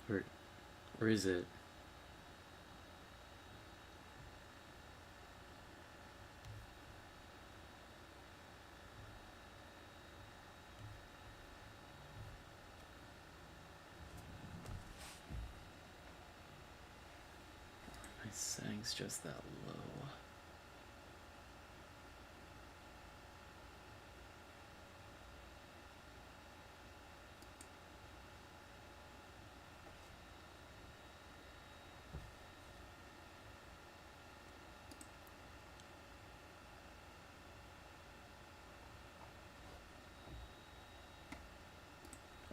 Where, where is it? My settings just that low.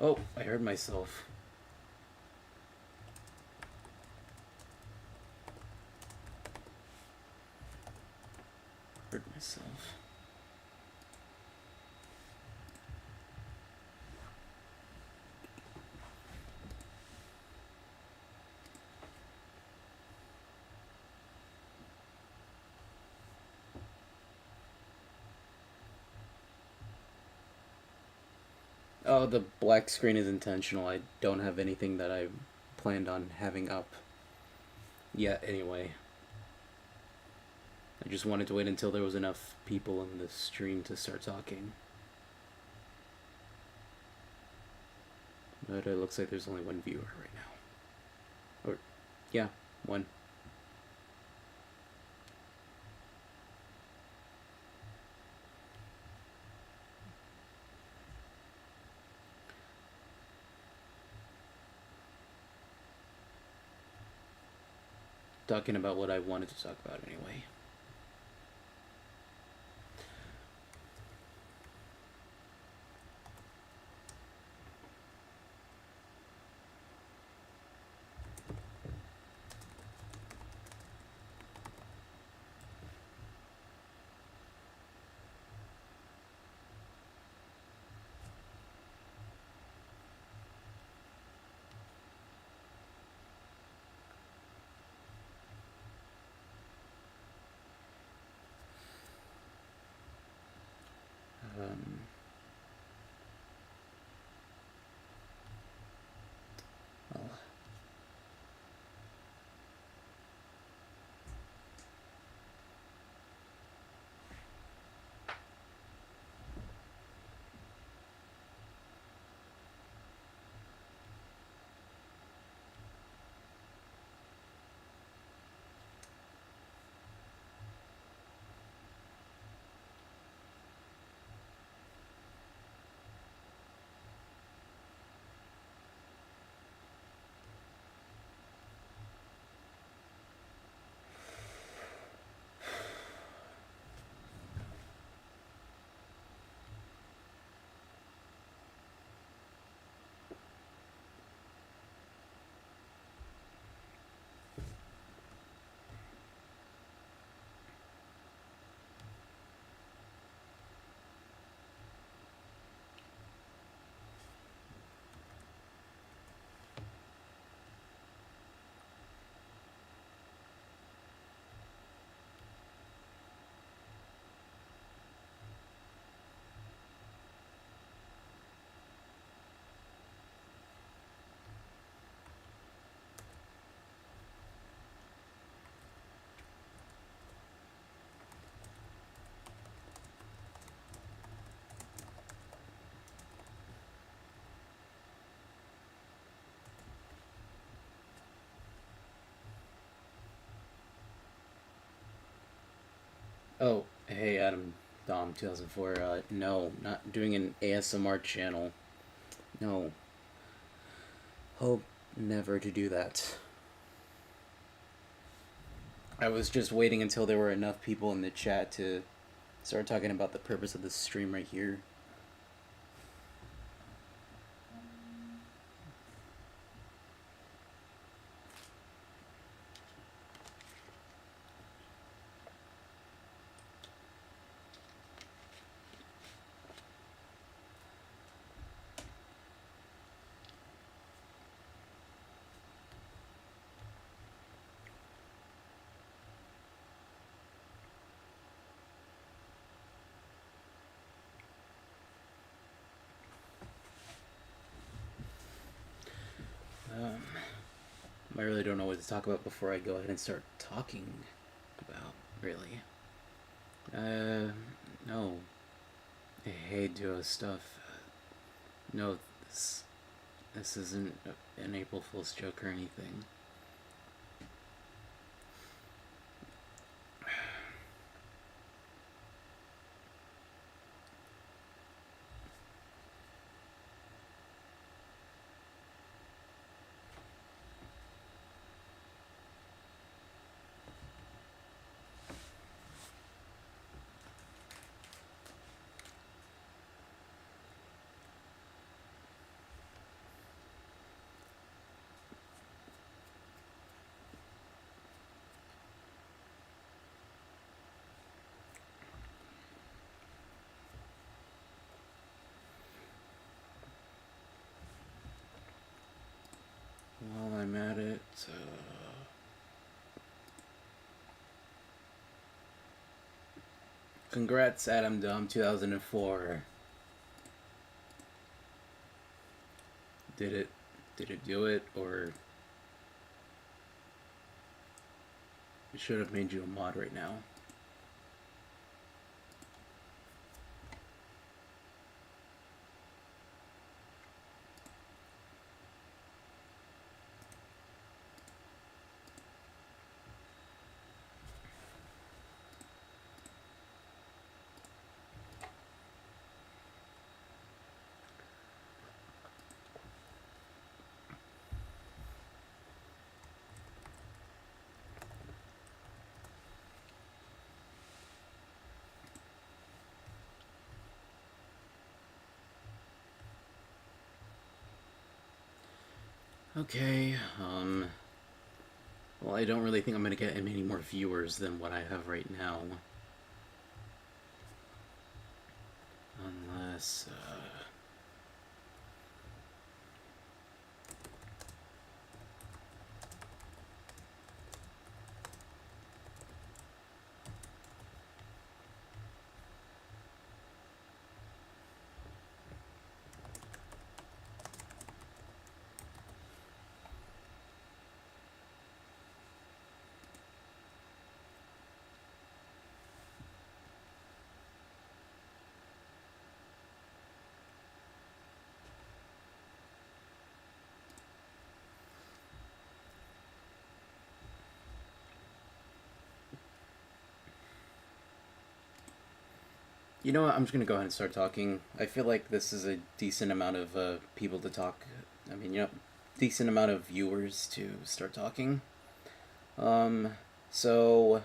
Oh, I heard myself. Heard myself. Oh, the black screen is intentional. I don't have anything that I planned on having up yet anyway. I just wanted to wait until there was enough people in the stream to start talking. But it looks like there's only one viewer right now. Or, yeah, one. Talking about what I wanted to talk about anyway. Um, well, oh, hey Adam, Dom, 2004. No, not doing an ASMR channel. No, hope never to do that. I was just waiting until there were enough people in the chat to start talking about the purpose of this stream right here. I really don't know what to talk about before I go ahead and start talking about, really. No. Hey, duo stuff. No, this isn't an April Fool's joke or anything. While I'm at it, congrats, Adam Dom 2004. Did it do it, or it should have made you a mod right now? Okay, well, I don't really think I'm gonna get any more viewers than what I have right now. Unless, you know what? I'm just gonna go ahead and start talking. I feel like this is a decent amount of people to talk. I mean, decent amount of viewers to start talking. So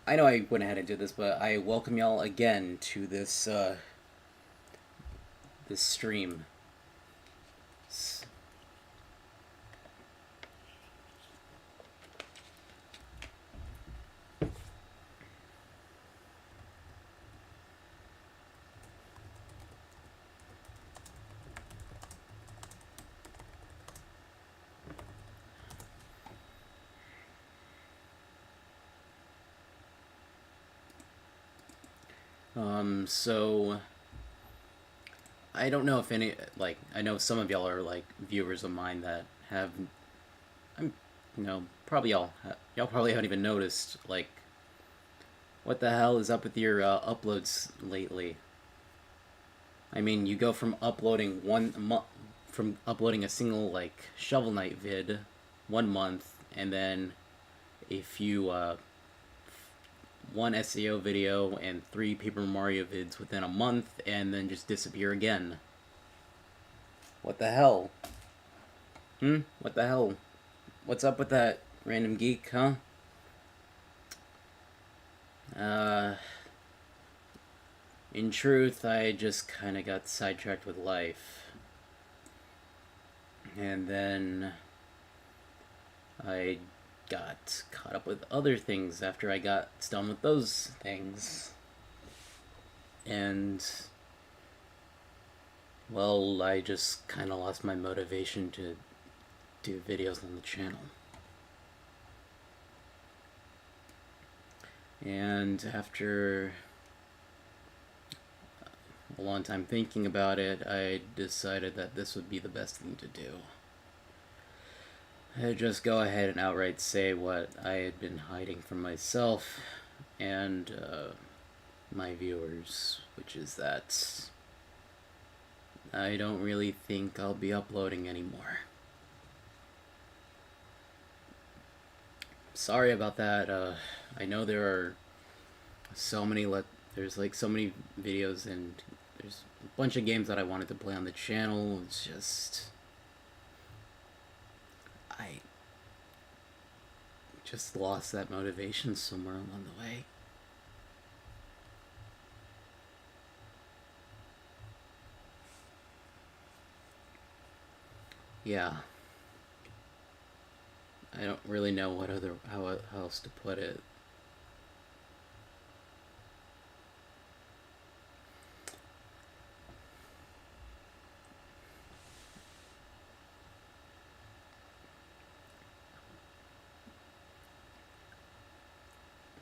I know I went ahead and did this, but I welcome y'all again to this stream. So I don't know if any, like, I know some of y'all are like viewers of mine that have, I'm, probably y'all probably haven't even noticed, like, what the hell is up with your uploads lately? I mean, you go from from uploading a single like Shovel Knight vid 1 month, and then a few one SEO video and 3 Paper Mario vids within a month, and then just disappear again. What the hell? What the hell? What's up with that, random geek, huh? In truth, I just kind of got sidetracked with life. And then I got caught up with other things after I got done with those things. And, well, I just kind of lost my motivation to do videos on the channel. And after a long time thinking about it, I decided that this would be the best thing to do. I'd just go ahead and outright say what I had been hiding from myself and my viewers, which is that I don't really think I'll be uploading anymore. Sorry about that. I know there are so many there's like so many videos and there's a bunch of games that I wanted to play on the channel. It's just I just lost that motivation somewhere along the way. Yeah. I don't really know how else to put it.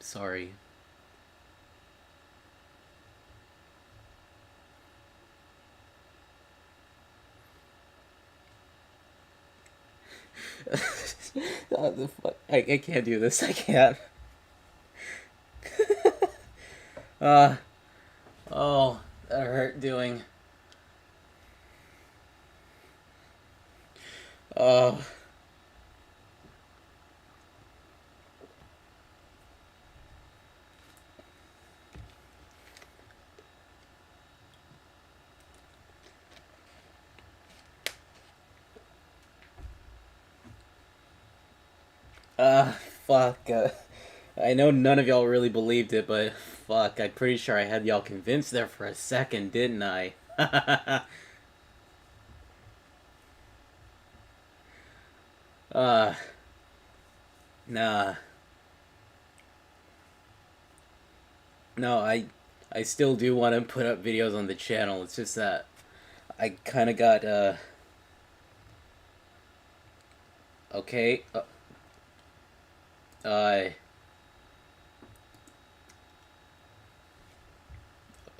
Sorry. Oh, the fuck? I can't do this. I can't. uh oh, that hurt doing. Oh. Fuck. I know none of y'all really believed it, but fuck, I'm pretty sure I had y'all convinced there for a second, didn't I? uh, nah. No, I still do want to put up videos on the channel. It's just that I kind of got, okay. Uh,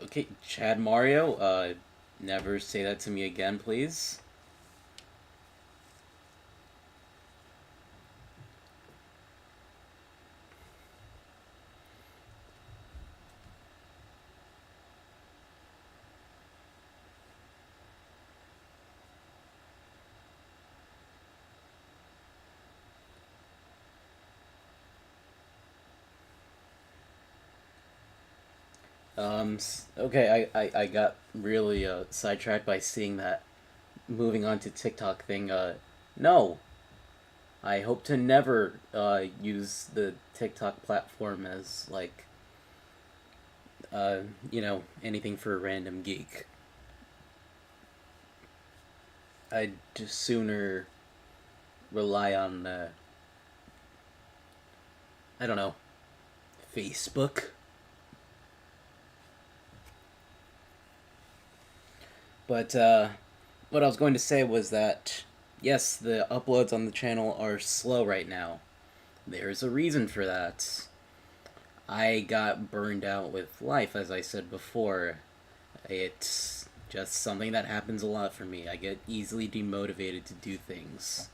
okay, Chad Mario, never say that to me again, please. Okay, I got really sidetracked by seeing that moving on to TikTok thing. No, I hope to never use the TikTok platform as like anything for a random geek. I'd just sooner rely on I don't know, Facebook. But what I was going to say was that yes, the uploads on the channel are slow right now. There's a reason for that. I got burned out with life, as I said before. It's just something that happens a lot for me. I get easily demotivated to do things.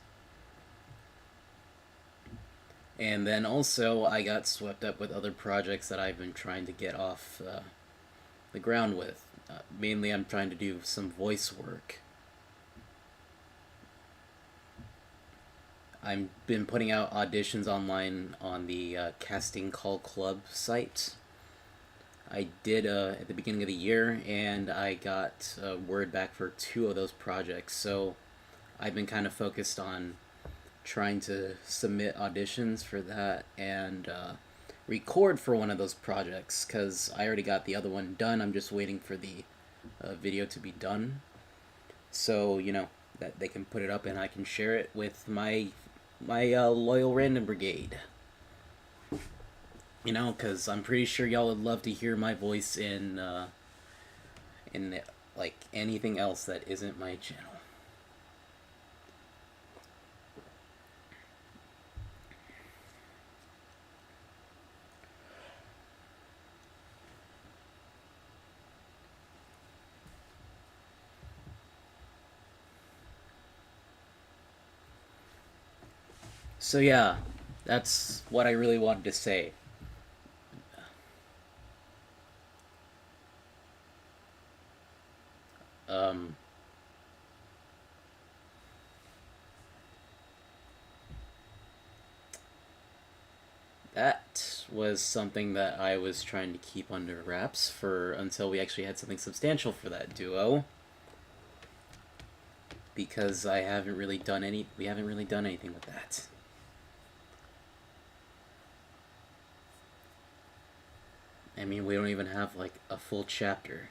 And then also, I got swept up with other projects that I've been trying to get off the ground with. Mainly, I'm trying to do some voice work. I've been putting out auditions online on the Casting Call Club site. I did at the beginning of the year, and I got word back for 2 of those projects. So I've been kind of focused on trying to submit auditions for that and record for one of those projects because I already got the other one done. I'm just waiting for the video to be done, so that they can put it up and I can share it with my loyal random brigade. Because I'm pretty sure y'all would love to hear my voice in like anything else that isn't my channel. So yeah, that's what I really wanted to say. Um, that was something that I was trying to keep under wraps for until we actually had something substantial for that duo. Because I haven't really done any. We haven't really done anything with that. I mean, we don't even have like a full chapter.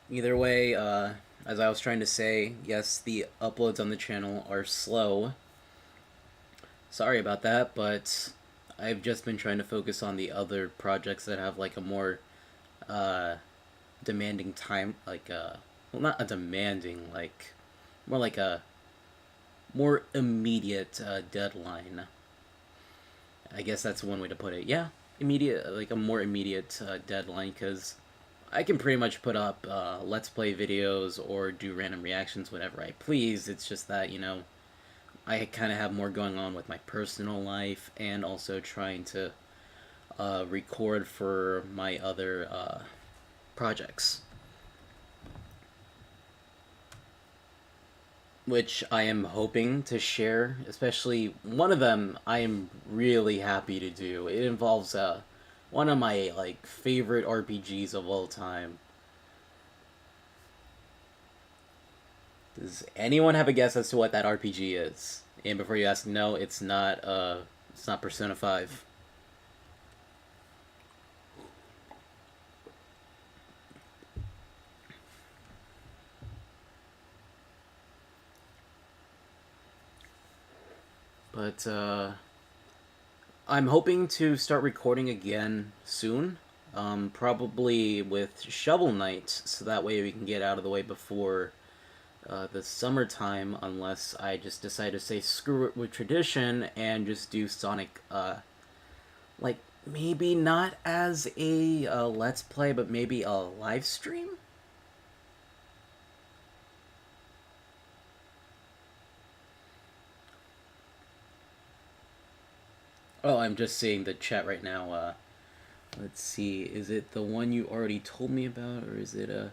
Either way, as I was trying to say, yes, the uploads on the channel are slow. Sorry about that, but I've just been trying to focus on the other projects that have like a more uh, demanding time, like well, not a demanding, like more like a more immediate deadline. I guess that's one way to put it. Yeah, immediate, like a more immediate deadline, because I can pretty much put up let's play videos or do random reactions whenever I please. It's just that, I kind of have more going on with my personal life and also trying to record for my other projects, which I am hoping to share. Especially one of them, I am really happy to do. It involves one of my like favorite RPGs of all time. Does anyone have a guess as to what that RPG is? And before you ask, no, it's not Persona 5. But I'm hoping to start recording again soon. Probably with Shovel Knight, so that way we can get out of the way before the summertime, unless I just decide to say screw it with tradition and just do Sonic, like maybe not as a let's play, but maybe a live stream. Oh, I'm just seeing the chat right now. Let's see, is it the one you already told me about, or is it a?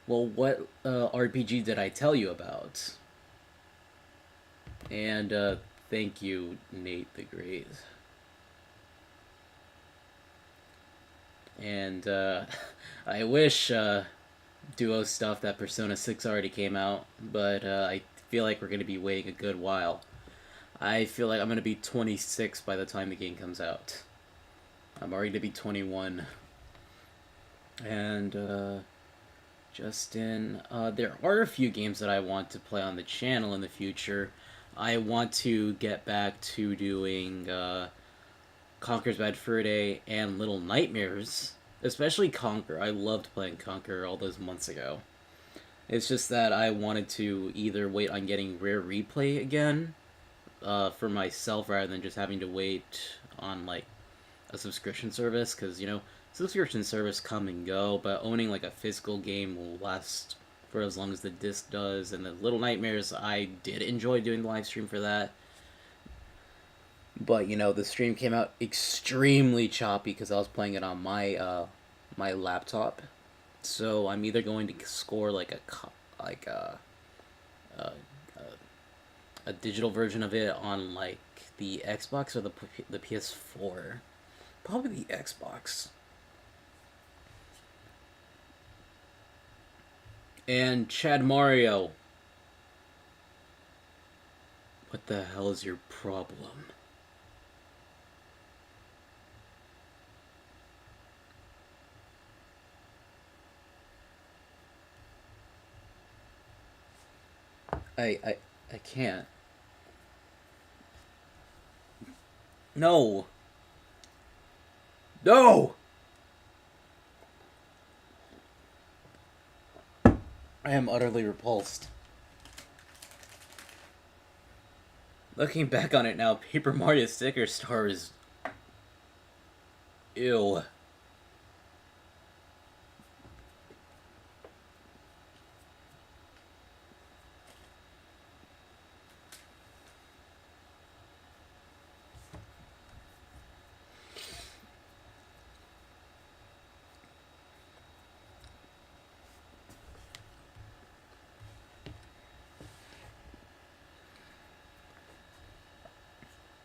Well, what RPG did I tell you about? And thank you, Nate the Great. And I wish duo stuff that Persona 6 already came out, but I feel like we're going to be waiting a good while. I feel like I'm going to be 26 by the time the game comes out. I'm already going to be 21. And Justin, there are a few games that I want to play on the channel in the future. I want to get back to doing Conker's Bad Fur Day and Little Nightmares. Especially Conker. I loved playing Conker all those months ago. It's just that I wanted to either wait on getting Rare Replay again for myself rather than just having to wait on like a subscription service, because subscription service come and go, but owning like a physical game will last for as long as the disc does. And the Little Nightmares, I did enjoy doing the live stream for that, but the stream came out extremely choppy because I was playing it on my laptop. So I'm either going to score like like a, a digital version of it on like the Xbox or the PS4. Probably the Xbox. And Chad Mario, what the hell is your problem? I I I can't. No. No. I am utterly repulsed. Looking back on it now, Paper Mario Sticker Star is... Ew.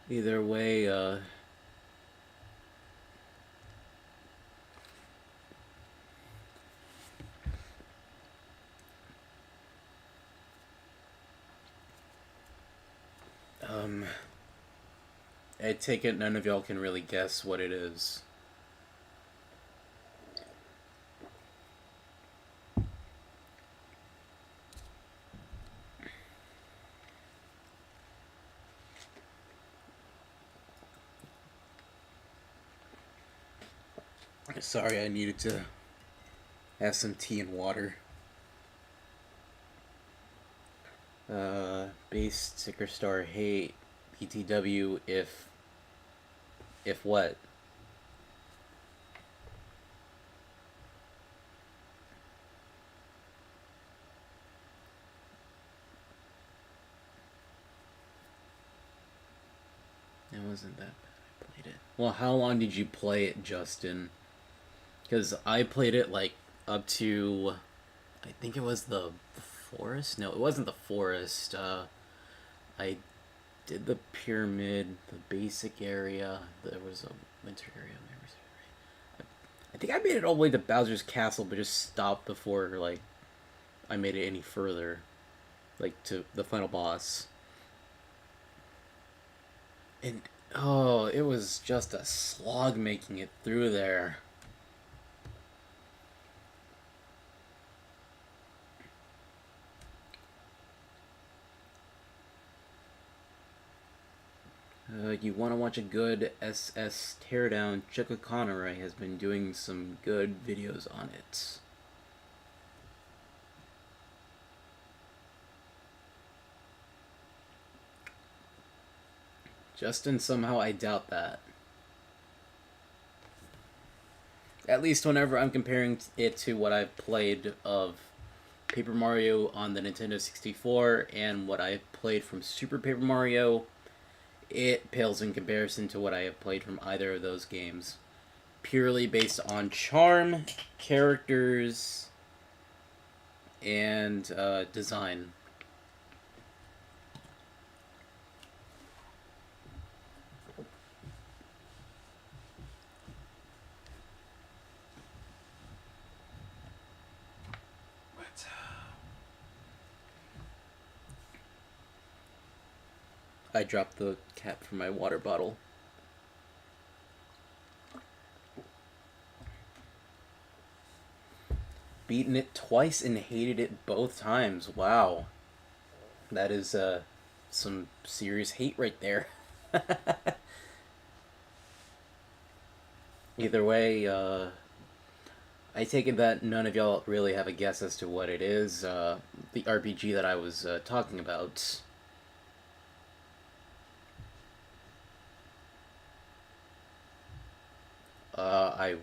Either way, I take it none of y'all can really guess what it is. Sorry, I needed to have some tea and water. Base Sticker Star, hey, PTW, if what? It wasn't that bad. I played it. Well, how long did you play it, Justin? Because I played it like up to, I think it was the forest. No, it wasn't the forest. I did the pyramid, the basic area. There was a winter area. I think I made it all the way to Bowser's Castle, but just stopped before like I made it any further, like to the final boss. And oh, it was just a slog making it through there. You want to watch a good SS teardown? Chuka Connery has been doing some good videos on it. Justin, somehow I doubt that. At least whenever I'm comparing it to what I've played of Paper Mario on the Nintendo 64 and what I've played from Super Paper Mario, it pales in comparison to what I have played from either of those games. Purely based on charm, characters, and design. I dropped the cap from my water bottle. Beaten it twice and hated it both times. Wow. That is some serious hate right there. Either way, I take it that none of y'all really have a guess as to what it is. The RPG that I was talking about. I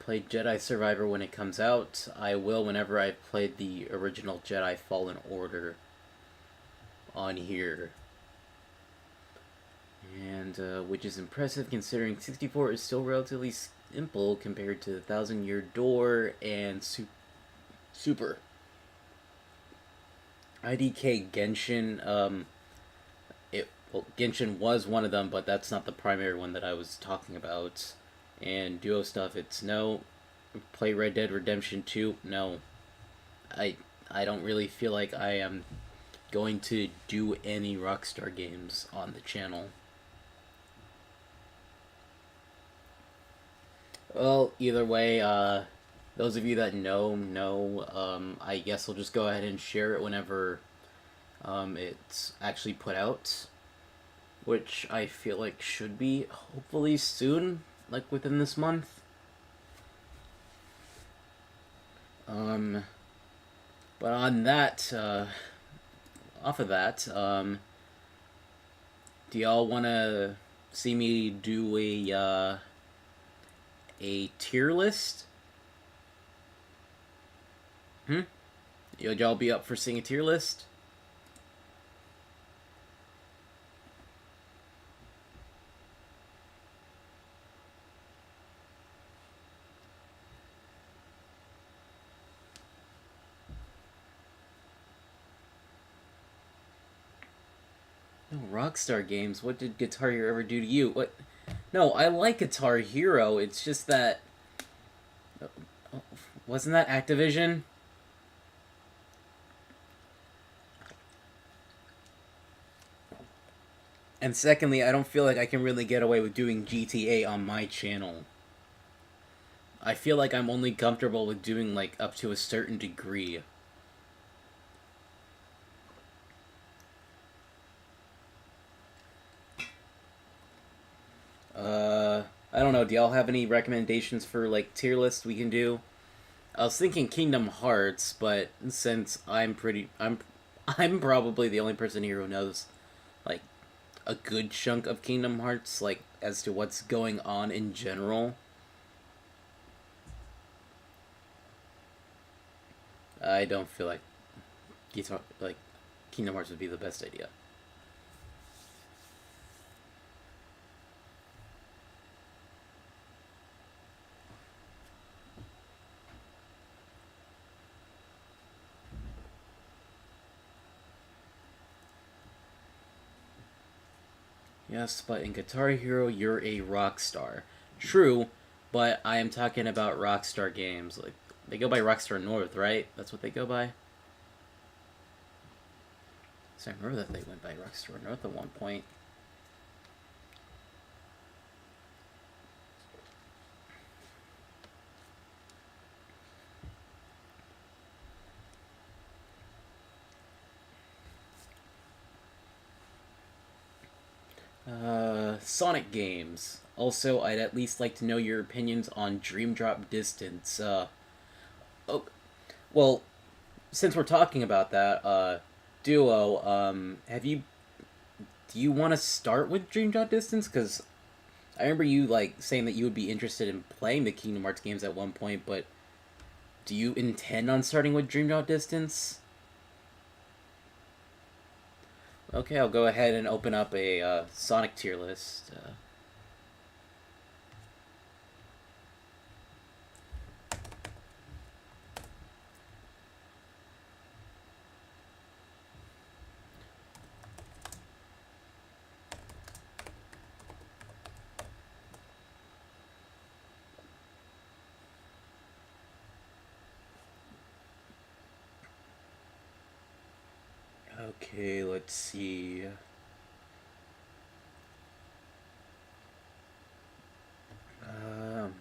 played Jedi Survivor when it comes out. I will whenever I've played the original Jedi Fallen Order on here. And which is impressive considering 64 is still relatively simple compared to the Thousand Year Door and Super. IDK Genshin, Genshin was one of them, but that's not the primary one that I was talking about. And duo stuff, it's no. Play Red Dead Redemption 2, no. I don't really feel like I am going to do any Rockstar games on the channel. Well, either way, those of you that know. I guess I'll just go ahead and share it whenever it's actually put out, which I feel like should be hopefully soon, like within this month. Um, but on that, off of that, do y'all want to see me do a tier list? Hmm? Y'all be up for seeing a tier list? No, Rockstar Games. What did Guitar Hero ever do to you? What? No, I like Guitar Hero. It's just that wasn't that Activision? And secondly, I don't feel like I can really get away with doing GTA on my channel. I feel like I'm only comfortable with doing like up to a certain degree. I don't know. Do y'all have any recommendations for like tier lists we can do? I was thinking Kingdom Hearts, but since I'm probably the only person here who knows like a good chunk of Kingdom Hearts, like as to what's going on in general. I don't feel like Kingdom Hearts would be the best idea. Yes, but in Guitar Hero, you're a rock star. True, but I am talking about Rockstar Games. Like they go by Rockstar North, right? That's what they go by. So I remember that they went by Rockstar North at one point. Sonic games. Also, I'd at least like to know your opinions on Dream Drop Distance. Oh, well, since we're talking about that, Duo, have you do you want to start with Dream Drop Distance? Because I remember you like saying that you would be interested in playing the Kingdom Hearts games at one point, but do you intend on starting with Dream Drop Distance? Okay, I'll go ahead and open up a Sonic tier list. Okay, let's see.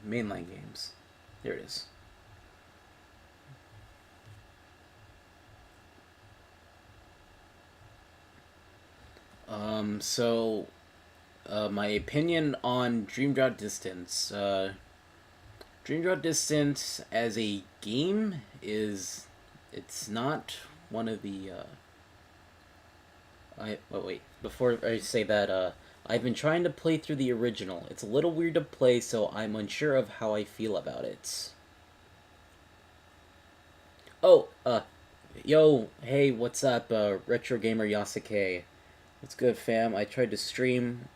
Mainline games. There it is. So, my opinion on Dream Drop Distance. Dream Drop Distance as a game it's not one of the, wait, before I say that, I've been trying to play through the original. It's a little weird to play, so I'm unsure of how I feel about it. Oh, yo, hey, what's up, Retro Gamer Yasuke? What's good, fam? I tried to stream.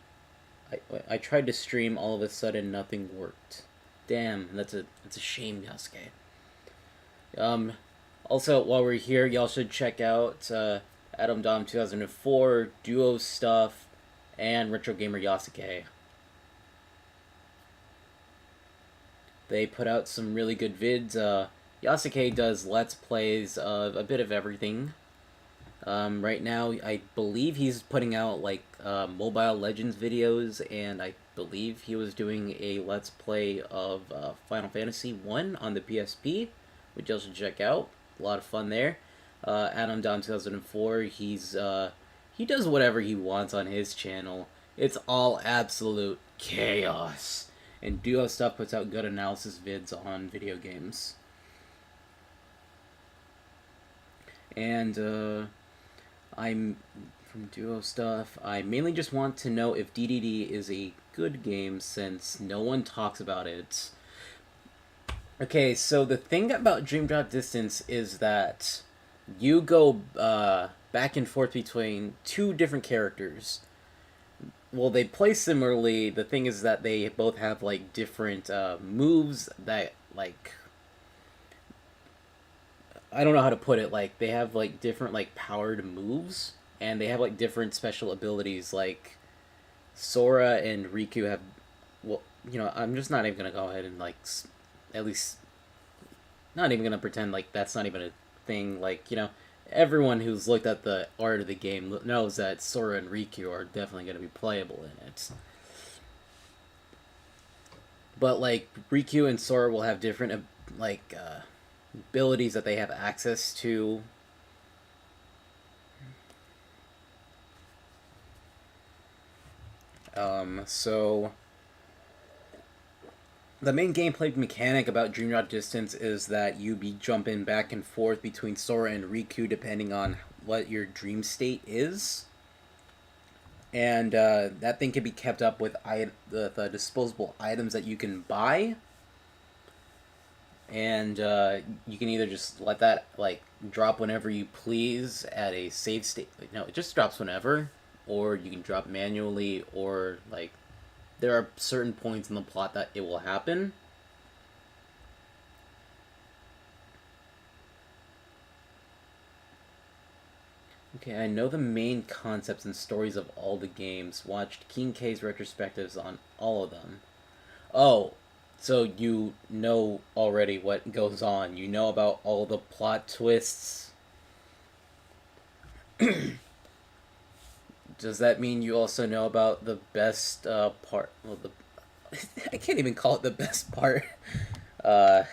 All of a sudden, nothing worked. Damn, that's a shame, Yasuke. Um, Also, while we're here, y'all should check out Adam Dom 2004, Duo stuff, and Retro Gamer Yasuke. They put out some really good vids. Yasuke does Let's Plays of a bit of everything. Right now, I believe he's putting out like Mobile Legends videos, and I believe he was doing a Let's Play of Final Fantasy 1 on the PSP, which you should check out. A lot of fun there. Adam Down 2004, he does whatever he wants on his channel. It's all absolute chaos. And Duo Stuff puts out good analysis vids on video games. And I'm from Duo stuff. I mainly just want to know if DDD is a good game since no one talks about it. Okay, so the thing about Dream Drop Distance is that you go back and forth between two different characters. Well, they play similarly. The thing is that they both have like different moves that like I don't know how to put it. Like they have like different like powered moves, and they have like different special abilities. Like Sora and Riku have. Well, I'm just not even gonna go ahead and like at least not even gonna pretend like that's not even a thing. Like everyone who's looked at the art of the game knows that Sora and Riku are definitely gonna be playable in it. But like Riku and Sora will have different like abilities that they have access to. So the main gameplay mechanic about Dream Drop Distance is that you be jumping back and forth between Sora and Riku depending on what your dream state is. And that thing can be kept up with the disposable items that you can buy. And you can either just let that like drop whenever you please at a save state. Like, no, it just drops whenever, or you can drop manually, or like there are certain points in the plot that it will happen. Okay, I know the main concepts and stories of all the games. Watched King K's retrospectives on all of them. Oh, so you know already what goes on. You know about all the plot twists. Does that mean you also know about the best part? Well, the I can't even call it the best part. Uh,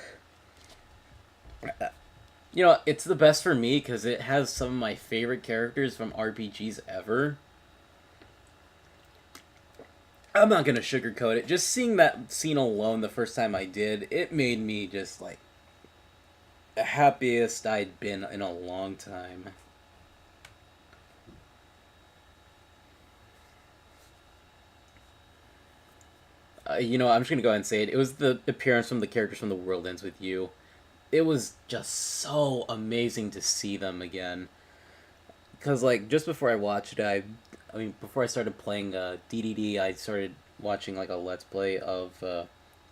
it's the best for me because it has some of my favorite characters from RPGs ever. I'm not gonna sugarcoat it. Just seeing that scene alone the first time I did, it made me just like the happiest I'd been in a long time. I'm just gonna go ahead and say it. It was the appearance from the characters from The World Ends with You. It was just so amazing to see them again. Cause like just before I watched it, I mean before I started playing DDD, I started watching like a let's play of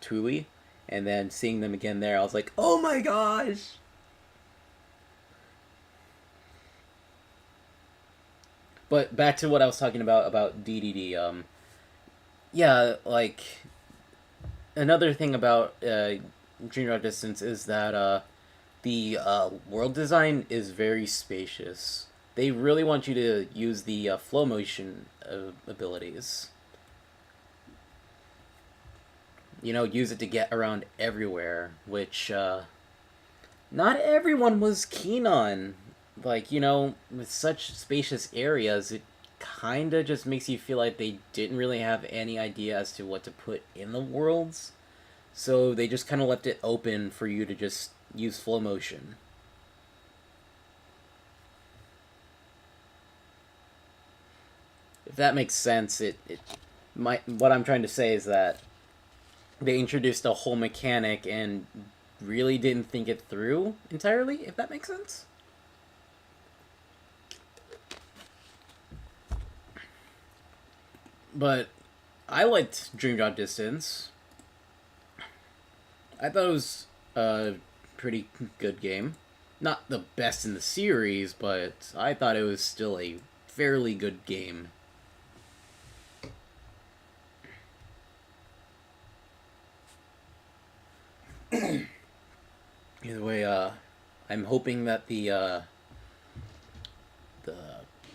Tuli, and then seeing them again there, I was like, oh my gosh! But back to what I was talking about DDD. Yeah, like another thing about Dream Drop Distance is that the world design is very spacious. They really want you to use the flow motion abilities. Use it to get around everywhere, which not everyone was keen on. Like, with such spacious areas, it kind of just makes you feel like they didn't really have any idea as to what to put in the worlds. So they just kind of left it open for you to just use flow motion. If that makes sense, what I'm trying to say is that they introduced a whole mechanic and really didn't think it through entirely, if that makes sense. But I liked Dream Drop Distance. I thought it was a pretty good game. Not the best in the series, but I thought it was still a fairly good game. Either way, I'm hoping that the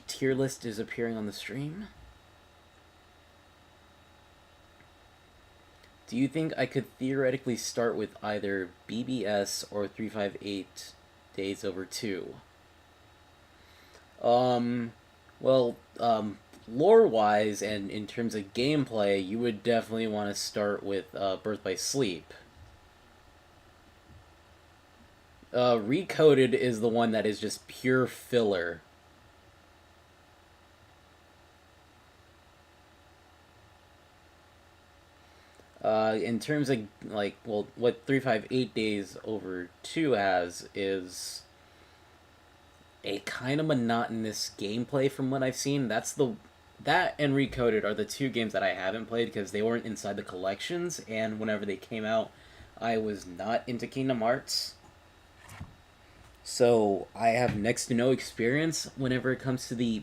tier list is appearing on the stream. Do you think I could theoretically start with either BBS or 358 Days Over 2? Well, lore wise and in terms of gameplay, you would definitely want to start with Birth by Sleep. Recoded is the one that is just pure filler. In terms of like, well, what 358 Days Over 2 has is a kind of monotonous gameplay from what I've seen. That and Recoded are the two games that I haven't played because they weren't inside the collections, and whenever they came out, I was not into Kingdom Hearts. So I have next to no experience whenever it comes to the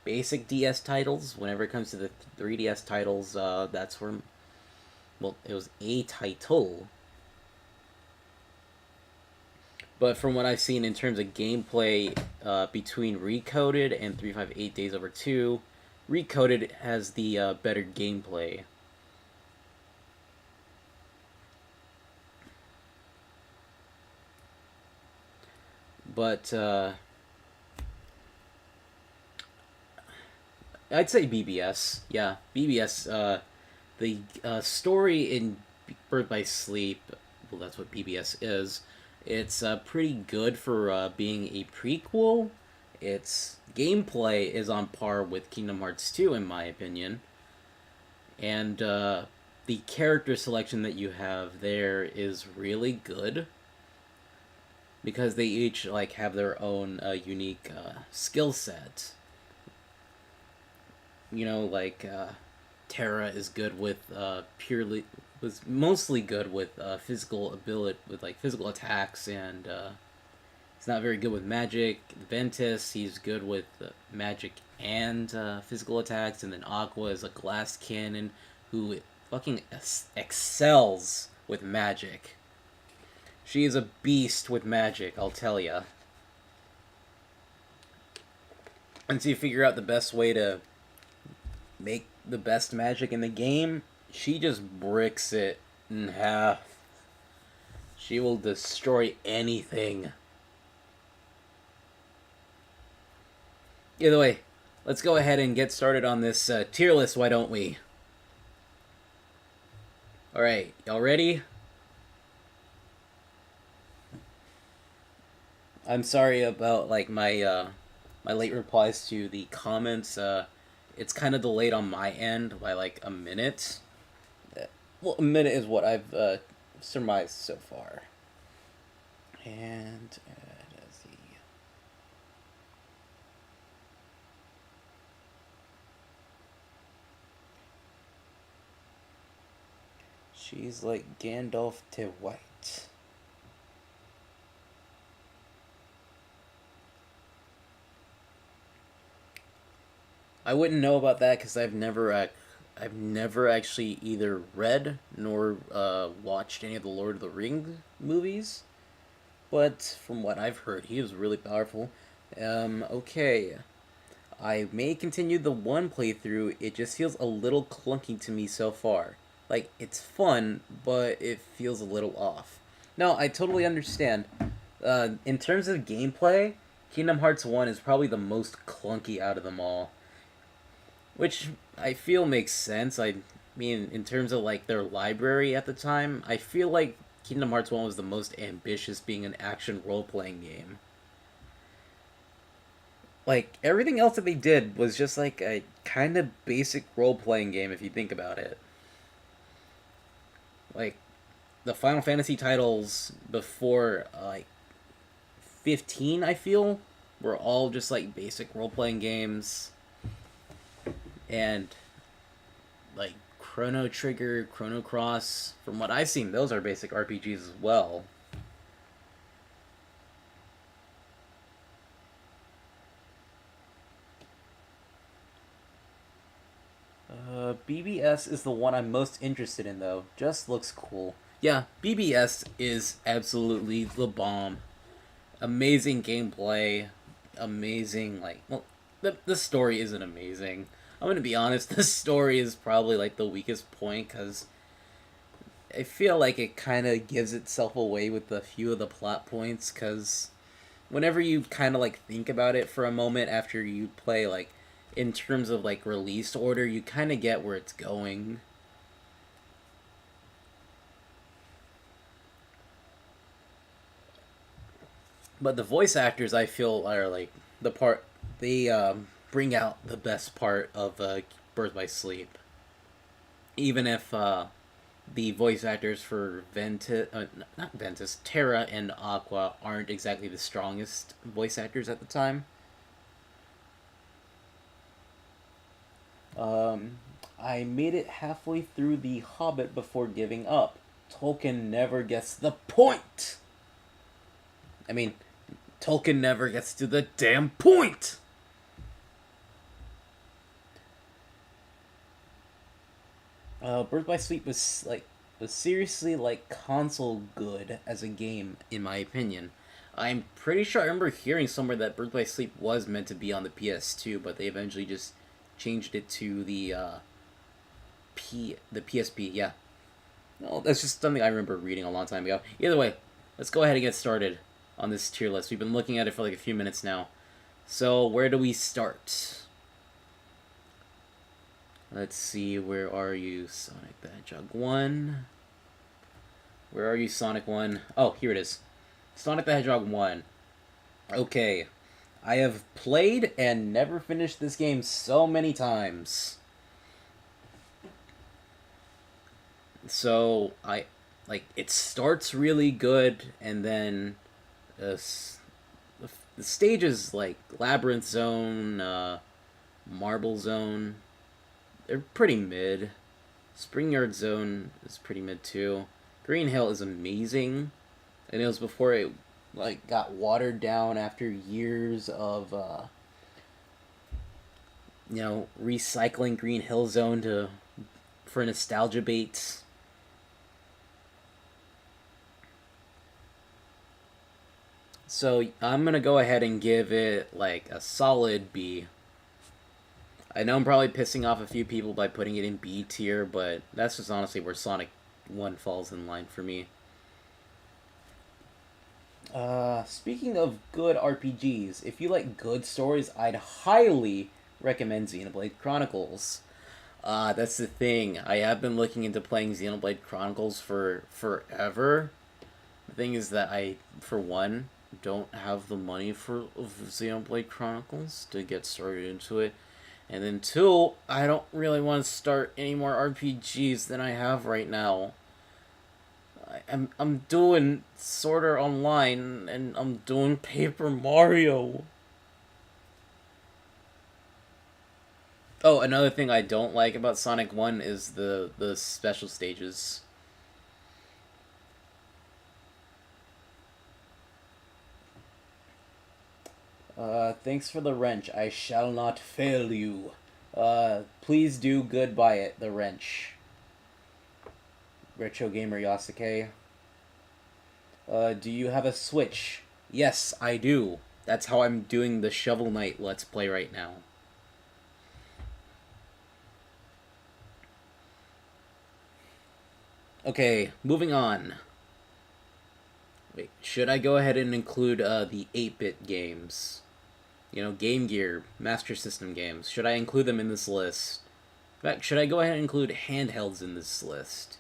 basic DS titles. Whenever it comes to the 3DS titles, that's where, well, it was a title. But from what I've seen in terms of gameplay between Recoded and 358 Days Over 2, Recoded has the better gameplay. But I'd say BBS. Yeah, BBS. The story in Birth by Sleep, well, that's what BBS is. It's pretty good for being a prequel. Its gameplay is on par with Kingdom Hearts 2, in my opinion. And the character selection that you have there is really good because they each like have their own unique skill set. You know, like Terra is good with purely was mostly good with physical ability with like physical attacks, and he's not very good with magic. Ventus, he's good with magic and physical attacks, and then Aqua is a glass cannon who fucking excels with magic. She is a beast with magic, I'll tell ya. Until you figure out the best way to make the best magic in the game, she just bricks it in half. She will destroy anything. Either way, let's go ahead and get started on this tier list, why don't we? Alright, y'all ready? I'm sorry about like my my late replies to the comments. It's kind of delayed on my end by like a minute. Well, a minute is what I've surmised so far. And let's see. She's like Gandalf to white. I wouldn't know about that because I've never actually either read nor watched any of the Lord of the Rings movies. But from what I've heard, he is really powerful. Okay. I may continue the one playthrough. It just feels a little clunky to me so far. Like, it's fun, but it feels a little off. No, I totally understand. In terms of gameplay, Kingdom Hearts 1 is probably the most clunky out of them all. Which I feel makes sense. I mean, in terms of like their library at the time, I feel like Kingdom Hearts 1 was the most ambitious being an action role playing game. Like, everything else that they did was just like a kind of basic role playing game if you think about it. Like, the Final Fantasy titles before, like, 15, I feel, were all just like basic role playing games. And like Chrono Trigger, Chrono Cross, from what I've seen, those are basic RPGs as well. BBS is the one I'm most interested in, though. Just looks cool. Yeah, BBS is absolutely the bomb. Amazing gameplay. Amazing, like, well, the story isn't amazing. I'm gonna be honest, the story is probably, like, the weakest point, because I feel like it kind of gives itself away with a few of the plot points, because whenever you kind of like think about it for a moment after you play, like in terms of like release order, you kind of get where it's going. But the voice actors, I feel, are like the part they bring out the best part of Birth by Sleep. Even if the voice actors for Ventus, not Ventus, Terra and Aqua aren't exactly the strongest voice actors at the time. Um, I made it halfway through The Hobbit before giving up. Tolkien never gets the point! I mean, Tolkien never gets to the damn point! Birth by Sleep was seriously like console good as a game, in my opinion. I'm pretty sure I remember hearing somewhere that Birth by Sleep was meant to be on the PS2, but they eventually just changed it to the PSP. Yeah, well, that's just something I remember reading a long time ago. Either way, let's go ahead and get started on this tier list. We've been looking at it for like a few minutes now. So where do we start? Let's see, where are you, Sonic the Hedgehog 1? Where are you, Sonic 1? Oh, here it is. Sonic the Hedgehog 1. Okay. I have played and never finished this game so many times. So, it starts really good, and then uh, the stages like Labyrinth Zone, Marble Zone, they're pretty mid. Spring Yard Zone is pretty mid too. Green Hill is amazing, and it was before it got watered down after years of recycling Green Hill Zone to for nostalgia baits. So I'm gonna go ahead and give it like a solid B. I know I'm probably pissing off a few people by putting it in B tier, but that's just honestly where Sonic 1 falls in line for me. Speaking of good RPGs, if you like good stories, I'd highly recommend Xenoblade Chronicles. That's the thing. I have been looking into playing Xenoblade Chronicles for forever. The thing is that I, for one, don't have the money for Xenoblade Chronicles to get started into it. And then two, I don't really want to start any more RPGs than I have right now. I'm doing Sword Art Online and I'm doing Paper Mario. Oh, another thing I don't like about Sonic 1 is the special stages. Thanks for the wrench. I shall not fail you. Please do good by it, the wrench. Retro Gamer Yasuke. Do you have a Switch? Yes, I do. That's how I'm doing the Shovel Knight Let's Play right now. Okay, moving on. Wait, should I go ahead and include the 8-bit games? Game Gear, Master System games. Should I include them in this list? In fact, should I go ahead and include handhelds in this list?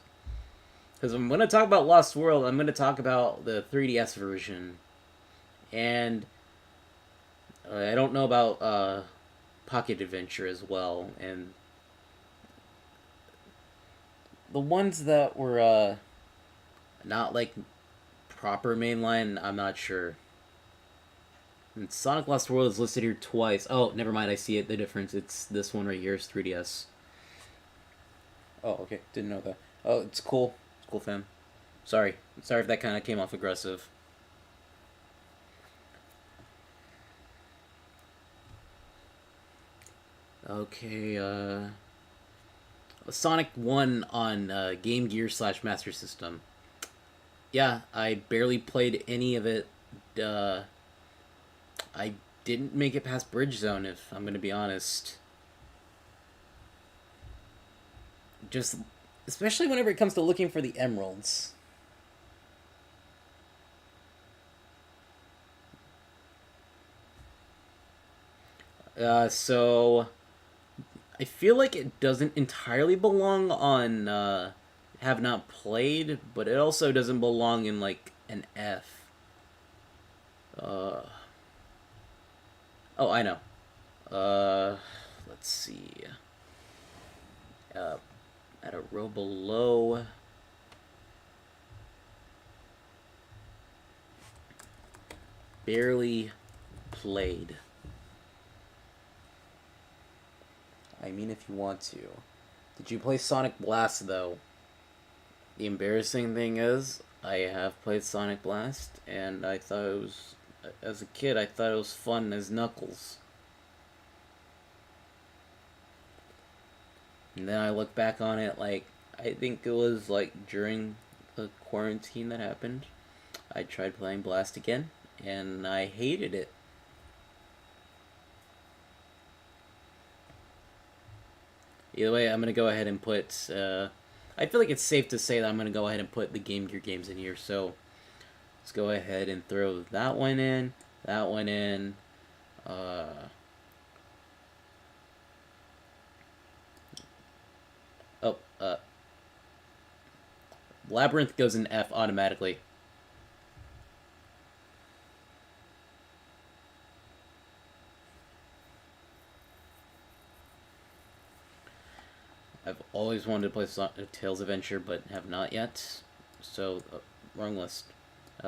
Because I'm going to talk about Lost World, I'm going to talk about the 3DS version. And I don't know about Pocket Adventure as well. And the ones that were not like proper mainline, I'm not sure. And Sonic Lost World is listed here twice. Oh, never mind, I see it, the difference. It's this one right here is 3DS. Oh, okay, didn't know that. Oh, it's cool. It's cool, fam. Sorry if that kind of came off aggressive. Okay, Sonic 1 on Game Gear / Master System. Yeah, I barely played any of it. I didn't make it past Bridge Zone, if I'm going to be honest. Just, especially whenever it comes to looking for the emeralds. So I feel like it doesn't entirely belong on Have Not Played, but it also doesn't belong in like an F. Uh, oh, I know. Uh, let's see. Uh, at a row below. Barely played. I mean, if you want to. Did you play Sonic Blast, though? The embarrassing thing is, I have played Sonic Blast, and I thought it was, as a kid, I thought it was fun as Knuckles. And then I look back on it, like, I think it was, like, during the quarantine that happened. I tried playing Blast again, and I hated it. Either way, I'm going to go ahead and put, I feel like it's safe to say that I'm going to go ahead and put the Game Gear games in here, so let's go ahead and throw that one in, uh, oh, Labyrinth goes in F automatically. I've always wanted to play Tales Adventure, but have not yet. So, wrong list.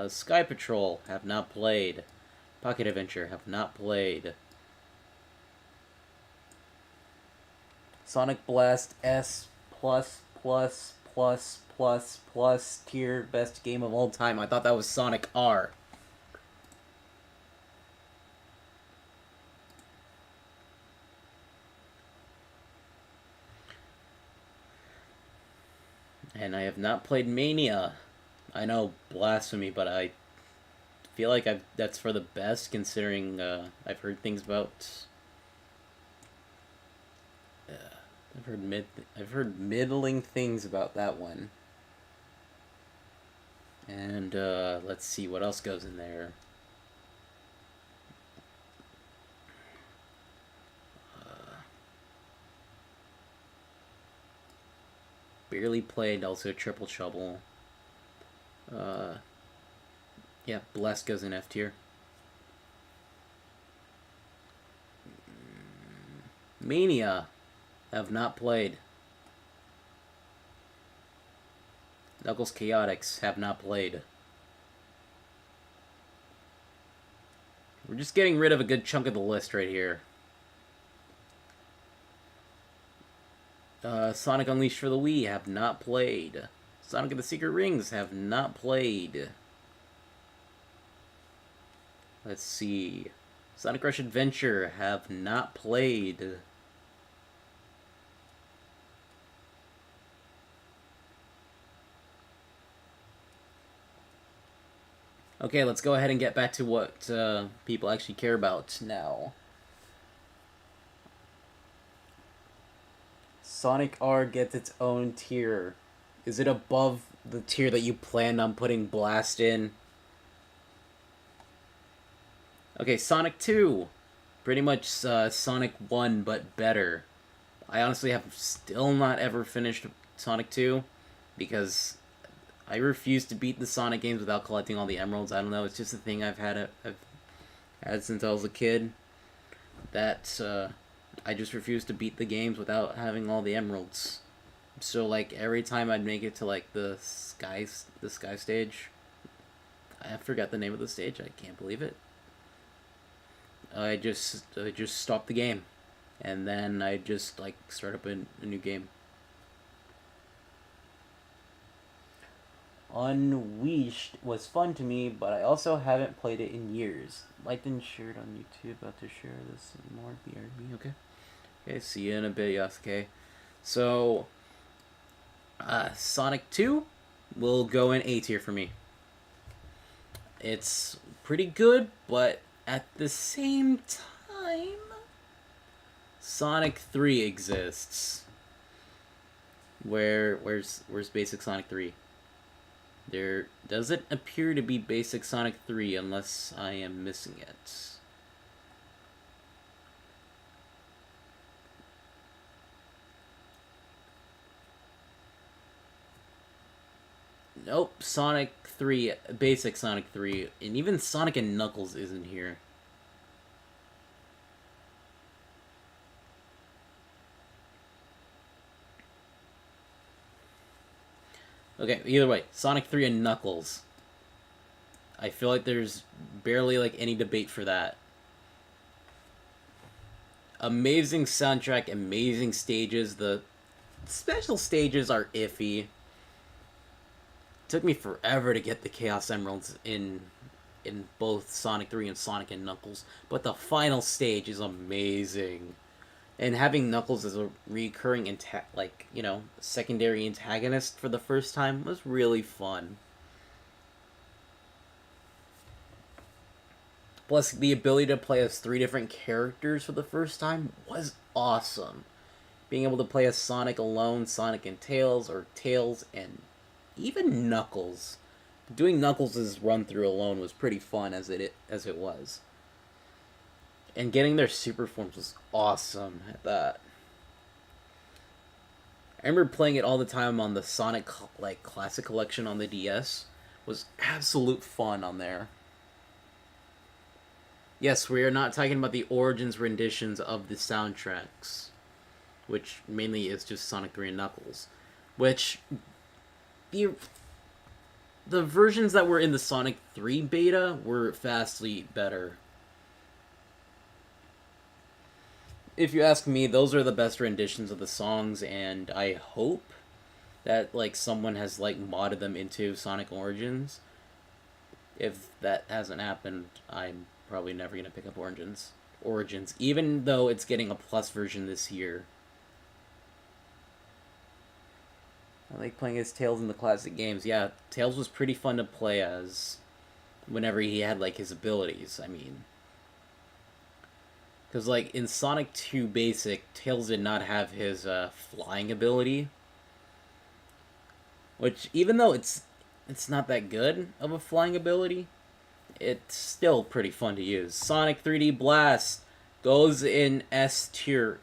Sky Patrol, have not played. Pocket Adventure, have not played. Sonic Blast S plus plus plus plus plus tier best game of all time. I thought that was Sonic R. And I have not played Mania. I know, blasphemy, but I feel like that's for the best, considering I've heard things about. I've heard middling things about that one. And let's see what else goes in there. Barely played, also Triple Trouble. Yeah, Blast goes in F tier. Mania, have not played. Knuckles Chaotix, have not played. We're just getting rid of a good chunk of the list right here. Sonic Unleashed for the Wii, have not played. Sonic and the Secret Rings, have not played. Let's see. Sonic Rush Adventure, have not played. Okay, let's go ahead and get back to what people actually care about now. Sonic R gets its own tier. Is it above the tier that you planned on putting Blast in? Okay, Sonic 2. Pretty much Sonic 1, but better. I honestly have still not ever finished Sonic 2 because I refuse to beat the Sonic games without collecting all the emeralds. I don't know, it's just a thing I've had since I was a kid. That I just refuse to beat the games without having all the emeralds. So like every time I'd make it to like the sky stage, I forgot the name of the stage. I can't believe it. I just stopped the game, and then I just like start up a new game. Unleashed was fun to me, but I also haven't played it in years. Liked and shared on YouTube. About to share this more. BRB. Okay. Okay. See you in a bit, Yasuke. So, Sonic 2 will go in A tier for me. It's pretty good, but at the same time, Sonic 3 exists. Where's basic Sonic 3? There doesn't appear to be basic Sonic 3 unless I am missing it. Nope, Sonic 3, basic Sonic 3, and even Sonic and Knuckles isn't here. Okay, either way, Sonic 3 and Knuckles. I feel like there's barely like any debate for that. Amazing soundtrack, amazing stages. The special stages are iffy. Took me forever to get the Chaos Emeralds in both Sonic 3 and Sonic and Knuckles, but the final stage is amazing. And having Knuckles as a recurring secondary antagonist for the first time was really fun. Plus, the ability to play as 3 different characters for the first time was awesome. Being able to play as Sonic alone, Sonic and Tails, or Tails and even Knuckles. Doing Knuckles' run through alone was pretty fun as it was. And getting their super forms was awesome at that. I remember playing it all the time on the Sonic Classic Collection on the DS. It was absolute fun on there. Yes, we are not talking about the Origins renditions of the soundtracks, which mainly is just Sonic 3 and Knuckles. Which, the versions that were in the Sonic 3 beta were vastly better. If you ask me, those are the best renditions of the songs, and I hope that someone has modded them into Sonic Origins. If that hasn't happened, I'm probably never gonna pick up Origins, even though it's getting a plus version this year. I like playing as Tails in the classic games. Yeah, Tails was pretty fun to play as whenever he had his abilities. I mean, because in Sonic 2 Basic, Tails did not have his flying ability, which even though it's not that good of a flying ability, it's still pretty fun to use. Sonic 3D Blast goes in S tier.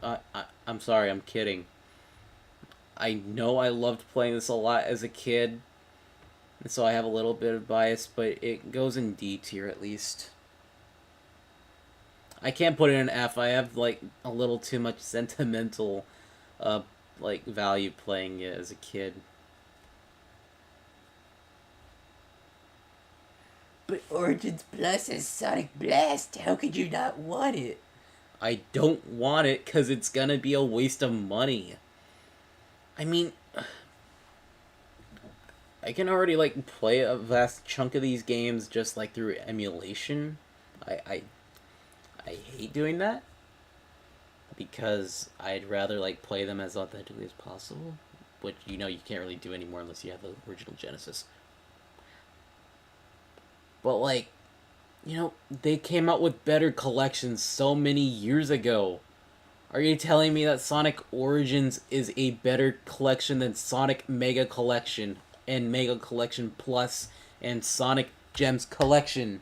I'm sorry, I'm kidding. I know I loved playing this a lot as a kid, and so I have a little bit of bias, but it goes in D tier at least. I can't put it in F. I have a little too much sentimental value playing it as a kid. But Origins Plus is Sonic Blast. How could you not want it? I don't want it because it's gonna be a waste of money. I mean, I can already play a vast chunk of these games just through emulation. I hate doing that because I'd rather play them as authentically as possible, which you can't really do anymore unless you have the original Genesis. But they came out with better collections so many years ago. Are you telling me that Sonic Origins is a better collection than Sonic Mega Collection and Mega Collection Plus and Sonic Gems Collection?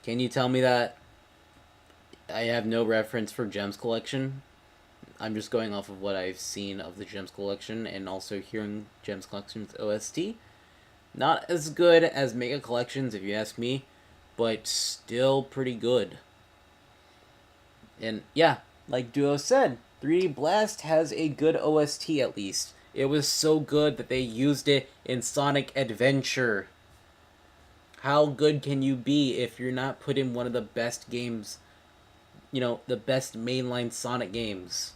Can you tell me that I have no reference for Gems Collection? I'm just going off of what I've seen of the Gems Collection and also hearing Gems Collection's OST. Not as good as Mega Collections, if you ask me, but still pretty good. And yeah, like Duo said, 3D Blast has a good OST at least. It was so good that they used it in Sonic Adventure. How good can you be if you're not put in one of the best games, the best mainline Sonic games?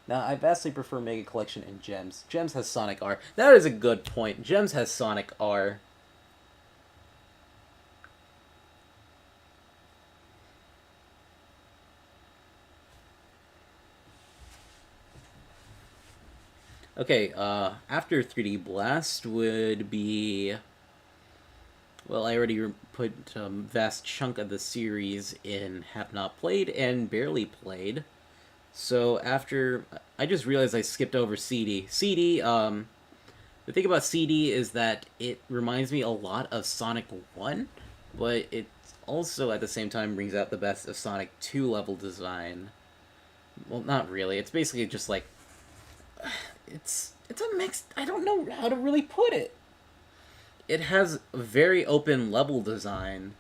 Now, I vastly prefer Mega Collection and Gems. Gems has Sonic R. That is a good point. Gems has Sonic R. Okay, after 3D Blast would be... Well, I already put a vast chunk of the series in Have Not Played and Barely Played. So after... I just realized I skipped over CD. CD, the thing about CD is that it reminds me a lot of Sonic 1, but it's also at the same time brings out the best of Sonic 2 level design. Well, not really. It's basically just like it's a mix. I don't know how to really put it. It has a very open level design.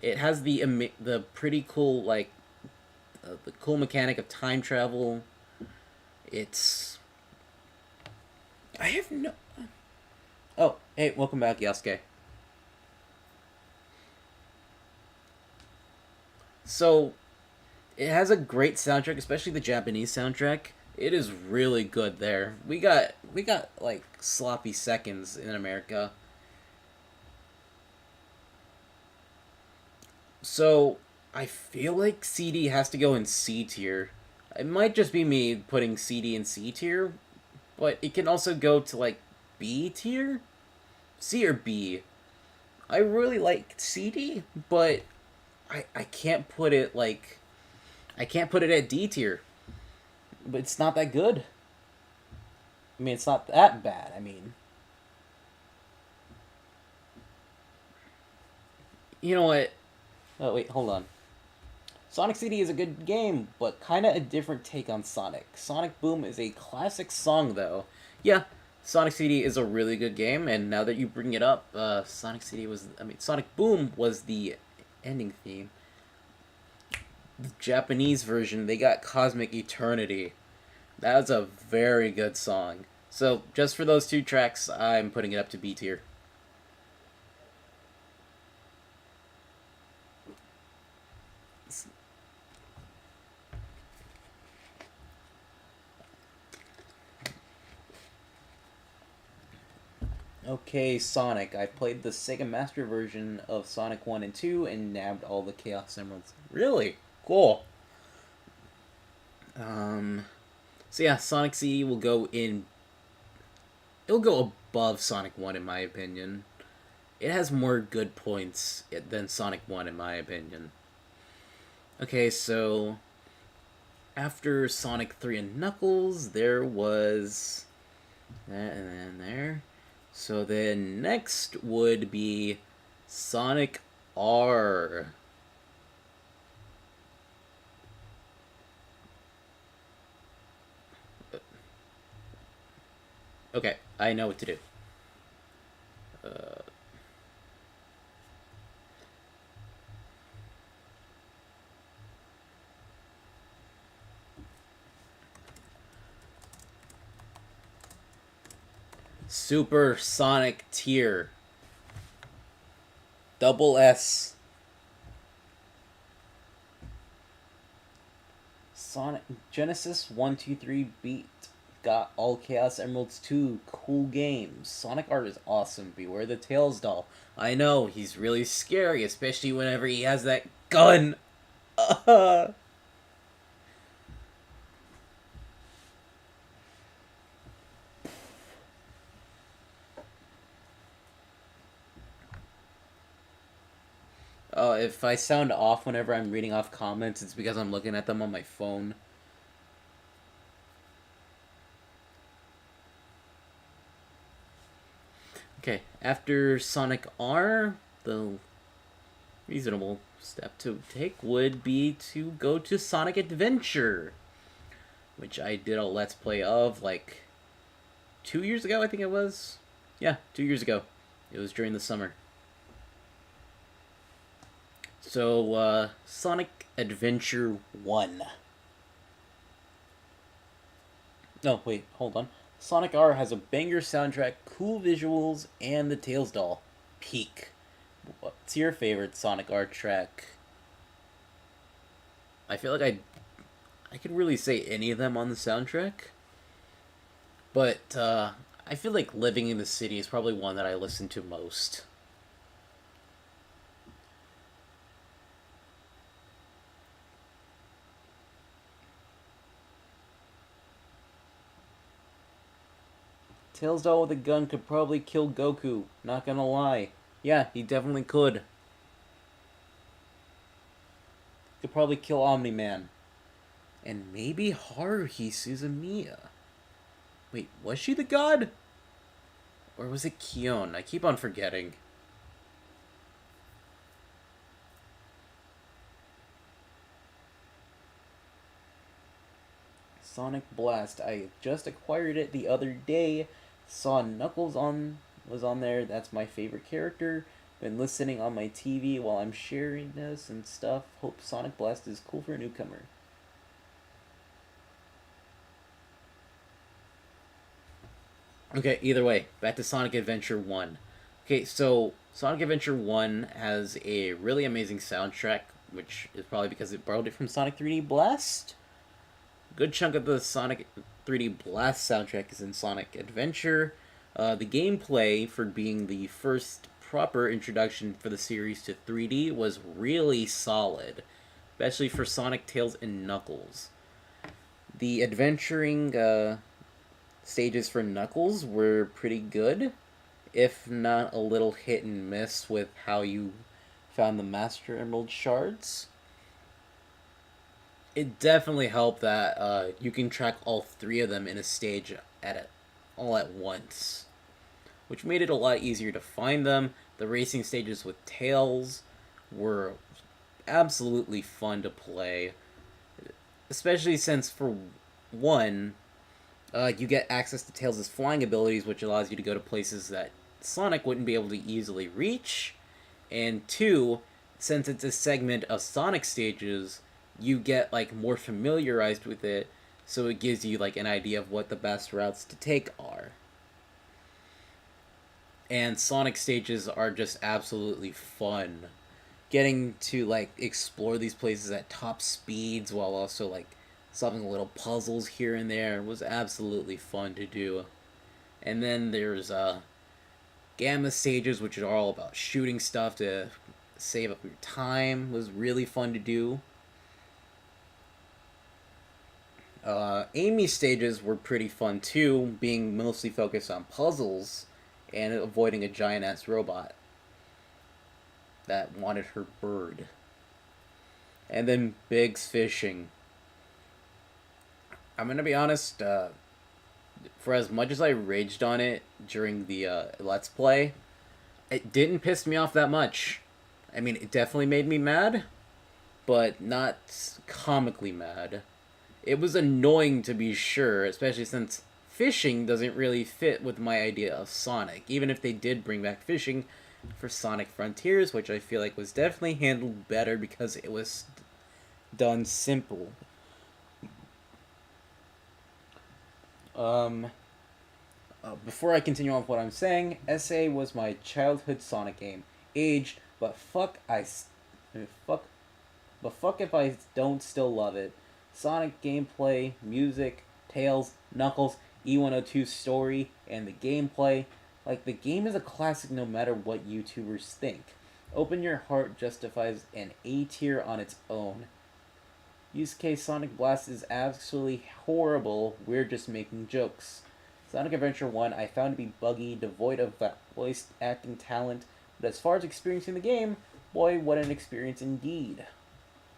It has the pretty cool the cool mechanic of time travel. It's I have no. Oh, hey, welcome back, Yasuke. So, it has a great soundtrack, especially the Japanese soundtrack. It is really good there. We got like sloppy seconds in America. So, I feel like CD has to go in C tier. It might just be me putting CD in C tier, but it can also go to like B tier? C or B. I really like CD, but I can't put it like I can't put it at D tier. But it's not that good. I mean, it's not that bad. I mean, you know what? Oh wait, hold on. Sonic CD is a good game, but kind of a different take on Sonic. Sonic Boom is a classic song, though. Yeah, Sonic CD is a really good game, and now that you bring it up, Sonic Boom was the ending theme. The Japanese version, they got Cosmic Eternity. That's a very good song. So, just for those two tracks, I'm putting it up to B tier. Okay, Sonic. I played the Sega Master version of Sonic 1 and 2 and nabbed all the Chaos Emeralds. Really? Cool. Um, so yeah, Sonic CD will go in. It'll go above Sonic 1 in my opinion. It has more good points than Sonic 1 in my opinion. Okay, so after Sonic 3 and Knuckles, there was that and then there. So then next would be Sonic R. Okay, I know what to do. Uh, Super Sonic Tier. Double S. Sonic Genesis 123 beat got all Chaos Emeralds 2. Cool games. Sonic art is awesome. Beware the Tails doll. I know, he's really scary, especially whenever he has that gun. If I sound off whenever I'm reading off comments, it's because I'm looking at them on my phone. Okay, after Sonic R, the reasonable step to take would be to go to Sonic Adventure, which I did a Let's Play of like 2 years ago, I think it was. Yeah, 2 years ago. It was during the summer. So, Sonic Adventure 1. No, wait, hold on. Sonic R has a banger soundtrack, cool visuals, and the Tails doll. Peak. What's your favorite Sonic R track? I feel like I could really say any of them on the soundtrack. But I feel like Living in the City is probably one that I listen to most. Tails doll with a gun could probably kill Goku, not gonna lie. Yeah, he definitely could. Could probably kill Omni-Man. And maybe Haruhi Suzumiya. Wait, was she the god? Or was it Kion? I keep on forgetting. Sonic Blast. I just acquired it the other day. Saw Knuckles was on there. That's my favorite character. Been listening on my TV while I'm sharing this and stuff. Hope Sonic Blast is cool for a newcomer. Okay, either way, back to Sonic Adventure 1. Okay, so Sonic Adventure 1 has a really amazing soundtrack, which is probably because it borrowed it from Sonic 3D Blast. Good chunk of the Sonic 3D Blast soundtrack is in Sonic Adventure. The gameplay, for being the first proper introduction for the series to 3D, was really solid, especially for Sonic, Tails, and Knuckles. The adventuring stages for Knuckles were pretty good, if not a little hit and miss with how you found the Master Emerald shards. It definitely helped that you can track all three of them in a stage all at once, which made it a lot easier to find them. The racing stages with Tails were absolutely fun to play, especially since, for one, you get access to Tails' flying abilities, which allows you to go to places that Sonic wouldn't be able to easily reach. And two, since it's a segment of Sonic stages, you get like more familiarized with it, so it gives you like an idea of what the best routes to take are. And Sonic stages are just absolutely fun. Getting to like explore these places at top speeds while also like solving little puzzles here and there was absolutely fun to do. And then there's Gamma stages, which are all about shooting stuff to save up your time. Was really fun to do. Amy stages were pretty fun too, being mostly focused on puzzles and avoiding a giant ass robot that wanted her bird. And then Big's fishing. I'm gonna be honest, for as much as I raged on it during the Let's Play, it didn't piss me off that much. I mean, it definitely made me mad, but not comically mad. It was annoying to be sure, especially since fishing doesn't really fit with my idea of Sonic, even if they did bring back fishing for Sonic Frontiers, which I feel like was definitely handled better because it was done simple. Before I continue on with what I'm saying, SA was my childhood Sonic game. Aged, but fuck if I don't still love it. Sonic gameplay, music, Tails, Knuckles, E102 story, and the gameplay. Like, the game is a classic no matter what YouTubers think. Open Your Heart justifies an A tier on its own. Use case Sonic Blast is absolutely horrible, we're just making jokes. Sonic Adventure 1 I found to be buggy, devoid of voice acting talent, but as far as experiencing the game, boy, what an experience indeed.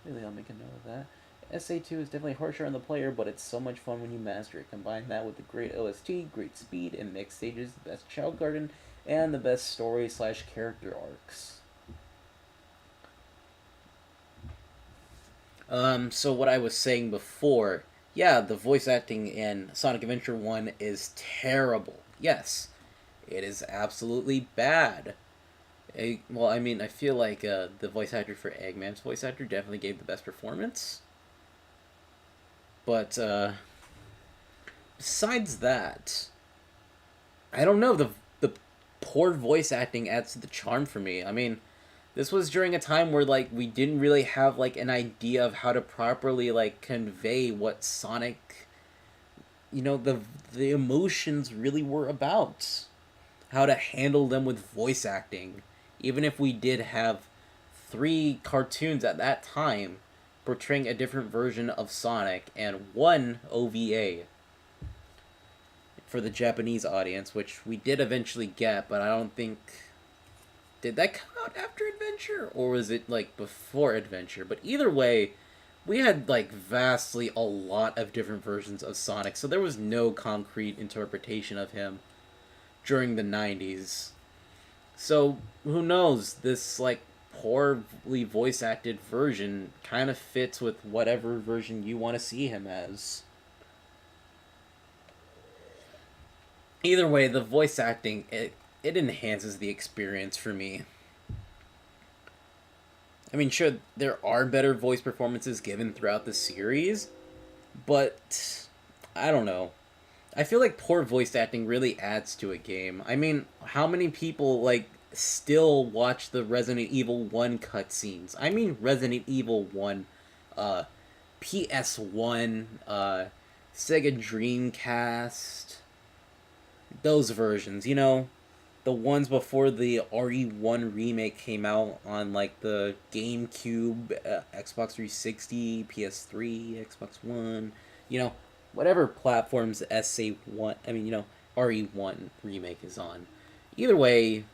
Really, I'll make a note of that. SA2 is definitely harsher on the player, but it's so much fun when you master it. Combine that with the great OST, great speed, and mixed stages, the best child garden, and the best story/character arcs. So what I was saying before, yeah, the voice acting in Sonic Adventure 1 is terrible. Yes, it is absolutely bad. Well, I mean, I feel like the voice actor for Eggman's voice actor definitely gave the best performance. But, besides that, I don't know, the poor voice acting adds to the charm for me. I mean, this was during a time where, like, we didn't really have, like, an idea of how to properly, like, convey what Sonic, the emotions really were about. How to handle them with voice acting. Even if we did have 3 cartoons at that time portraying a different version of Sonic and 1 OVA for the Japanese audience, which we did eventually get, but I don't think... Did that come out after Adventure? Or was it, like, before Adventure? But either way, we had, like, vastly a lot of different versions of Sonic, so there was no concrete interpretation of him during the 90s. So, who knows? This, like, poorly voice-acted version kind of fits with whatever version you want to see him as. Either way, the voice acting it enhances the experience for me. I mean, sure, there are better voice performances given throughout the series, but I don't know. I feel like poor voice acting really adds to a game. I mean, how many people like still watch the Resident Evil 1 cutscenes? I mean Resident Evil 1 uh PS1 Sega Dreamcast, those versions, the ones before the RE1 remake came out on like the GameCube, Xbox 360, PS3, Xbox One, you know, whatever platforms SA1, I mean, RE1 remake is on. Either way,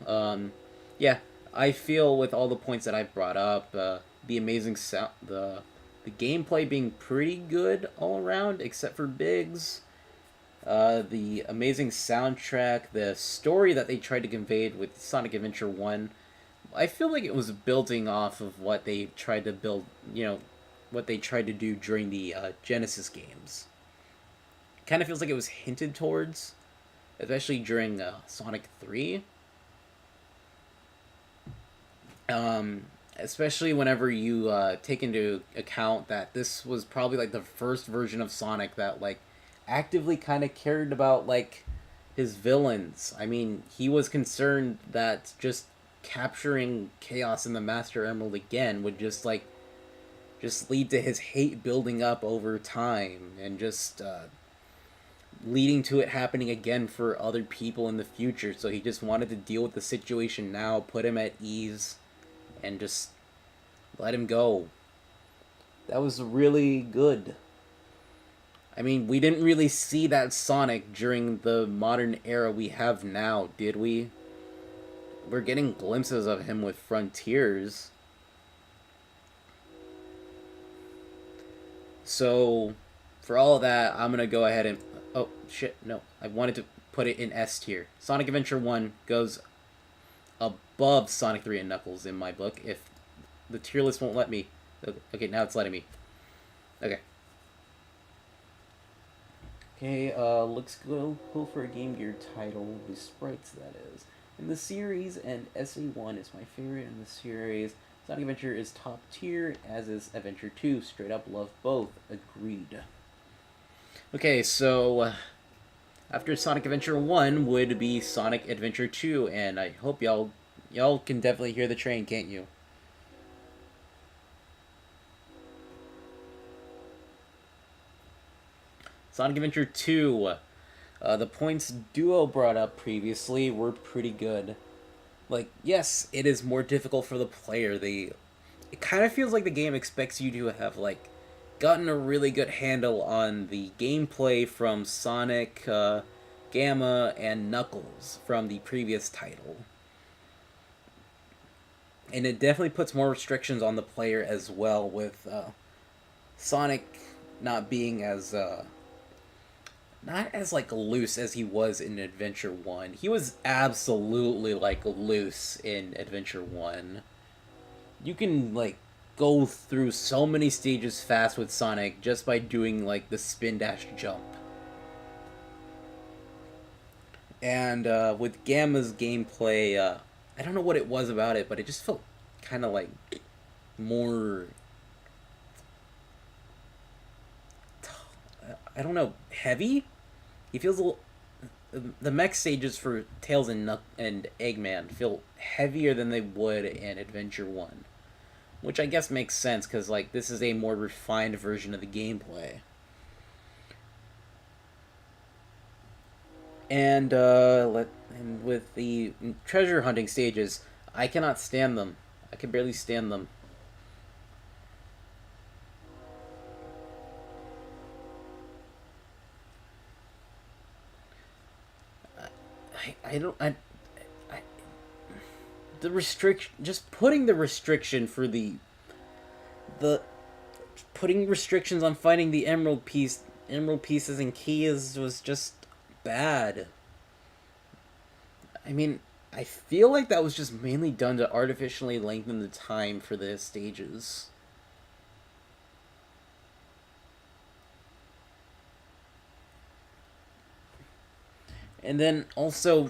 yeah, I feel with all the points that I've brought up, the amazing sound, the gameplay being pretty good all around, except for Biggs, the amazing soundtrack, the story that they tried to convey with Sonic Adventure 1, I feel like it was building off of what they tried to build, what they tried to do during the Genesis games. Kind of feels like it was hinted towards, especially during Sonic 3. Especially whenever you take into account that this was probably like the first version of Sonic that like actively kind of cared about like his villains. I mean, he was concerned that just capturing Chaos in the Master Emerald again would just lead to his hate building up over time and just leading to it happening again for other people in the future. So he just wanted to deal with the situation now, put him at ease, and just let him go. That was really good. I mean, we didn't really see that Sonic during the modern era we have now, did we? We're getting glimpses of him with Frontiers. So, for all of that, I'm gonna go ahead and... Oh, shit, no. I wanted to put it in S tier. Sonic Adventure 1 goes above Sonic 3 and Knuckles in my book, if the tier list won't let me. Okay, now it's letting me. Okay. Okay, looks cool for a Game Gear title, the sprites that is. In the series, and SA1 is my favorite in the series. Sonic Adventure is top tier, as is Adventure 2. Straight up love both. Agreed. Okay, so after Sonic Adventure 1 would be Sonic Adventure 2, and I hope y'all can definitely hear the train, can't you? Sonic Adventure 2. The points Duo brought up previously were pretty good. Like, yes, it is more difficult for the player. It kind of feels like the game expects you to have, like, gotten a really good handle on the gameplay from Sonic, Gamma, and Knuckles from the previous title. And it definitely puts more restrictions on the player as well, with Sonic not being as not as like loose as he was in Adventure 1. He was absolutely like loose in Adventure 1. You can like go through so many stages fast with Sonic just by doing like the spin dash jump. And with Gamma's gameplay, I don't know what it was about it, but it just felt kind of like more, I don't know, heavy. He feels a little. The mech stages for Tails and Eggman feel heavier than they would in Adventure 1. Which I guess makes sense, because like this is a more refined version of the gameplay. And and with the treasure hunting stages, I cannot stand them. I can barely stand them. I don't I the restriction, just putting the restriction for the putting restrictions on finding the emerald pieces and keys was just bad. I mean, I feel like that was just mainly done to artificially lengthen the time for the stages. And then also,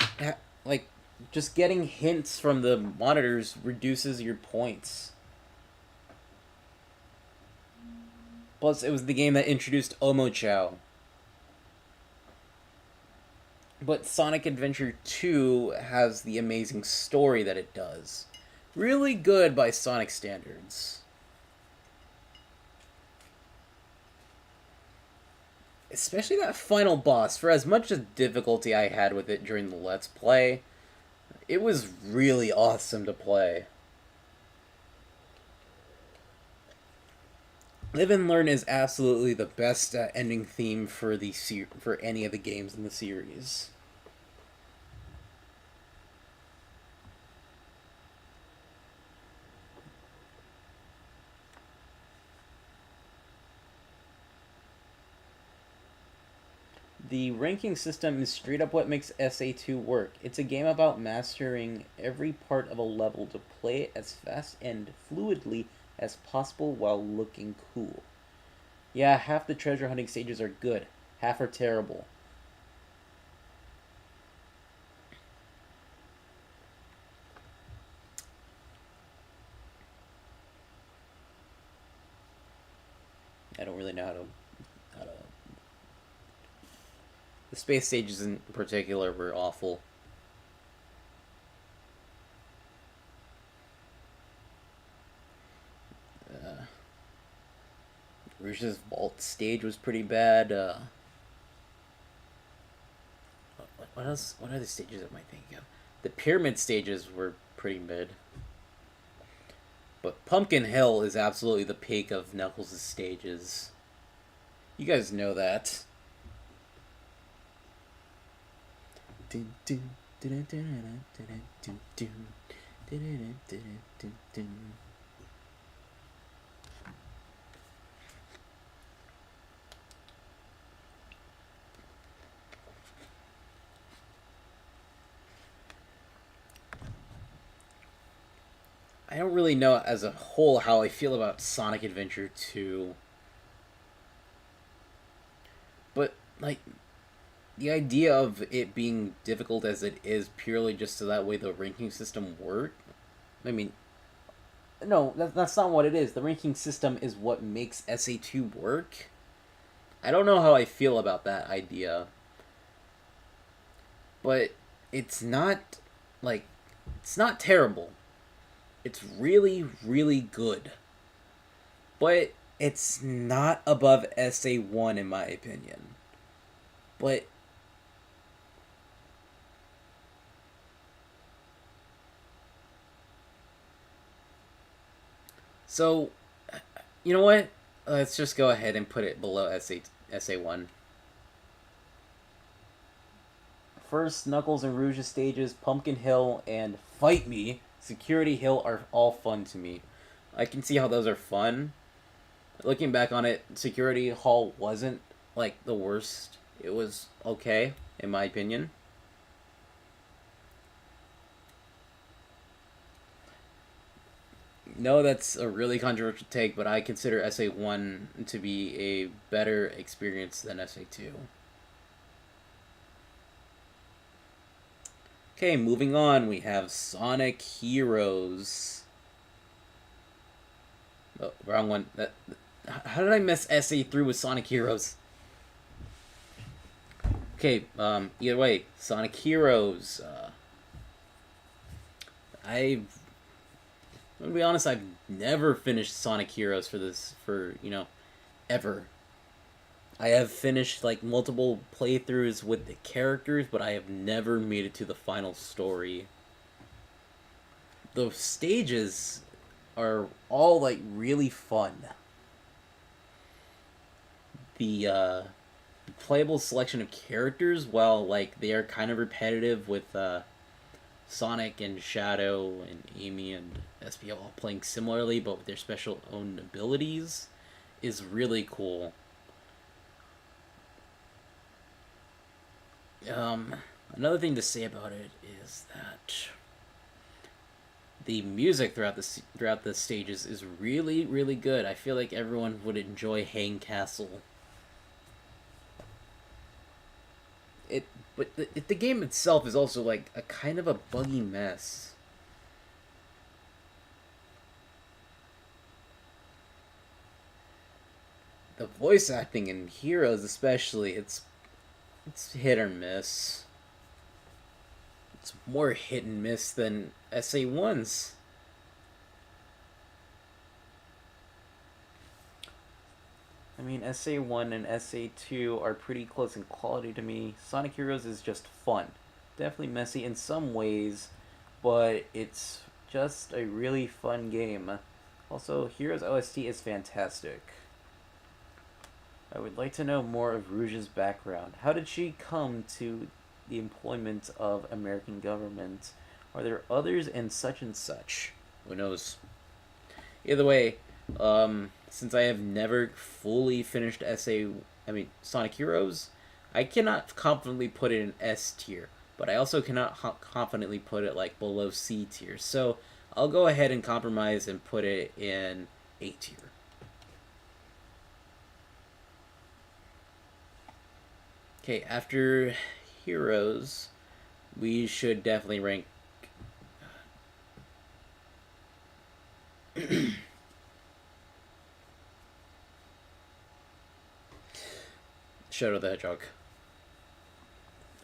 like, just getting hints from the monitors reduces your points. Plus, it was the game that introduced Omochao. But Sonic Adventure 2 has the amazing story that it does. Really good by Sonic standards. Especially that final boss. For as much as difficulty I had with it during the Let's Play, it was really awesome to play. Live and Learn is absolutely the best ending theme for for any of the games in the series. The ranking system is straight up what makes SA2 work. It's a game about mastering every part of a level to play it as fast and fluidly as possible while looking cool. Yeah, half the treasure hunting stages are good, half are terrible. I don't really know how to. The space stages in particular were awful. Rouge's vault stage was pretty bad. What else? What other stages am I thinking of? The pyramid stages were pretty mid. But Pumpkin Hill is absolutely the peak of Knuckles' stages. You guys know that. I don't really know as a whole how I feel about Sonic Adventure 2. But, like, the idea of it being difficult as it is purely just so that way the ranking system works. I mean, no, that's not what it is. The ranking system is what makes SA2 work. I don't know how I feel about that idea. But it's not, like, it's not terrible. It's really, really good. But it's not above SA1 in my opinion. But so, you know what? Let's just go ahead and put it below SA1. First, Knuckles and Rouge's stages, Pumpkin Hill, and Fight Me, Security Hill are all fun to me. I can see how those are fun. Looking back on it, Security Hall wasn't, like, the worst. It was okay, in my opinion. No, that's a really controversial take, but I consider SA1 to be a better experience than SA2. Okay, moving on, we have Sonic Heroes. Oh, wrong one. How did I mess SA3 with Sonic Heroes? Okay, either way, Sonic Heroes. I'm gonna be honest, I've never finished Sonic Heroes ever. I have finished, like, multiple playthroughs with the characters, but I have never made it to the final story. The stages are all, like, really fun. The playable selection of characters, while, like, they are kind of repetitive with Sonic and Shadow and Amy and SP all playing similarly, but with their special own abilities, is really cool. Another thing to say about it is that the music throughout the stages is really, really good. I feel like everyone would enjoy Hang Castle. It But the game itself is also like a kind of a buggy mess. The voice acting in Heroes, especially, it's hit or miss. It's more hit and miss than SA1's. I mean, SA1 and SA2 are pretty close in quality to me. Sonic Heroes is just fun. Definitely messy in some ways, but it's just a really fun game. Also, Heroes OST is fantastic. I would like to know more of Rouge's background. How did she come to the employment of American government? Are there others and such and such? Who knows? Either way, since I have never fully finished Sonic Heroes, I cannot confidently put it in S tier, but I also cannot confidently put it like below C tier. So I'll go ahead and compromise and put it in A tier. Okay, after Heroes, we should definitely rank Shadow the Hedgehog.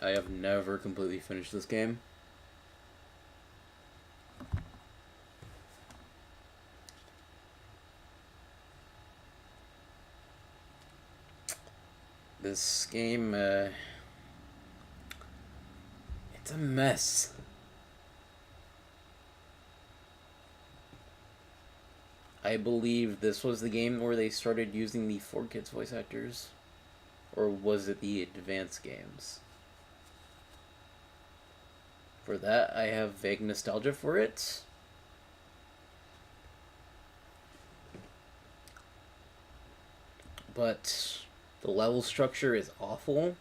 I have never completely finished this game. This game, it's a mess. I believe this was the game where they started using the 4Kids voice actors. Or was it the advanced games? For that, I have vague nostalgia for it. But the level structure is awful.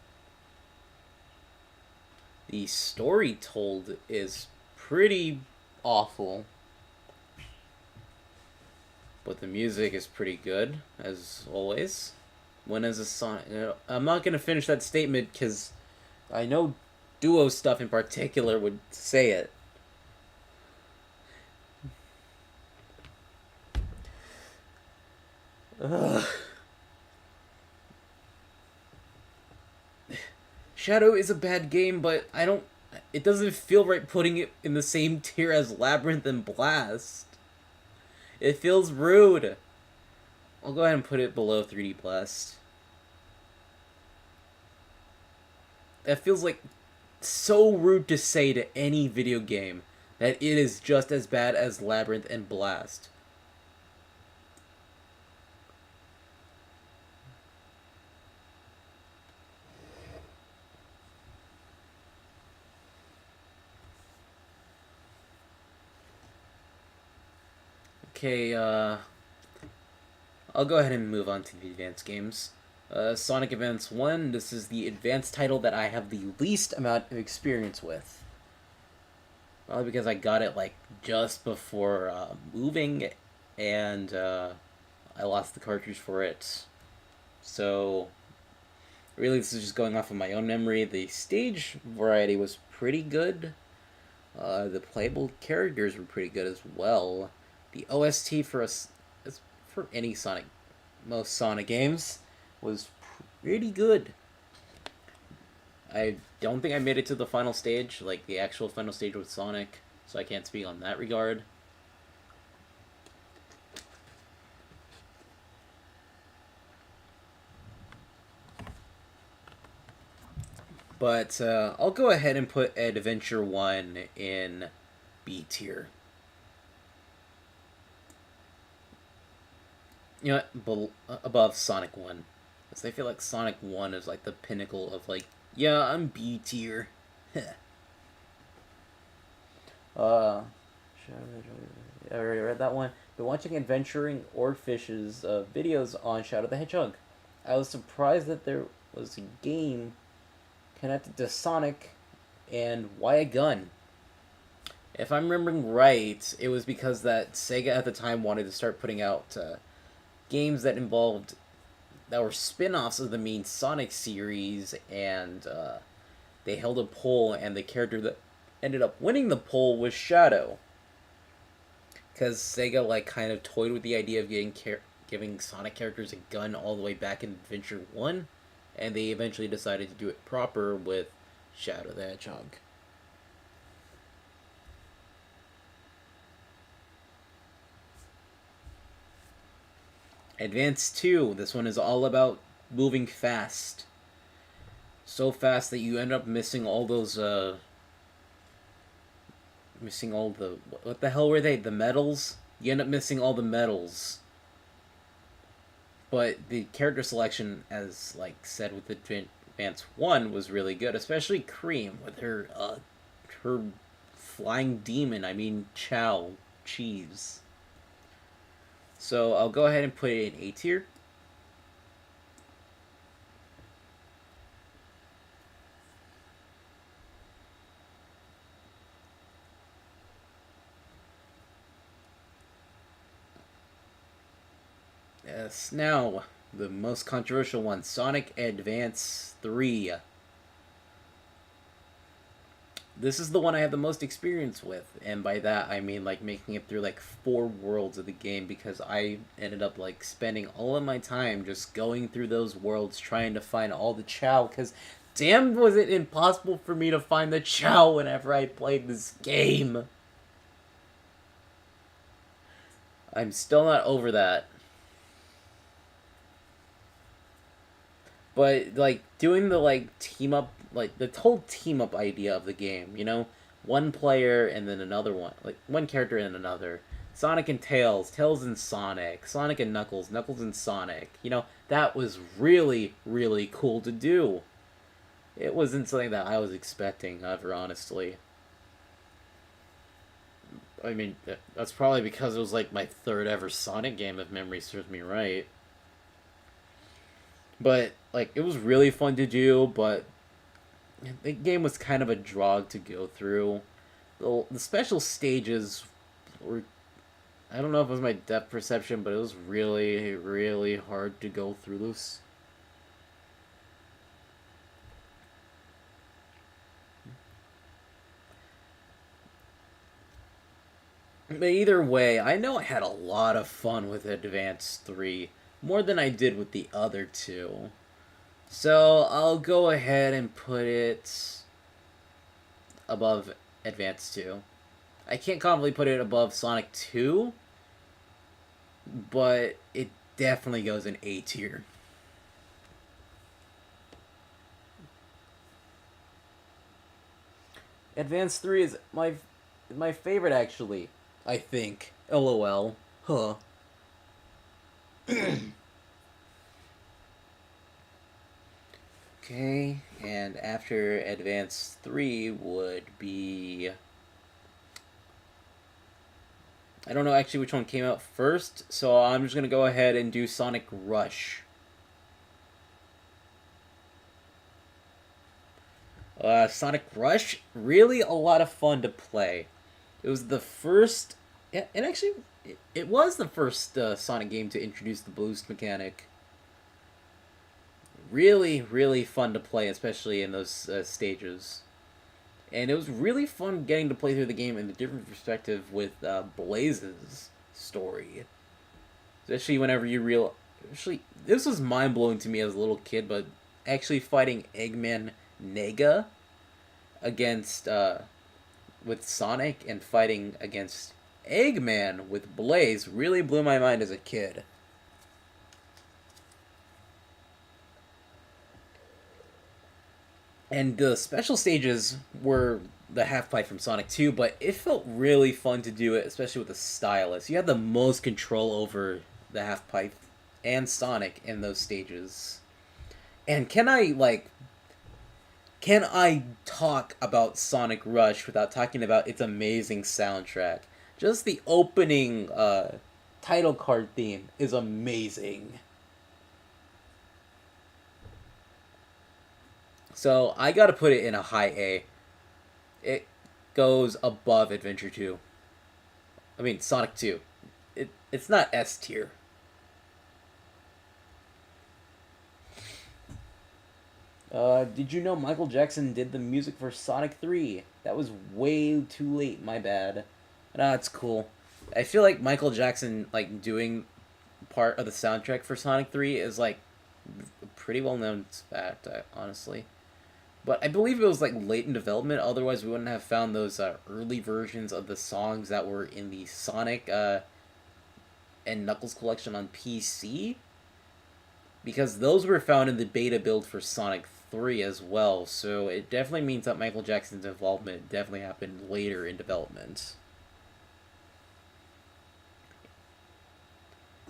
The story told is pretty awful. But the music is pretty good, as always. When as a Sonic... I'm not going to finish that statement because I know Duo stuff in particular would say it. Ugh. Shadow is a bad game, but I don't... It doesn't feel right putting it in the same tier as Labyrinth and Blast. It feels rude. I'll go ahead and put it below 3D Blast. That feels like so rude to say to any video game that it is just as bad as Labyrinth and Blast. Okay, I'll go ahead and move on to the advanced games. Sonic Advance 1, this is the advanced title that I have the least amount of experience with. Probably because I got it, like, just before moving, and I lost the cartridge for it. So, really, this is just going off of my own memory. The stage variety was pretty good. The playable characters were pretty good as well. The OST for any Sonic, most Sonic games, was pretty good. I don't think I made it to the final stage, like the actual final stage with Sonic, so I can't speak on that regard. But I'll go ahead and put Adventure 1 in B tier. You know, above Sonic 1. Because I feel like Sonic 1 is like the pinnacle of like, yeah, I'm B tier. I already read that one. Been watching Adventuring Oarfish's videos on Shadow the Hedgehog. I was surprised that there was a game connected to Sonic, and why a gun? If I'm remembering right, it was because that Sega at the time wanted to start putting out games that were spin-offs of the main Sonic series, and they held a poll, and the character that ended up winning the poll was Shadow. Because Sega like kind of toyed with the idea of giving Sonic characters a gun all the way back in Adventure 1, and they eventually decided to do it proper with Shadow the Hedgehog. Advance 2, this one is all about moving fast. So fast that you end up missing all those, missing all the, what the hell were they? The medals? You end up missing all the medals. But the character selection, as like said with Advance 1, was really good, especially Cream with her flying demon, I mean Chow, cheese. So I'll go ahead and put it in A tier. Yes, now the most controversial one, Sonic Advance 3. This is the one I have the most experience with, and by that I mean like making it through like 4 worlds of the game, because I ended up like spending all of my time just going through those worlds trying to find all the Chow, because damn was it impossible for me to find the Chow whenever I played this game. I'm still not over that. But like doing the like team up, like the whole team up idea of the game, you know, one player and then another one, like one character and another. Sonic and Tails, Tails and Sonic, Sonic and Knuckles, Knuckles and Sonic. You know, that was really, really cool to do. It wasn't something that I was expecting ever, honestly. I mean, that's probably because it was like my third ever Sonic game, if memory serves me right. But like, it was really fun to do, but the game was kind of a drag to go through. The special stages were, I don't know if it was my depth perception, but it was really, really hard to go through this. But either way, I know I had a lot of fun with Advance 3, more than I did with the other two. So I'll go ahead and put it above Advance 2. I can't confidently put it above Sonic 2, but it definitely goes in A tier. Advance 3 is my favorite, actually. I think. LOL. Huh. Okay, and after Advance 3 would be... I don't know actually which one came out first, so I'm just going to go ahead and do Sonic Rush. Sonic Rush, really a lot of fun to play. It was the first... Yeah, and actually, it was the first Sonic game to introduce the boost mechanic. Really, really fun to play, especially in those stages. And it was really fun getting to play through the game in a different perspective with Blaze's story. Especially whenever you real... Actually, this was mind-blowing to me as a little kid, but actually fighting Eggman Nega against... with Sonic and fighting against Eggman with Blaze really blew my mind as a kid. And the special stages were the half pipe from Sonic 2, but it felt really fun to do it, especially with the stylus. You had the most control over the half pipe and Sonic in those stages. And can I talk about Sonic Rush without talking about its amazing soundtrack? Just the opening title card theme is amazing. So I gotta put it in a high A. It goes above Adventure 2. I mean, Sonic 2. It's not S tier. Did you know Michael Jackson did the music for Sonic 3? That was way too late, my bad. Nah, it's cool. I feel like Michael Jackson, like, doing part of the soundtrack for Sonic 3 is, like, a pretty well known fact, honestly. But I believe it was, like, late in development, otherwise we wouldn't have found those early versions of the songs that were in the Sonic and Knuckles collection on PC, because those were found in the beta build for Sonic 3 as well, so it definitely means that Michael Jackson's involvement definitely happened later in development.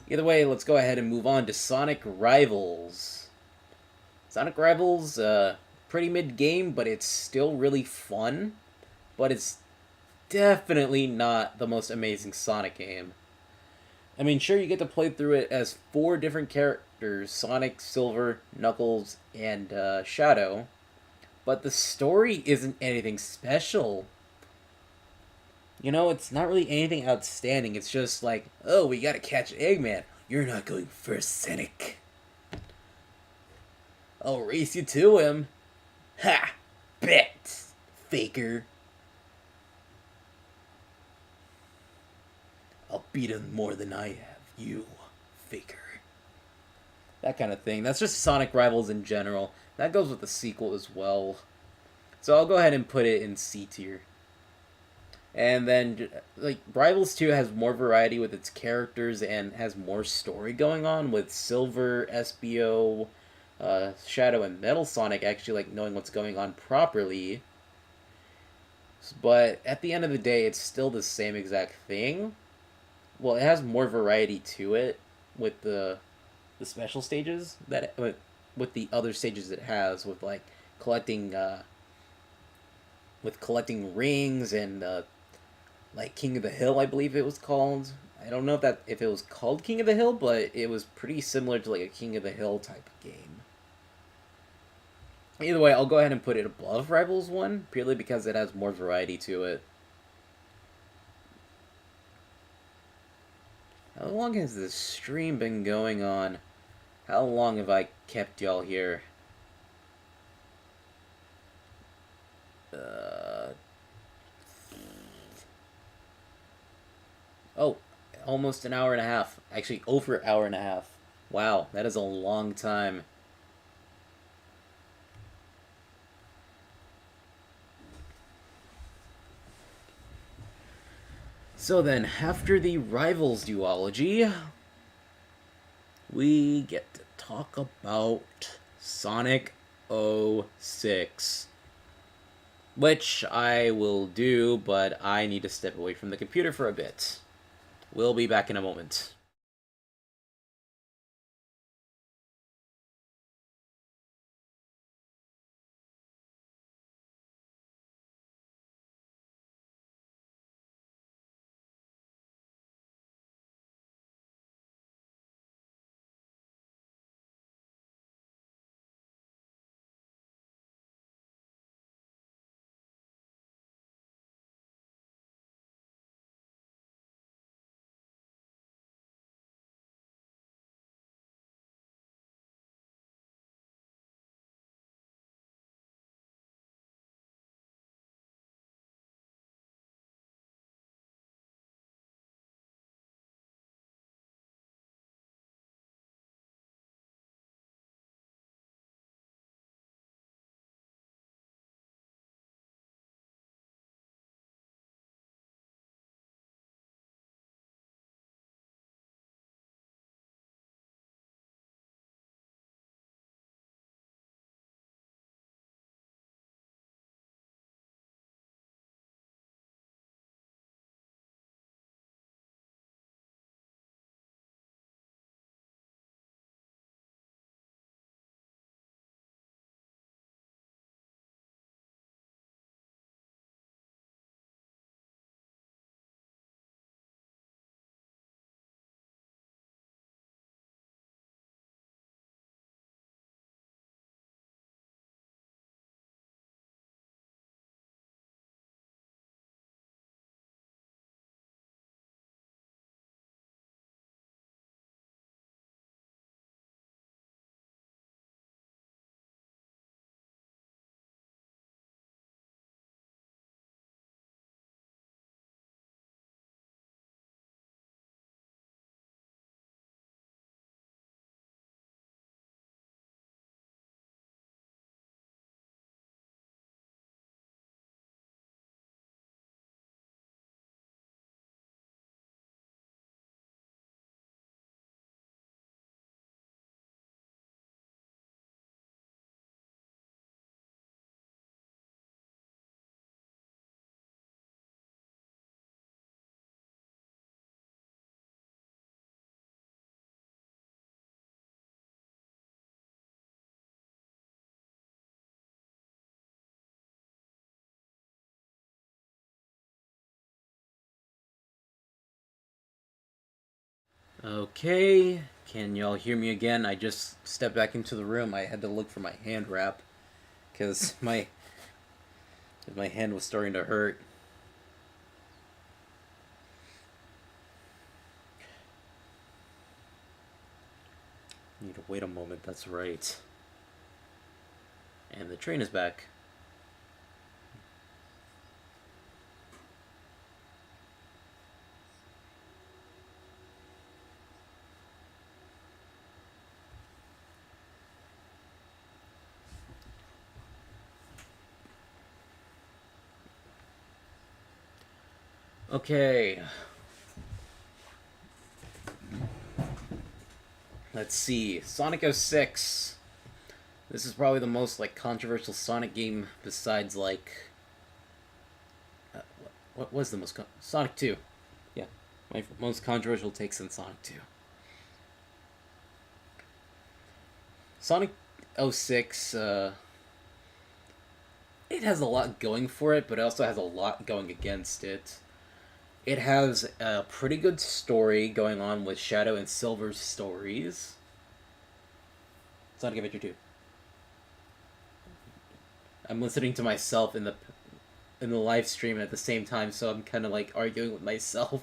Either way, let's go ahead and move on to Sonic Rivals. Sonic Rivals, pretty mid-game, but it's still really fun, but it's definitely not the most amazing Sonic game. I mean, sure, you get to play through it as 4 different characters: Sonic, Silver, Knuckles, and Shadow. But the story isn't anything special. You know, it's not really anything outstanding. It's just like, oh, we gotta catch Eggman. You're not going first, Sonic. I'll race you to him. Ha! Bet! Faker. I'll beat him more than I have. You, faker. That kind of thing. That's just Sonic Rivals in general. That goes with the sequel as well. So I'll go ahead and put it in C tier. And then, like, Rivals 2 has more variety with its characters and has more story going on, with Silver, SBO, Shadow, and Metal Sonic actually, like, knowing what's going on properly. But at the end of the day, it's still the same exact thing. Well, it has more variety to it with the special stages that with the other stages it has, with like collecting rings and like King of the Hill, I believe it was called. I don't know if it was called King of the Hill, but it was pretty similar to like a King of the Hill type of game. Either way, I'll go ahead and put it above Rivals 1, purely because it has more variety to it. How long has this stream been going on? How long have I kept y'all here? Oh, almost an hour and a half. Actually, over an hour and a half. Wow, that is a long time. So then, after the Rivals duology, we get to talk about Sonic 06. Which I will do, but I need to step away from the computer for a bit. We'll be back in a moment. Okay, can y'all hear me again? I just stepped back into the room. I had to look for my hand wrap because my hand was starting to hurt. Need to wait a moment, that's right. And the train is back. Okay. Let's see. Sonic 06. This is probably the most like controversial Sonic game besides like what was the most Sonic 2. Yeah. My most controversial takes in Sonic 2. Sonic 06 it has a lot going for it, but it also has a lot going against it. It has a pretty good story going on with Shadow and Silver's stories. Sonic Adventure 2. I'm listening to myself in the live stream at the same time, so I'm kind of like arguing with myself.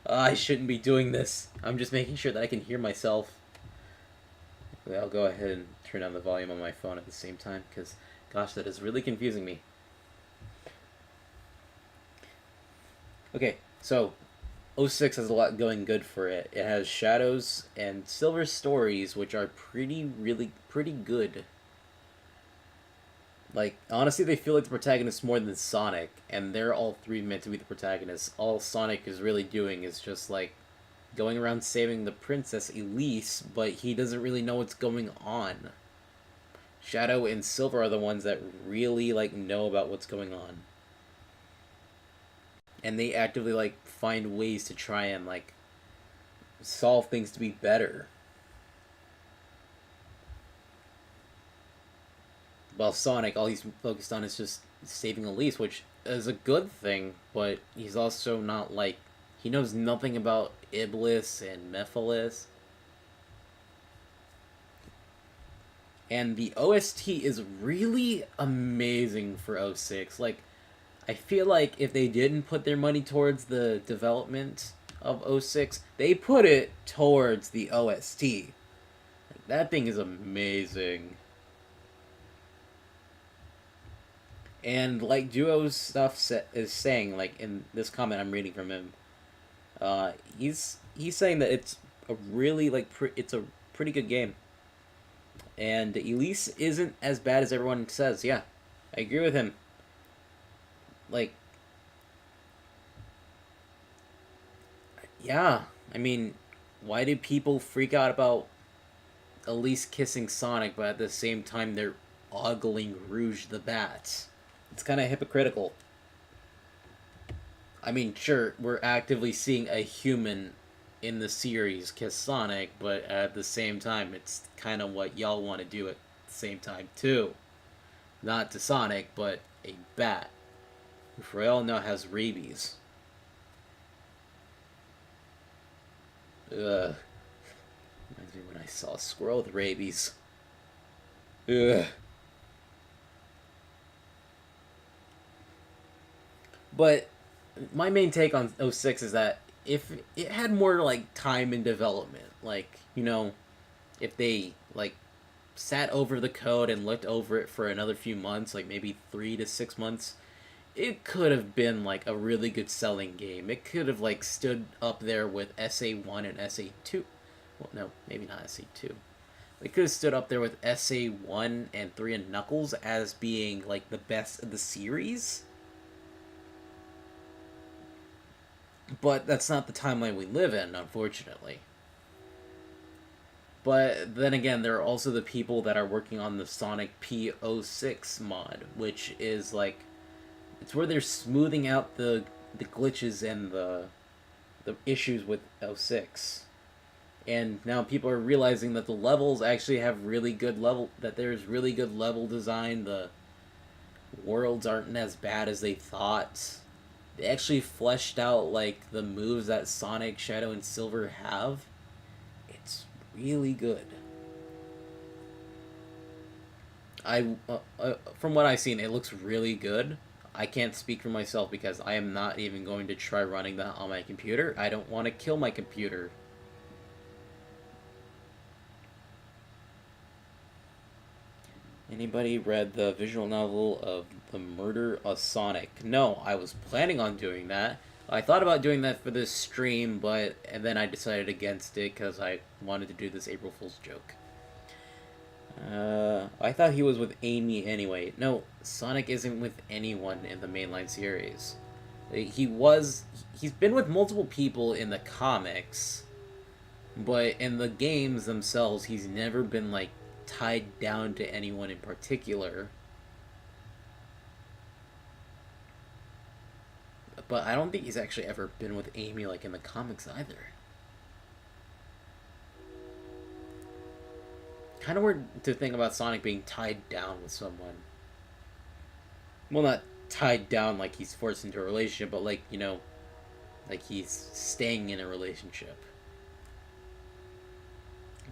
I shouldn't be doing this. I'm just making sure that I can hear myself. I'll go ahead and turn down the volume on my phone at the same time, because, gosh, that is really confusing me. Okay, so 06 has a lot going good for it. It has Shadows and Silver stories, which are pretty good. Like, honestly, they feel like the protagonists more than Sonic, and they're all three meant to be the protagonists. All Sonic is really doing is just, like, going around saving the Princess Elise, but he doesn't really know what's going on. Shadow and Silver are the ones that really, like, know about what's going on. And they actively, like, find ways to try and, like, solve things to be better. While Sonic, all he's focused on is just saving Elise, which is a good thing, but he's also not like he knows nothing about Iblis and Mephiles. And the OST is really amazing for 06. Like, I feel like if they didn't put their money towards the development of 06, they put it towards the OST. Like, that thing is amazing. And like Duo's stuff is saying, like in this comment I'm reading from him, he's saying that it's a really like it's a pretty good game, and Elise isn't as bad as everyone says. Yeah, I agree with him. Like, yeah, I mean, why do people freak out about Elise kissing Sonic, but at the same time they're ogling Rouge the Bat? It's kind of hypocritical. I mean, sure, we're actively seeing a human in the series kiss Sonic, but at the same time, it's kind of what y'all want to do at the same time, too. Not to Sonic, but a bat, who for all know has rabies. Ugh. Reminds me when I saw a squirrel with rabies. Ugh. But my main take on 06 is that if it had more like time in development, like, you know, if they like sat over the code and looked over it for another few months, like maybe 3 to 6 months, it could have been like a really good selling game. It could have like stood up there with SA1 and SA2. Well, no, maybe not SA2. It could have stood up there with SA1 and 3 and Knuckles as being like the best of the series. But that's not the timeline we live in, unfortunately. But then again, there are also the people that are working on the Sonic P06 mod, which is like, it's where they're smoothing out the glitches and the issues with 06. And now people are realizing that the levels actually have really good that there's really good level design. The worlds aren't as bad as they thought. They actually fleshed out like the moves that Sonic, Shadow, and Silver have. It's really good. From what I've seen, it looks really good. I can't speak for myself because I am not even going to try running that on my computer. I don't want to kill my computer. Anybody read the visual novel of The Murder of Sonic? No, I was planning on doing that. I thought about doing that for this stream, and then I decided against it because I wanted to do this April Fool's joke. I thought he was with Amy anyway. No, Sonic isn't with anyone in the mainline series. He's been with multiple people in the comics, but in the games themselves, he's never been, like, tied down to anyone in particular. But I don't think he's actually ever been with Amy, like, in the comics either. Kind of weird to think about Sonic being tied down with someone. Well, not tied down like he's forced into a relationship, but like, like he's staying in a relationship.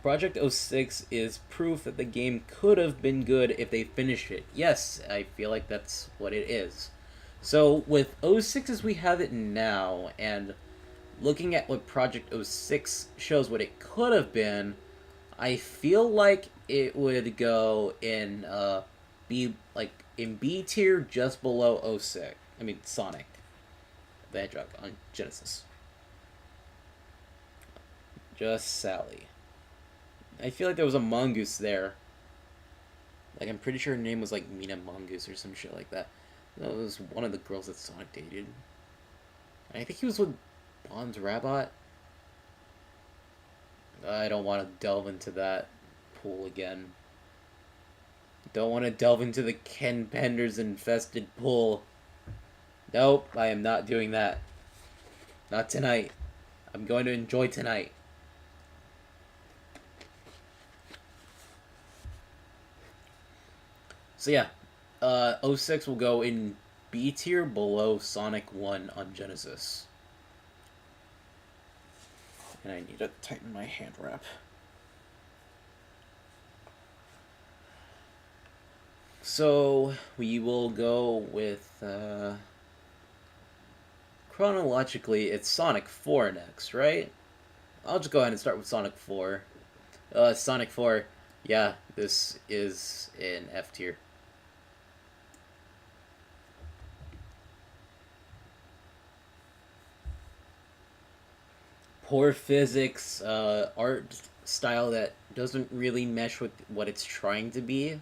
Project 06 is proof that the game could have been good if they finished it. Yes, I feel like that's what it is. So with 06 as we have it now, and looking at what Project 06 shows what it could have been, I feel like it would go in B tier, just below 06. I mean Sonic the Hedgehog on Genesis. Just Sally. I feel like there was a mongoose there. Like, I'm pretty sure her name was like Mina Mongoose or some shit like that. That was one of the girls that Sonic dated. I think he was with Bonds Rabot. I don't want to delve into that pool again. Don't want to delve into the Ken Penders infested pool. Nope, I am not doing that. Not tonight. I'm going to enjoy tonight. So yeah, 06 will go in B tier below Sonic 1 on Genesis. And I need to tighten my hand wrap. So we will go with chronologically, it's Sonic 4 next, right? I'll just go ahead and start with Sonic 4. Sonic 4, yeah, this is in F tier. Poor physics, art style that doesn't really mesh with what it's trying to be.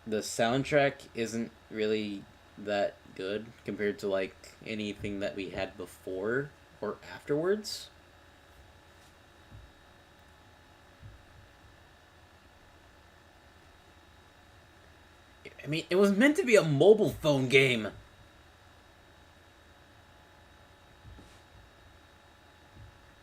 The soundtrack isn't really that good compared to like anything that we had before or afterwards. I mean, it was meant to be a mobile phone game.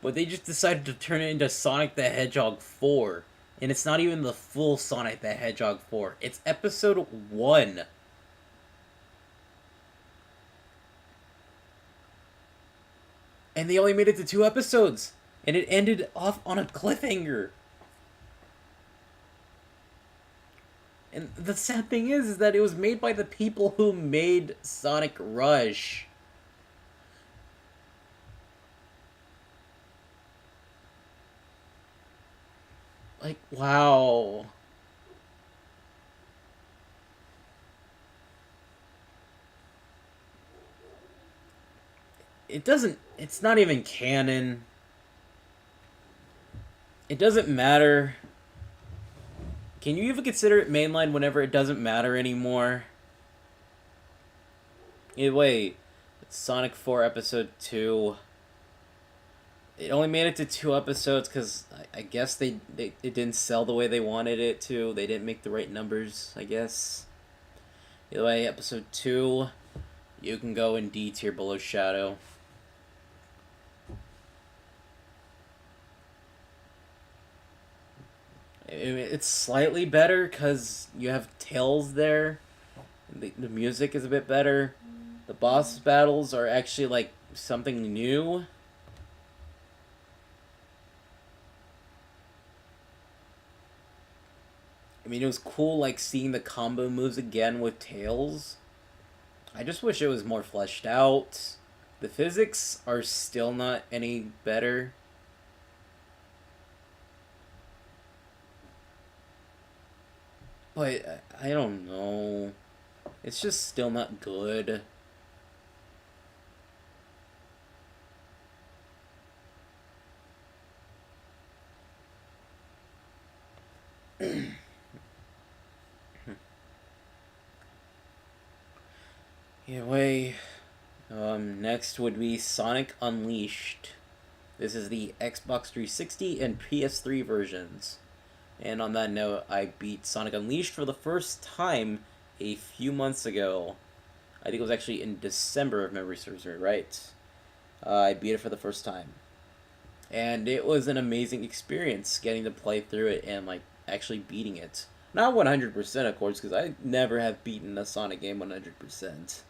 But they just decided to turn it into Sonic the Hedgehog 4. And it's not even the full Sonic the Hedgehog 4. It's episode 1. And they only made it to 2 episodes. And it ended off on a cliffhanger. And the sad thing is that it was made by the people who made Sonic Rush. Like, wow. It's not even canon. It doesn't matter. Can you even consider it mainline whenever it doesn't matter anymore? Anyway, it's Sonic 4 Episode 2. It only made it to 2 episodes because I guess it didn't sell the way they wanted it to. They didn't make the right numbers, I guess. Either way, Episode 2, you can go in D tier below Shadow. It's slightly better because you have Tails there, The music is a bit better. The boss battles are actually like something new. I mean, it was cool like seeing the combo moves again with Tails. I just wish it was more fleshed out. The physics are still not any better. But I don't know. It's just still not good. Anyway, next would be Sonic Unleashed. This is the Xbox 360 and PS3 versions. And on that note, I beat Sonic Unleashed for the first time a few months ago. I think it was actually in December, if memory serves me right. I beat it for the first time. And it was an amazing experience getting to play through it and, like, actually beating it. Not 100%, of course, because I never have beaten a Sonic game 100%.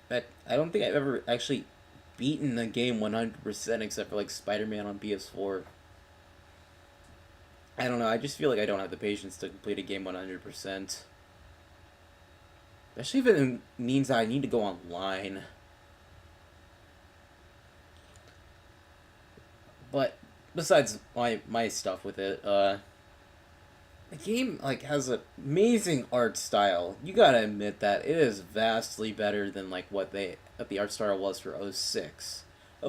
But I don't think I've ever actually beaten a game 100% except for, like, Spider-Man on PS4. I don't know, I just feel like I don't have the patience to complete a game 100%. Especially if it means that I need to go online. But besides my stuff with it, the game like has an amazing art style. You gotta admit that it is vastly better than like what the art style was for 06.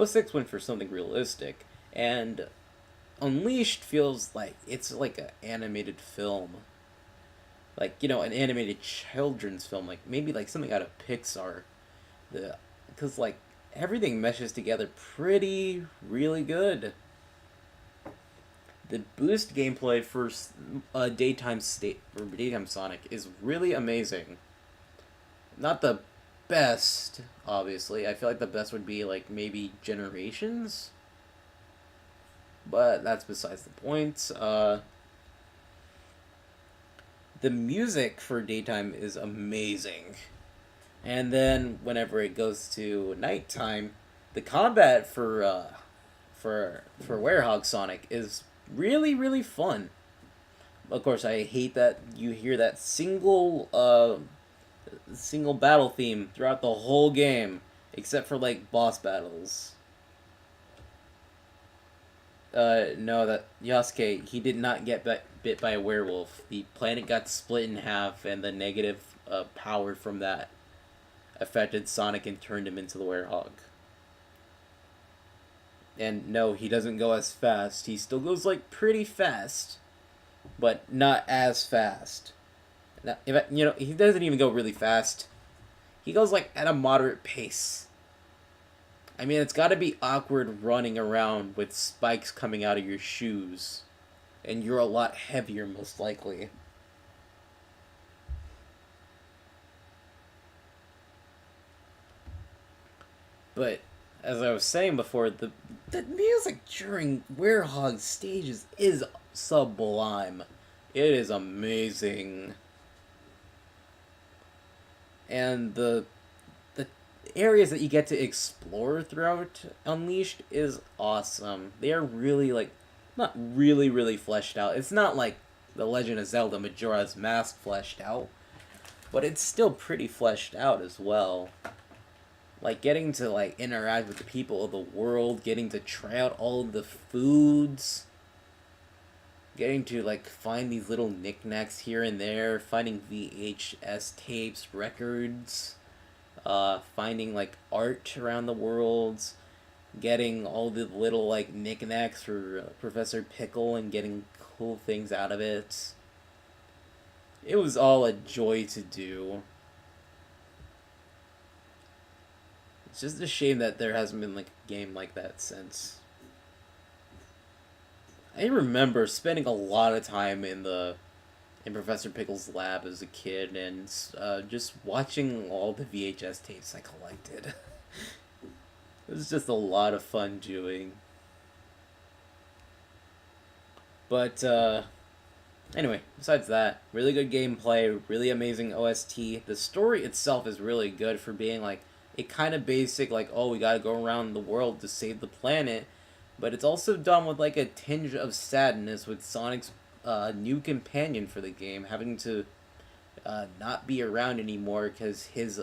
06 went for something realistic, and Unleashed feels like it's like an animated film. Like, you know, an animated children's film, like maybe like something out of Pixar. Because like everything meshes together pretty really good. The boost gameplay for daytime Sonic is really amazing. Not the best, obviously. I feel like the best would be like maybe Generations, but that's besides the point. The music for daytime is amazing. And then whenever it goes to nighttime, the combat for Werehog Sonic is really really fun. Of course, I hate that you hear that single battle theme throughout the whole game, except for like boss battles. No, that Yasuke, he did not get bit by a werewolf. The planet got split in half, and the negative power from that affected Sonic and turned him into the werehog. And no, he doesn't go as fast. He still goes like pretty fast, but not as fast. Now, he doesn't even go really fast. He goes like at a moderate pace. I mean, it's got to be awkward running around with spikes coming out of your shoes, and you're a lot heavier most likely. But as I was saying before, the music during Werehog's stages is sublime. It is amazing. And the areas that you get to explore throughout Unleashed is awesome. They are really like not really really fleshed out. It's not like The Legend of Zelda Majora's Mask fleshed out, but it's still pretty fleshed out as well. Like getting to like interact with the people of the world, getting to try out all of the foods, getting to like find these little knickknacks here and there, finding VHS tapes, records, finding like art around the worlds, getting all the little like knickknacks for Professor Pickle and getting cool things out of it. It was all a joy to do. It's just a shame that there hasn't been like a game like that since. I remember spending a lot of time in Professor Pickle's lab as a kid and just watching all the VHS tapes I collected. It was just a lot of fun doing. But Anyway, besides that, really good gameplay, really amazing OST. The story itself is really good for being like a kind of basic, like, oh, we gotta go around the world to save the planet. But it's also done with like a tinge of sadness with Sonic's new companion for the game having to not be around anymore because his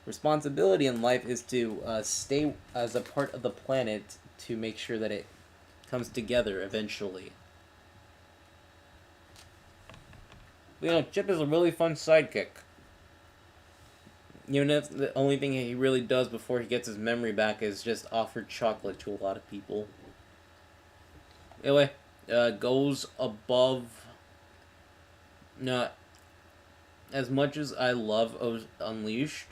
responsibility in life is to stay as a part of the planet to make sure that it comes together eventually. You know, Chip is a really fun sidekick. Even if the only thing he really does before he gets his memory back is just offer chocolate to a lot of people. Anyway, goes above. Not as much as I love Unleashed,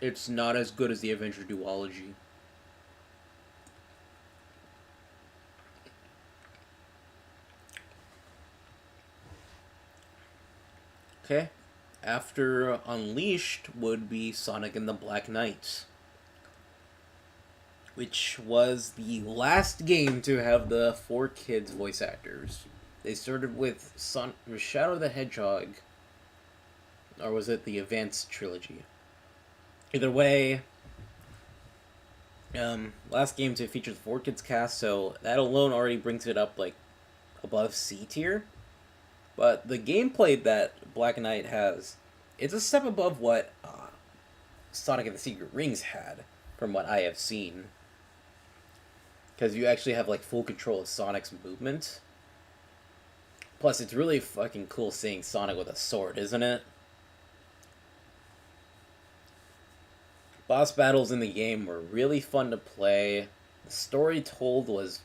it's not as good as the Adventure Duology. Okay, after Unleashed would be Sonic and the Black Knight, which was the last game to have the 4 kids voice actors. They started with Shadow the Hedgehog, or was it the Advanced Trilogy? Either way, last game to feature the 4 kids cast, so that alone already brings it up like above C tier. But the gameplay that Black Knight has, it's a step above what Sonic and the Secret Rings had, from what I have seen. Because you actually have like full control of Sonic's movement. Plus, it's really fucking cool seeing Sonic with a sword, isn't it? Boss battles in the game were really fun to play. The story told was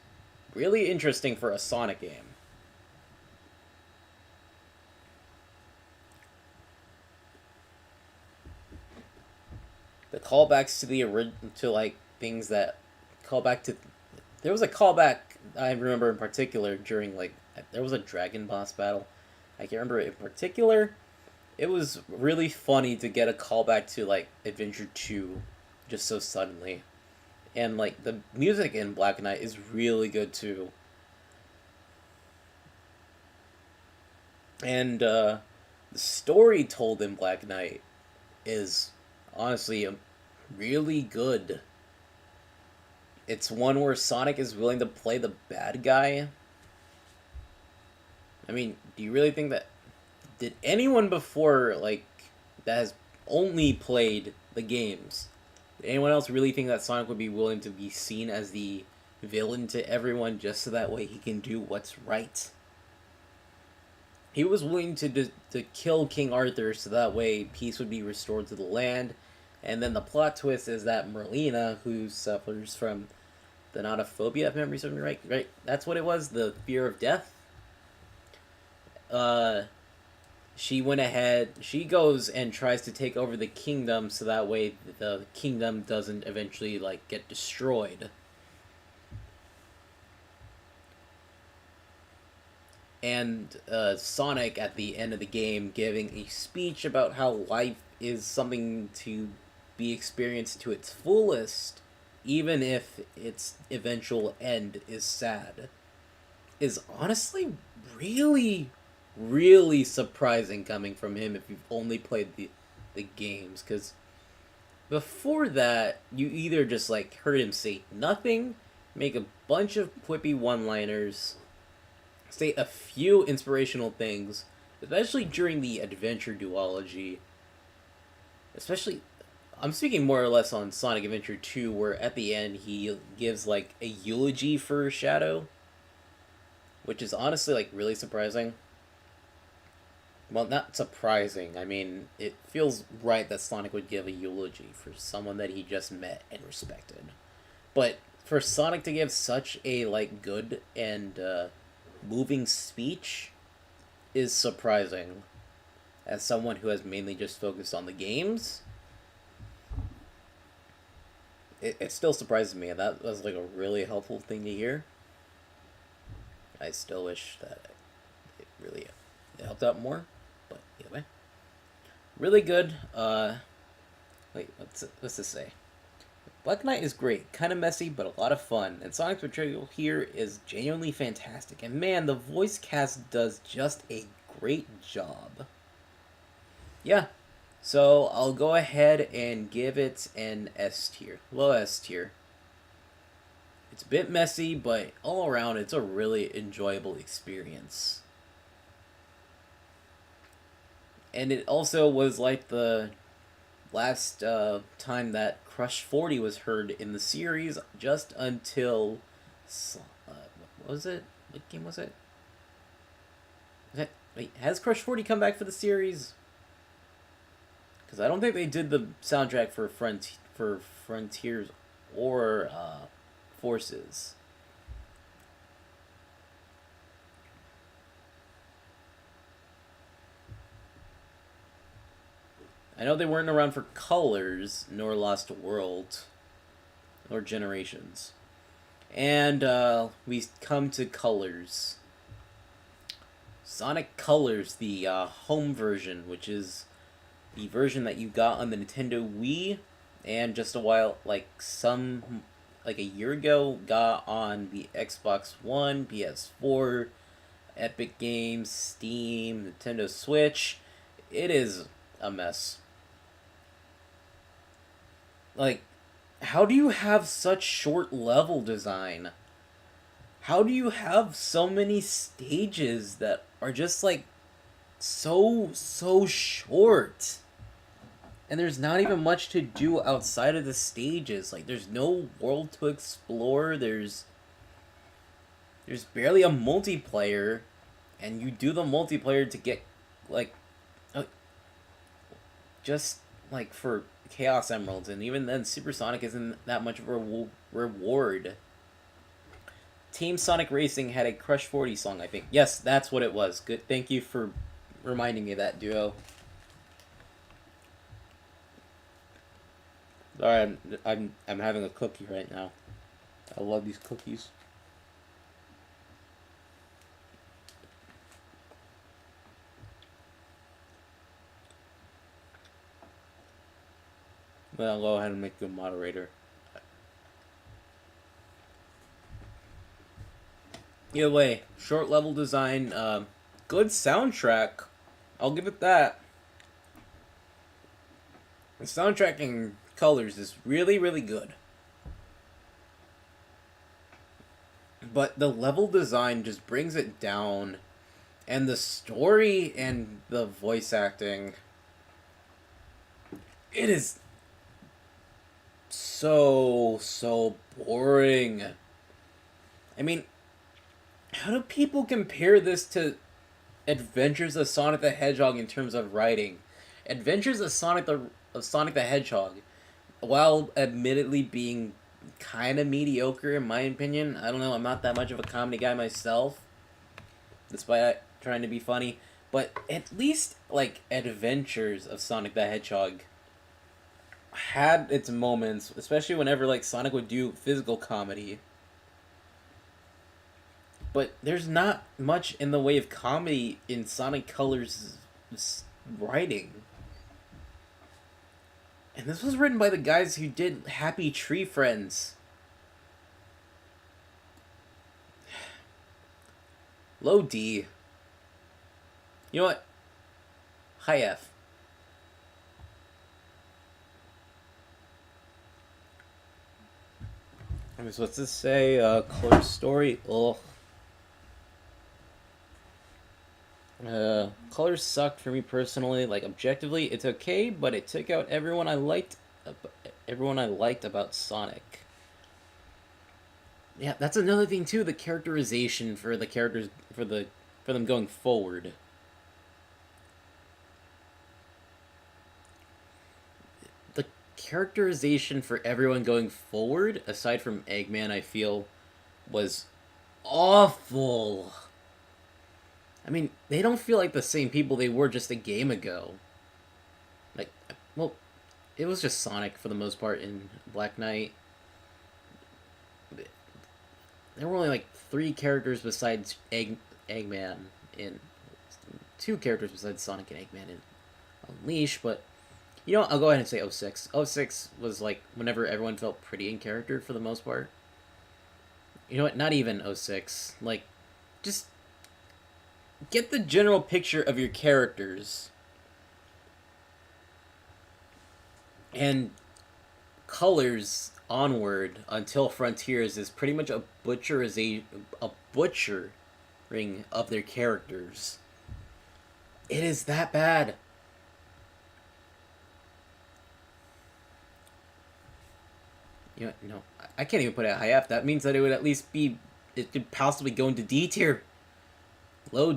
really interesting for a Sonic game. The callbacks to the to like things that call back to. There was a callback I remember in particular during like there was a dragon boss battle. I can't remember it in particular. It was really funny to get a callback to like Adventure 2 just so suddenly. And like the music in Black Knight is really good too. And the story told in Black Knight is honestly really good. It's one where Sonic is willing to play the bad guy. I mean, do you really think that did anyone before like that has only played the games? Did anyone else really think that Sonic would be willing to be seen as the villain to everyone just so that way he can do what's right? He was willing to kill King Arthur so that way peace would be restored to the land. And then the plot twist is that Merlina, who suffers from the Thanophobia, if memory serves me right, that's what it was, the fear of death. She went ahead. She goes and tries to take over the kingdom so that way the kingdom doesn't eventually like get destroyed. And Sonic at the end of the game giving a speech about how life is something to be experienced to its fullest, even if its eventual end is sad, is honestly really, really surprising coming from him if you've only played the games. Because before that, you either just like heard him say nothing, make a bunch of quippy one-liners, say a few inspirational things, especially during the Adventure Duology. Especially, I'm speaking more or less on Sonic Adventure 2, where at the end he gives like a eulogy for Shadow, which is honestly like really surprising. Well, not surprising. I mean, it feels right that Sonic would give a eulogy for someone that he just met and respected. But for Sonic to give such a like good and moving speech is surprising. As someone who has mainly just focused on the games, it still surprises me, and that was like a really helpful thing to hear. I still wish that it really helped out more, but anyway, really good. Wait, what's this say? Black Knight is great, kind of messy, but a lot of fun, and Sonic's portrayal here is genuinely fantastic, and man, the voice cast does just a great job. Yeah, so I'll go ahead and give it an S tier, low S tier. It's a bit messy, but all around, it's a really enjoyable experience. And it also was like the last time that Crush 40 was heard in the series, just until. What was it? What game was it? Wait, has Crush 40 come back for the series? Because I don't think they did the soundtrack for Frontiers or Forces. I know they weren't around for Colors, nor Lost World, or Generations. And we come to Colors. Sonic Colors, the home version, which is the version that you got on the Nintendo Wii, and just a while, like a year ago, got on the Xbox One, PS4, Epic Games, Steam, Nintendo Switch. It is a mess. Like, how do you have such short level design? How do you have so many stages that are just like so short? And there's not even much to do outside of the stages. Like, there's no world to explore. There's barely a multiplayer, and you do the multiplayer to get like just like for Chaos Emeralds, and even then Supersonic isn't that much of a reward. Team Sonic Racing had a Crush 40 song, I think. Yes, that's what it was. Good. Thank you for reminding me of that, Duo. Sorry, I'm having a cookie right now. I love these cookies. But I'll go ahead and make you a moderator. Either way, short level design, good soundtrack. I'll give it that. The soundtrack in Colors is really, really good. But the level design just brings it down. And the story and the voice acting, it is so boring. I mean, how do people compare this to Adventures of Sonic the Hedgehog in terms of writing? Adventures of Sonic the Hedgehog, while admittedly being kind of mediocre in my opinion, I don't know, I'm not that much of a comedy guy myself, despite trying to be funny, but at least like Adventures of Sonic the Hedgehog had its moments, especially whenever like Sonic would do physical comedy. But there's not much in the way of comedy in Sonic Colors' writing. And this was written by the guys who did Happy Tree Friends. Low D. You know what? High F. I mean, so what's this say? Color story? Ugh. Colors sucked for me personally. Like, objectively, it's okay, but it took out everyone I liked about Sonic. Yeah, that's another thing too. The characterization for the characters for them going forward. The characterization for everyone going forward, aside from Eggman, I feel, was awful. I mean, they don't feel like the same people they were just a game ago. Like, well, it was just Sonic for the most part in Black Knight. There were only like 3 characters besides Eggman in 2 characters besides Sonic and Eggman in Unleash, but You know what? I'll go ahead and say 06. 06 was like whenever everyone felt pretty in character for the most part. You know what? Not even 06. Like, just get the general picture of your characters. And Colors onward until Frontiers is pretty much a butchering of their characters. It is that bad. You know, no, I can't even put it at high F. That means that it would at least be, it could possibly go into D tier. Low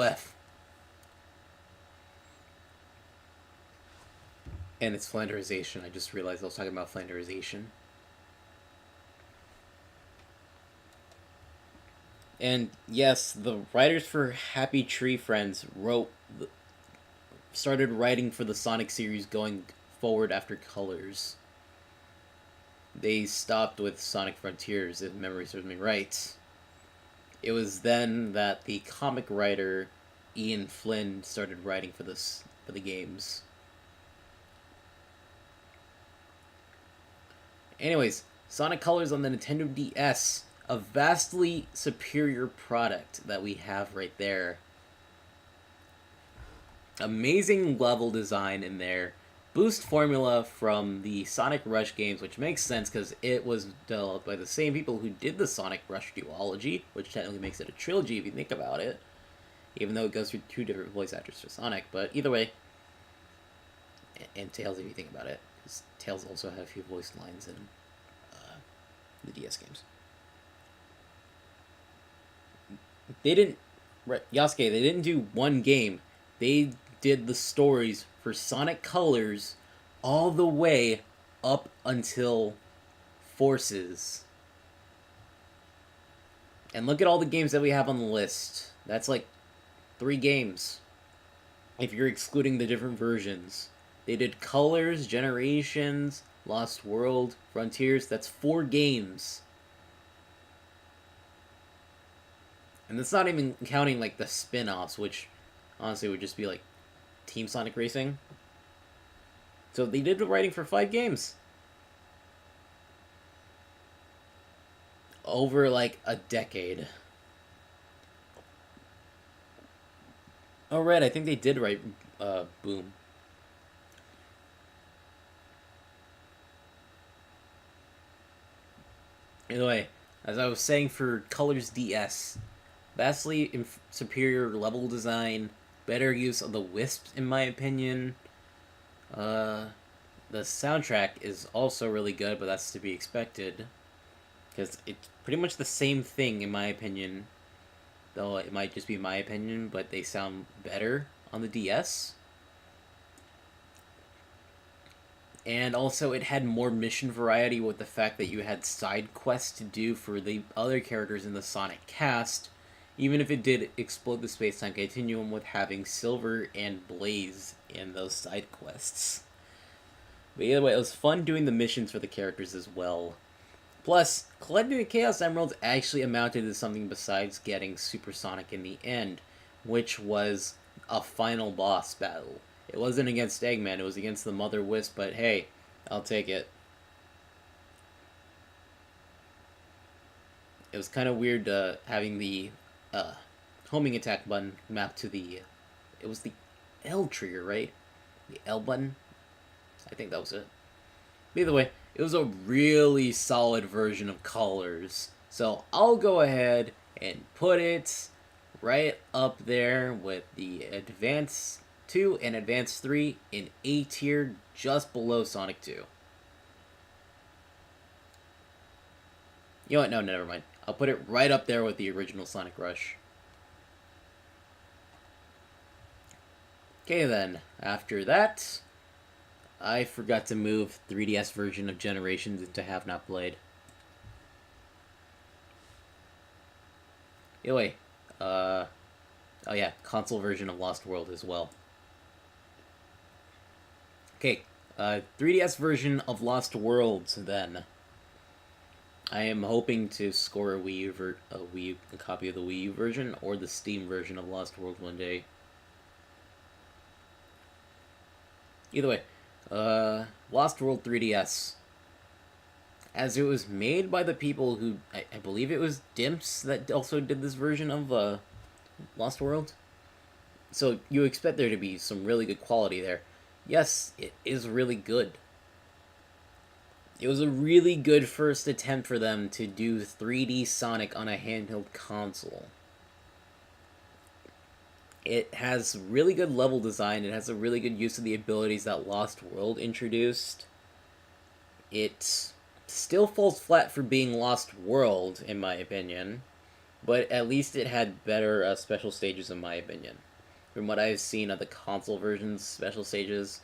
F. And it's Flanderization. I just realized I was talking about Flanderization. And yes, the writers for Happy Tree Friends started writing for the Sonic series going forward after Colors. They stopped with Sonic Frontiers, if memory serves me right. It was then that the comic writer Ian Flynn started writing for the games. Anyways, Sonic Colors on the Nintendo DS, a vastly superior product that we have right there. Amazing level design in there. Boost formula from the Sonic Rush games, which makes sense because it was developed by the same people who did the Sonic Rush duology, which technically makes it a trilogy if you think about it, even though it goes through two different voice actors for Sonic. But either way, and Tails if you think about it, because Tails also had a few voice lines in the DS games. They didn't, Yasuke, they didn't do one game. They did the stories for Sonic Colors all the way up until Forces. And look at all the games that we have on the list. That's like 3 games. If you're excluding the different versions. They did Colors, Generations, Lost World, Frontiers. That's 4 games. And that's not even counting like the spin-offs, which honestly would just be like Team Sonic Racing. So they did the writing for 5 games. Over like a decade. Oh, right, I think they did write Boom. Anyway, as I was saying for Colors DS, vastly superior level design, better use of the wisps in my opinion. The soundtrack is also really good, but that's to be expected. Because it's pretty much the same thing in my opinion. Though it might just be my opinion, but they sound better on the DS. And also it had more mission variety with the fact that you had side quests to do for the other characters in the Sonic cast, even if it did explode the space-time continuum with having Silver and Blaze in those side quests. But either way, it was fun doing the missions for the characters as well. Plus, collecting the Chaos Emeralds actually amounted to something besides getting Supersonic in the end, which was a final boss battle. It wasn't against Eggman, it was against the Mother Wisp, but hey, I'll take it. It was kind of weird having the homing attack button mapped to the... It was the L trigger, right? The L button? I think that was it. Either way, it was a really solid version of Colors. So I'll go ahead and put it right up there with the Advance 2 and Advance 3 in A tier, just below Sonic 2. You know what? No, never mind. I'll put it right up there with the original Sonic Rush. Okay then, after that, I forgot to move 3DS version of Generations into Have Not Played. Anyway, oh yeah, console version of Lost World as well. Okay, 3DS version of Lost Worlds then. I am hoping to score a copy of the Wii U version or the Steam version of Lost World one day. Either way, Lost World 3DS. As it was made by the people who, I believe it was Dimps that also did this version of Lost World. So you expect there to be some really good quality there. Yes, it is really good. It was a really good first attempt for them to do 3D Sonic on a handheld console. It has really good level design. It has a really good use of the abilities that Lost World introduced. It still falls flat for being Lost World, in my opinion, but at least it had better special stages, in my opinion. From what I've seen of the console version's special stages,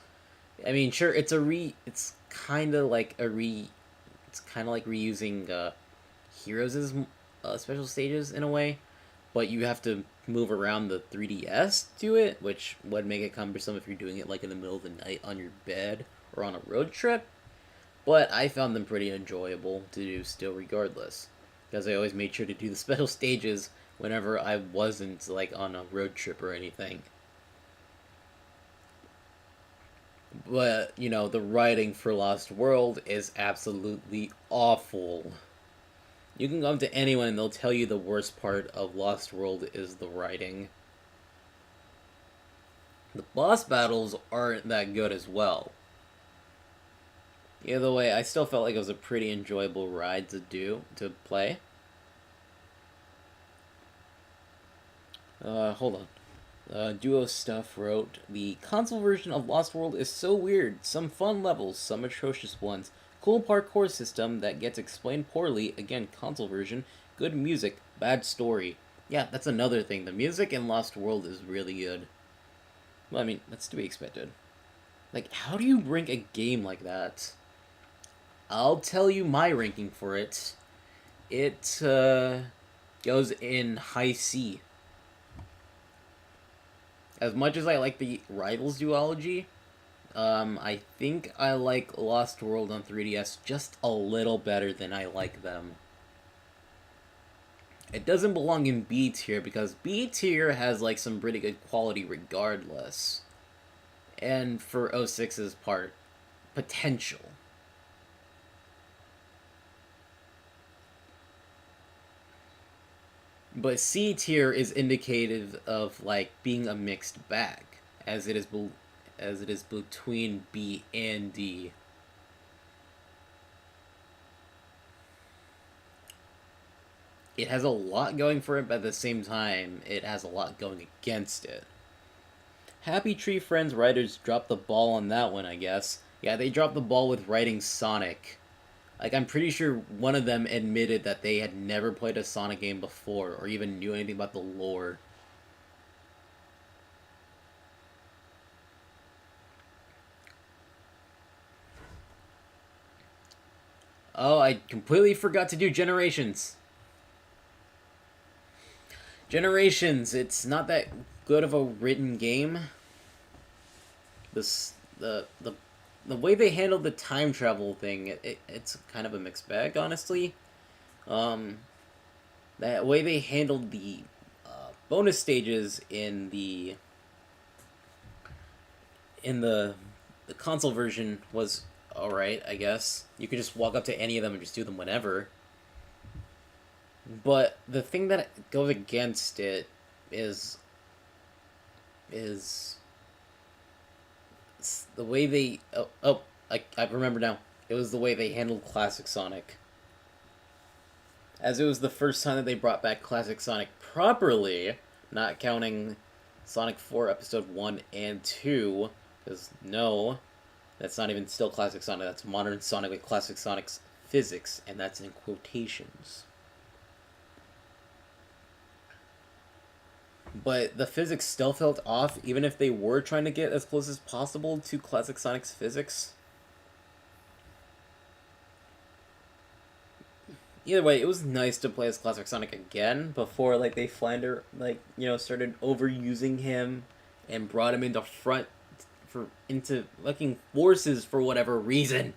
I mean, sure, it's kind of like it's kind of like reusing Heroes' special stages in a way, but you have to move around the 3DS to do it, which would make it cumbersome if you're doing it like in the middle of the night on your bed or on a road trip. But I found them pretty enjoyable to do still, regardless, because I always made sure to do the special stages whenever I wasn't like on a road trip or anything. But, you know, the writing for Lost World is absolutely awful. You can go up to anyone and they'll tell you the worst part of Lost World is the writing. The boss battles aren't that good as well. Either way, I still felt like it was a pretty enjoyable ride to play. Hold on. Duo Stuff wrote, the console version of Lost World is so weird. Some fun levels, some atrocious ones. Cool parkour system that gets explained poorly. Again, console version. Good music, bad story. Yeah, that's another thing. The music in Lost World is really good. Well, I mean, that's to be expected. Like, how do you rank a game like that? I'll tell you my ranking for it. It goes in high C. As much as I like the Rivals duology, I think I like Lost World on 3DS just a little better than I like them. It doesn't belong in B tier because B tier has like some pretty good quality regardless. And for 06's part, potential. But C tier is indicative of like being a mixed bag, as it is between B and D. It has a lot going for it, but at the same time, it has a lot going against it. Happy Tree Friends writers dropped the ball on that one, I guess. Yeah, they dropped the ball with writing Sonic. Like, I'm pretty sure one of them admitted that they had never played a Sonic game before, or even knew anything about the lore. Oh, I completely forgot to do Generations. Generations, it's not that good of a written game. This the way they handled the time travel thing, it's kind of a mixed bag, honestly. Um, that way they handled the bonus stages in the console version was alright, I guess. You could just walk up to any of them and just do them whenever. But the thing that goes against it is is the way they I remember now. It was the way they handled Classic Sonic. As it was the first time that they brought back Classic Sonic properly, not counting Sonic 4 Episode 1 and 2, because no, that's not even still Classic Sonic, that's modern Sonic with Classic Sonic's physics, and that's in quotations. But the physics still felt off, even if they were trying to get as close as possible to Classic Sonic's physics. Either way, it was nice to play as Classic Sonic again before like they Flander started overusing him and brought him into fucking forces for whatever reason.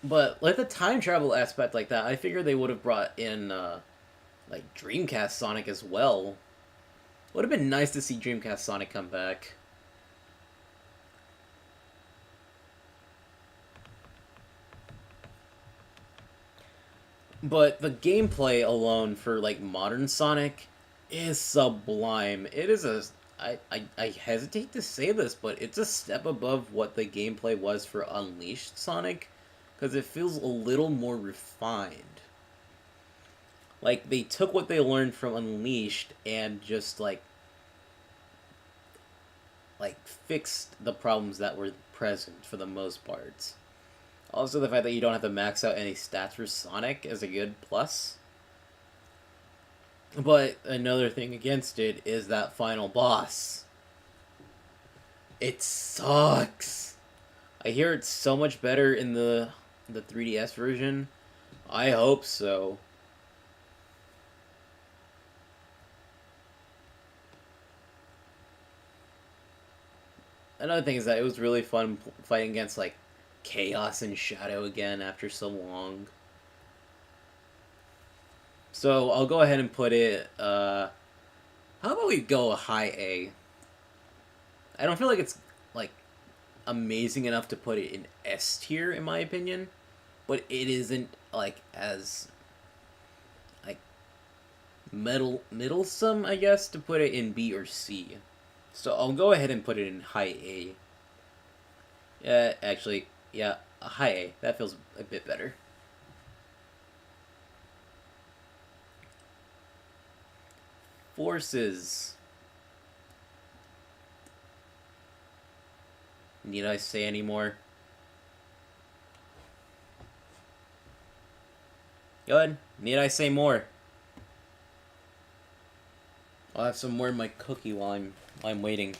But like the time travel aspect like that, I figured they would have brought in like Dreamcast Sonic as well. Would have been nice to see Dreamcast Sonic come back. But the gameplay alone for like modern Sonic is sublime. It is a I hesitate to say this, but it's a step above what the gameplay was for Unleashed Sonic, because it feels a little more refined. Like they took what they learned from Unleashed and just like fixed the problems that were present for the most part. Also, the fact that you don't have to max out any stats for Sonic is a good plus. But another thing against it is that final boss. It sucks. I hear it's so much better in the 3DS version. I hope so. Another thing is that it was really fun fighting against like Chaos and Shadow again after so long. So I'll go ahead and put it. How about we go high A? I don't feel like it's like amazing enough to put it in S tier in my opinion, but it isn't like as like middlesome, I guess, to put it in B or C. So I'll go ahead and put it in high A. Yeah, actually, yeah, a high A. That feels a bit better. Forces. Need I say any more? Good. Need I say more? I'll have some more in my cookie while I'm waiting.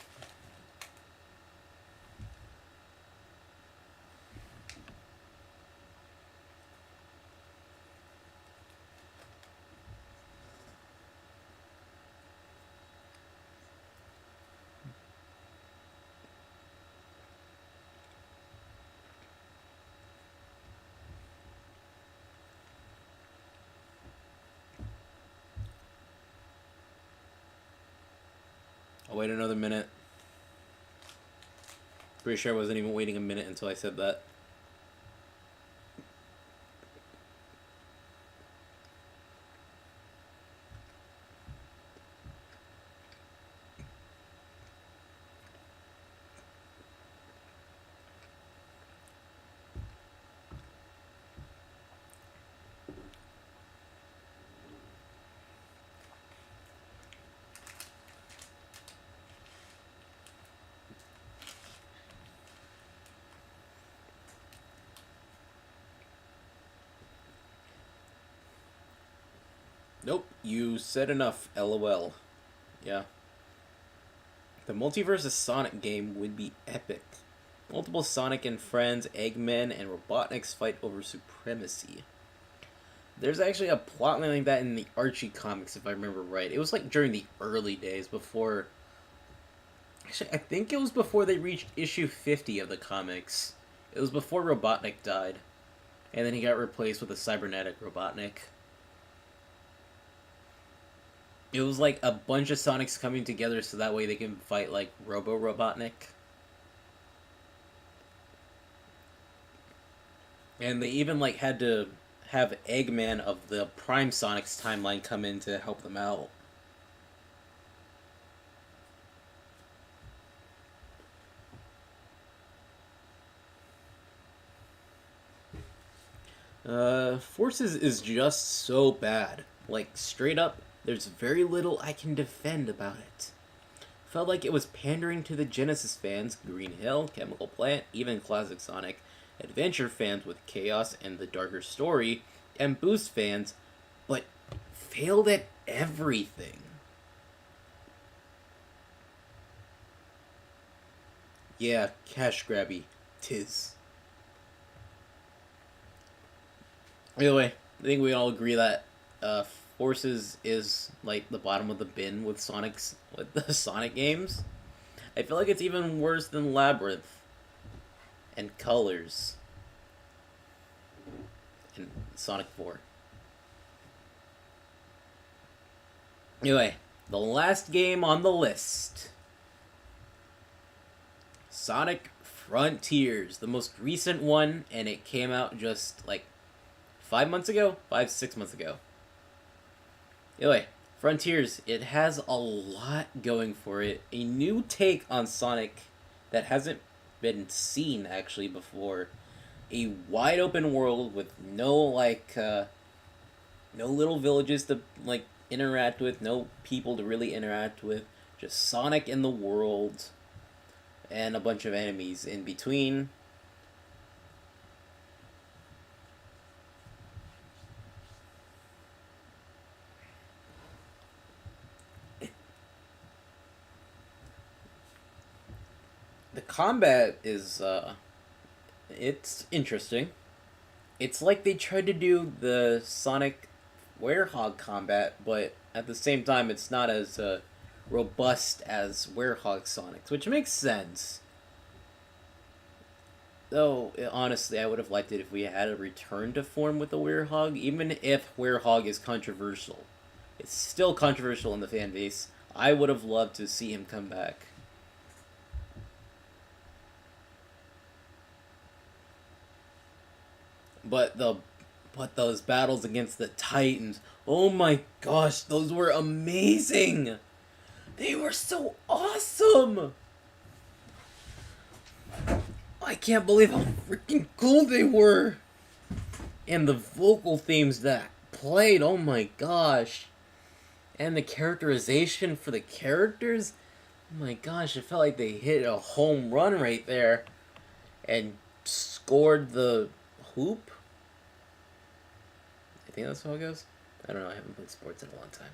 I'll wait another minute. Pretty sure I wasn't even waiting a minute until I said that. Nope, you said enough, lol. Yeah. The Multiverse of Sonic game would be epic. Multiple Sonic and friends, Eggman, and Robotniks fight over supremacy. There's actually a plotline like that in the Archie comics, if I remember right. It was like during the early days before. Actually, I think it was before they reached issue 50 of the comics. It was before Robotnik died. And then he got replaced with a cybernetic Robotnik. It was like a bunch of Sonics coming together so that way they can fight like Robo Robotnik. And they even like had to have Eggman of the Prime Sonics timeline come in to help them out. Forces is just so bad. Like, straight up, there's very little I can defend about it. Felt like it was pandering to the Genesis fans, Green Hill, Chemical Plant, even Classic Sonic, Adventure fans with Chaos and the darker story, and Boost fans, but failed at everything. Yeah, cash grabby. Tis. Anyway, I think we all agree that uh, Forces is like the bottom of the bin with the Sonic games. I feel like it's even worse than Labyrinth and Colors and Sonic 4. Anyway, the last game on the list, Sonic Frontiers, the most recent one, and it came out just like 5 months ago, 6 months ago. Anyway, Frontiers, it has a lot going for it. A new take on Sonic that hasn't been seen actually before. A wide open world with no little villages to like interact with, no people to really interact with, just Sonic in the world and a bunch of enemies in between. The combat is it's interesting. It's like they tried to do the Sonic Werehog combat, but at the same time, it's not as robust as Werehog Sonics, which makes sense. Though, honestly, I would have liked it if we had a return to form with the Werehog, even if Werehog is controversial. It's still controversial in the fan base. I would have loved to see him come back. But those battles against the Titans, oh my gosh, those were amazing. They were so awesome. I can't believe how freaking cool they were. And the vocal themes that played, oh my gosh. And the characterization for the characters, oh my gosh, it felt like they hit a home run right there and scored the hoop. I think that's how it goes. I don't know, I haven't played sports in a long time.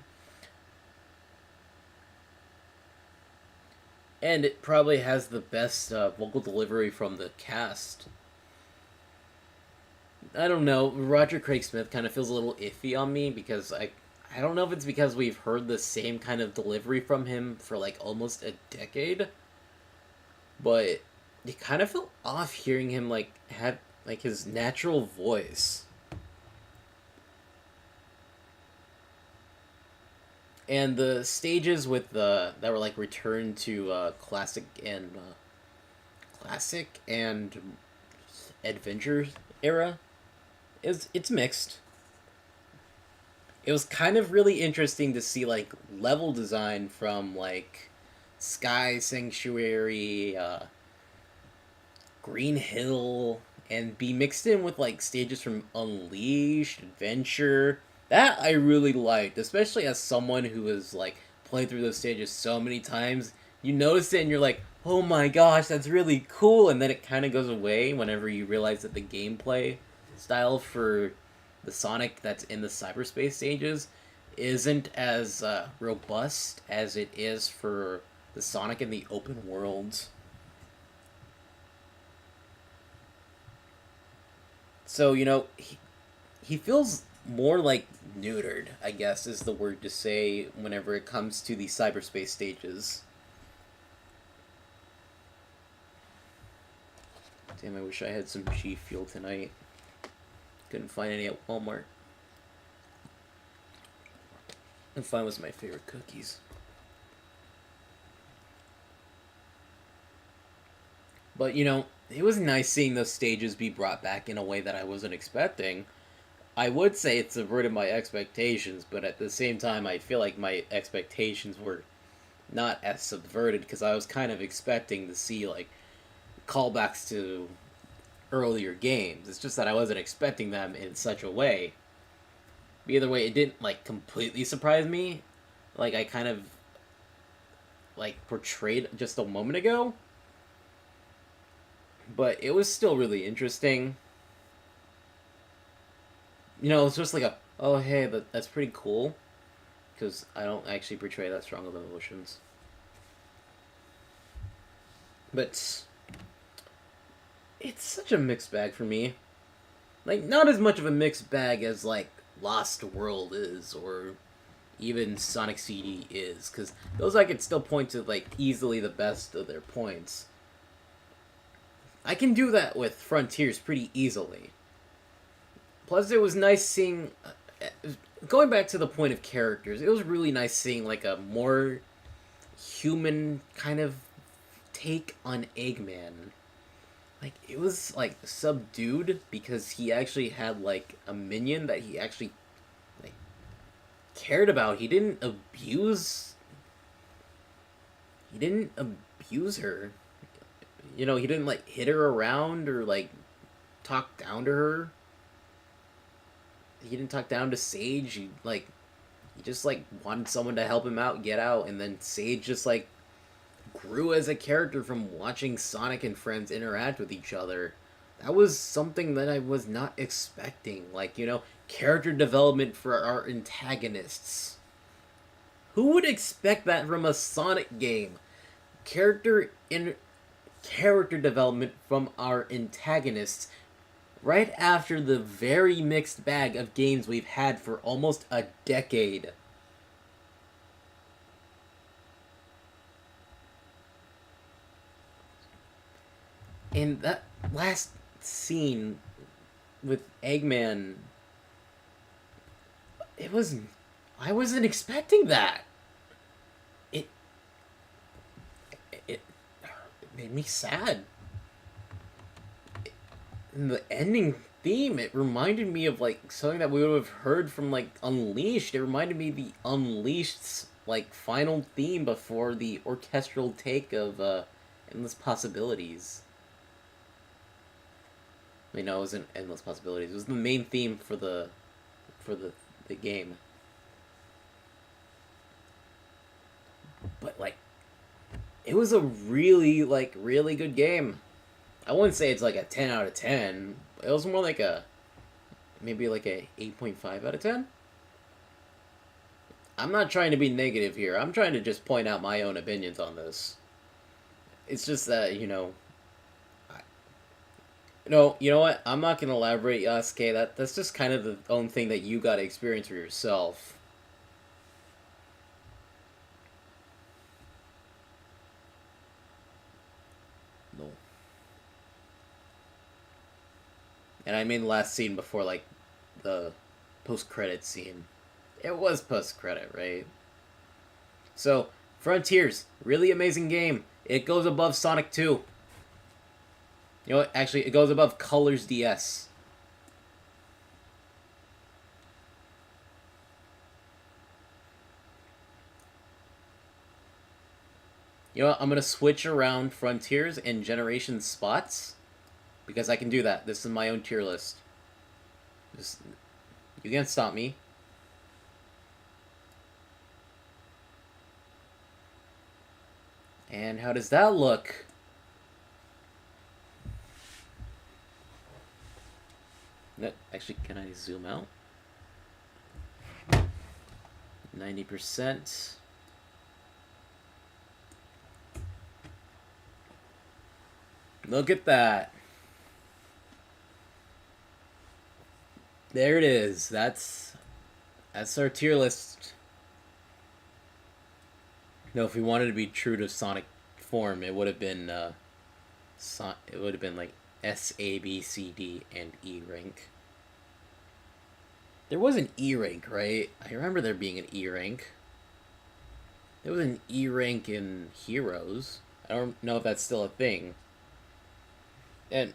And it probably has the best vocal delivery from the cast. I don't know, Roger Craig Smith kind of feels a little iffy on me because I don't know if it's because we've heard the same kind of delivery from him for like almost a decade, but it kind of felt off hearing him like have like his natural voice. And the stages with the that were like returned to classic and adventure era it's mixed. It was kind of really interesting to see like level design from like Sky Sanctuary, Green Hill, and be mixed in with like stages from Unleashed, Adventure. That I really liked, especially as someone who has like played through those stages so many times. You notice it and you're like, oh my gosh, that's really cool, and then it kind of goes away whenever you realize that the gameplay style for the Sonic that's in the cyberspace stages isn't as robust as it is for the Sonic in the open worlds. So, he feels more like neutered, I guess is the word to say whenever it comes to the cyberspace stages. Damn, I wish I had some G Fuel tonight. Couldn't find any at Walmart. And fine was my favorite cookies. But, it was nice seeing those stages be brought back in a way that I wasn't expecting. I would say it subverted my expectations, but at the same time, I feel like my expectations were not as subverted because I was kind of expecting to see, like, callbacks to earlier games. It's just that I wasn't expecting them in such a way. But either way, it didn't, like, completely surprise me. Like, I kind of, like, portrayed just a moment ago. But it was still really interesting. It's just like oh, hey, that's pretty cool. Because I don't actually portray that strong of emotions. But it's such a mixed bag for me. Like, not as much of a mixed bag as, like, Lost World is, or even Sonic CD is. Because those I could still point to, like, easily the best of their points. I can do that with Frontiers pretty easily. Plus, it was nice seeing... going back to the point of characters, it was really nice seeing, like, a more human kind of take on Eggman. like it was like subdued because he actually had like a minion that he actually like cared about. He didn't abuse her. You know, he didn't like hit her around or like talk down to her. He didn't talk down to Sage. He just like wanted someone to help him out, get out, and then Sage just like grew as a character from watching Sonic and friends interact with each other. That was something that I was not expecting. Like, you know, character development for our antagonists. Who would expect that from a Sonic game? Character in character development from our antagonists right after the very mixed bag of games we've had for almost a decade. And that last scene with Eggman, it was. I wasn't expecting that. It. It made me sad. In the ending theme, it reminded me of like something that we would have heard from like Unleashed. It reminded me of the Unleashed's like final theme before the orchestral take of Endless Possibilities. I mean, no, it wasn't Endless Possibilities. It was the main theme for the game. But like, it was a really good game. I wouldn't say it's like a 10 out of 10. It was more like maybe like a 8.5 out of 10. I'm not trying to be negative here. I'm trying to just point out my own opinions on this. It's just that, you know, no, you know what? I'm not gonna elaborate, Yasuke. That's just kind of the own thing that you gotta experience for yourself. No. And I mean the last scene before like the post-credit scene. It was post-credit, right? So, Frontiers, really amazing game. It goes above Sonic 2. You know what? Actually, it goes above Colors DS. You know what? I'm going to switch around Frontiers and Generation spots because I can do that. This is my own tier list. Just, you can't stop me. And how does that look? No, actually, can I zoom out? 90%. Look at that. There it is. That's our tier list. No, if we wanted to be true to Sonic form, it would have been it would have been like S, A, B, C, D, and E rank. There was an E rank, right? I remember there being an E rank. There was an E rank in Heroes. I don't know if that's still a thing. And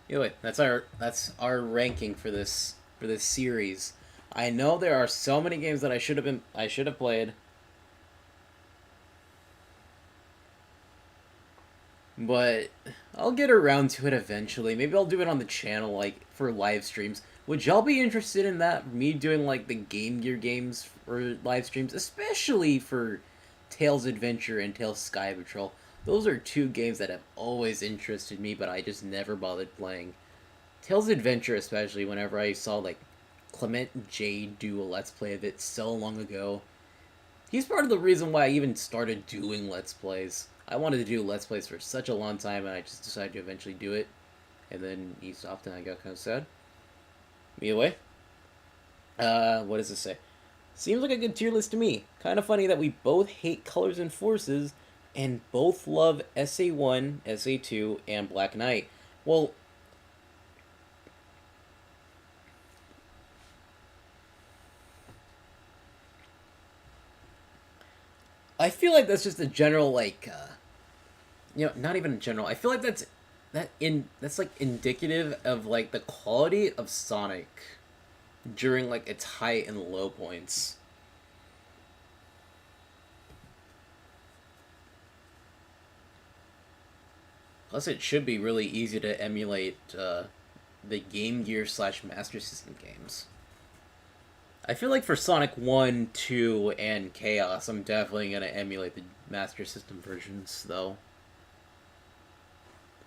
anyway, that's our ranking for this series. I know there are so many games that I should have played. But I'll get around to it eventually. Maybe I'll do it on the channel, like, for live streams. Would y'all be interested in that? Me doing, like, the Game Gear games for live streams? Especially for Tails Adventure and Tails Sky Patrol. Those are two games that have always interested me, but I just never bothered playing. Tails Adventure, especially, whenever I saw, like, Clement J do a Let's Play of it so long ago. He's part of the reason why I even started doing Let's Plays. I wanted to do Let's Plays for such a long time, and I just decided to eventually do it. And then he stopped, and I got kind of sad. Either way. What does this say? Seems like a good tier list to me. Kind of funny that we both hate Colors and Forces, and both love SA1, SA2, and Black Knight. Well, I feel like that's just a general not even in general. I feel like that's like indicative of like the quality of Sonic during like its high and low points. Plus, it should be really easy to emulate the Game Gear / Master System games. I feel like for Sonic 1, 2, and Chaos, I'm definitely gonna emulate the Master System versions though,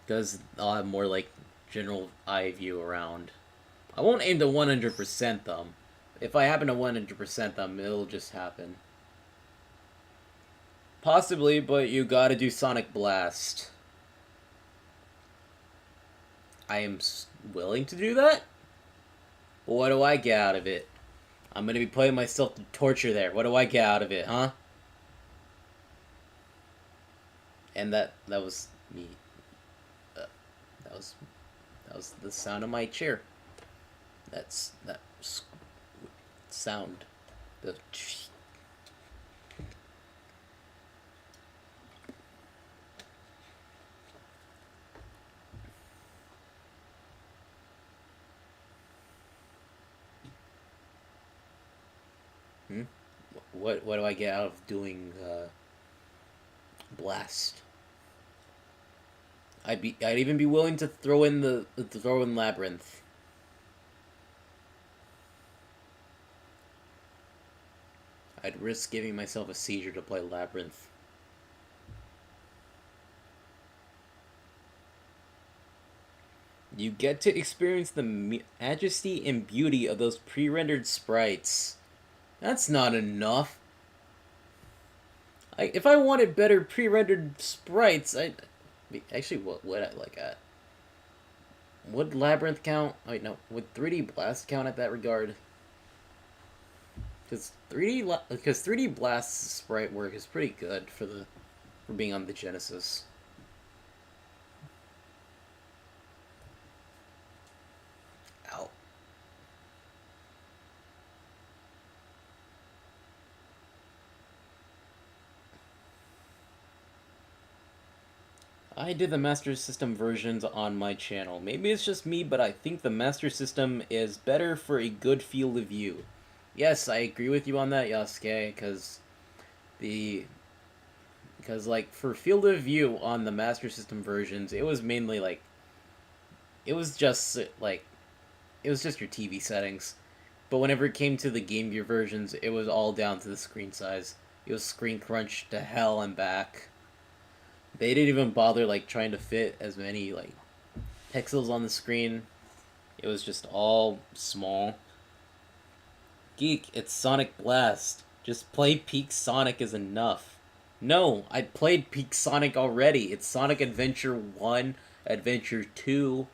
because I'll have more like general eye view around. I won't aim to 100% them. If I happen to 100% them, it'll just happen. Possibly, but you gotta do Sonic Blast. I am willing to do that? But what do I get out of it? I'm gonna be putting myself to torture there. What do I get out of it, huh? And that was me. Uh, that was the sound of my chair. That sound. The hmm? What do I get out of doing Blast? I'd even be willing to throw in Labyrinth. I'd risk giving myself a seizure to play Labyrinth. You get to experience the majesty and beauty of those pre-rendered sprites. That's not enough. If I wanted better pre-rendered sprites, actually, what would I like at? Would Labyrinth count? Wait, no. Would 3D Blast count at that regard? Because 3D Blast's sprite work is pretty good for being on the Genesis. Ow. I did the Master System versions on my channel. Maybe it's just me, but I think the Master System is better for a good field of view. Yes, I agree with you on that, Yasuke, because like for field of view on the Master System versions, it was mainly like it was just like it was just your TV settings. But whenever it came to the Game Gear versions, it was all down to the screen size. It was screen crunch to hell and back. They didn't even bother like trying to fit as many like pixels on the screen. It was just all small. Geek, it's Sonic Blast. Just play Peak Sonic is enough. No, I played Peak Sonic already. It's Sonic Adventure 1, Adventure 2,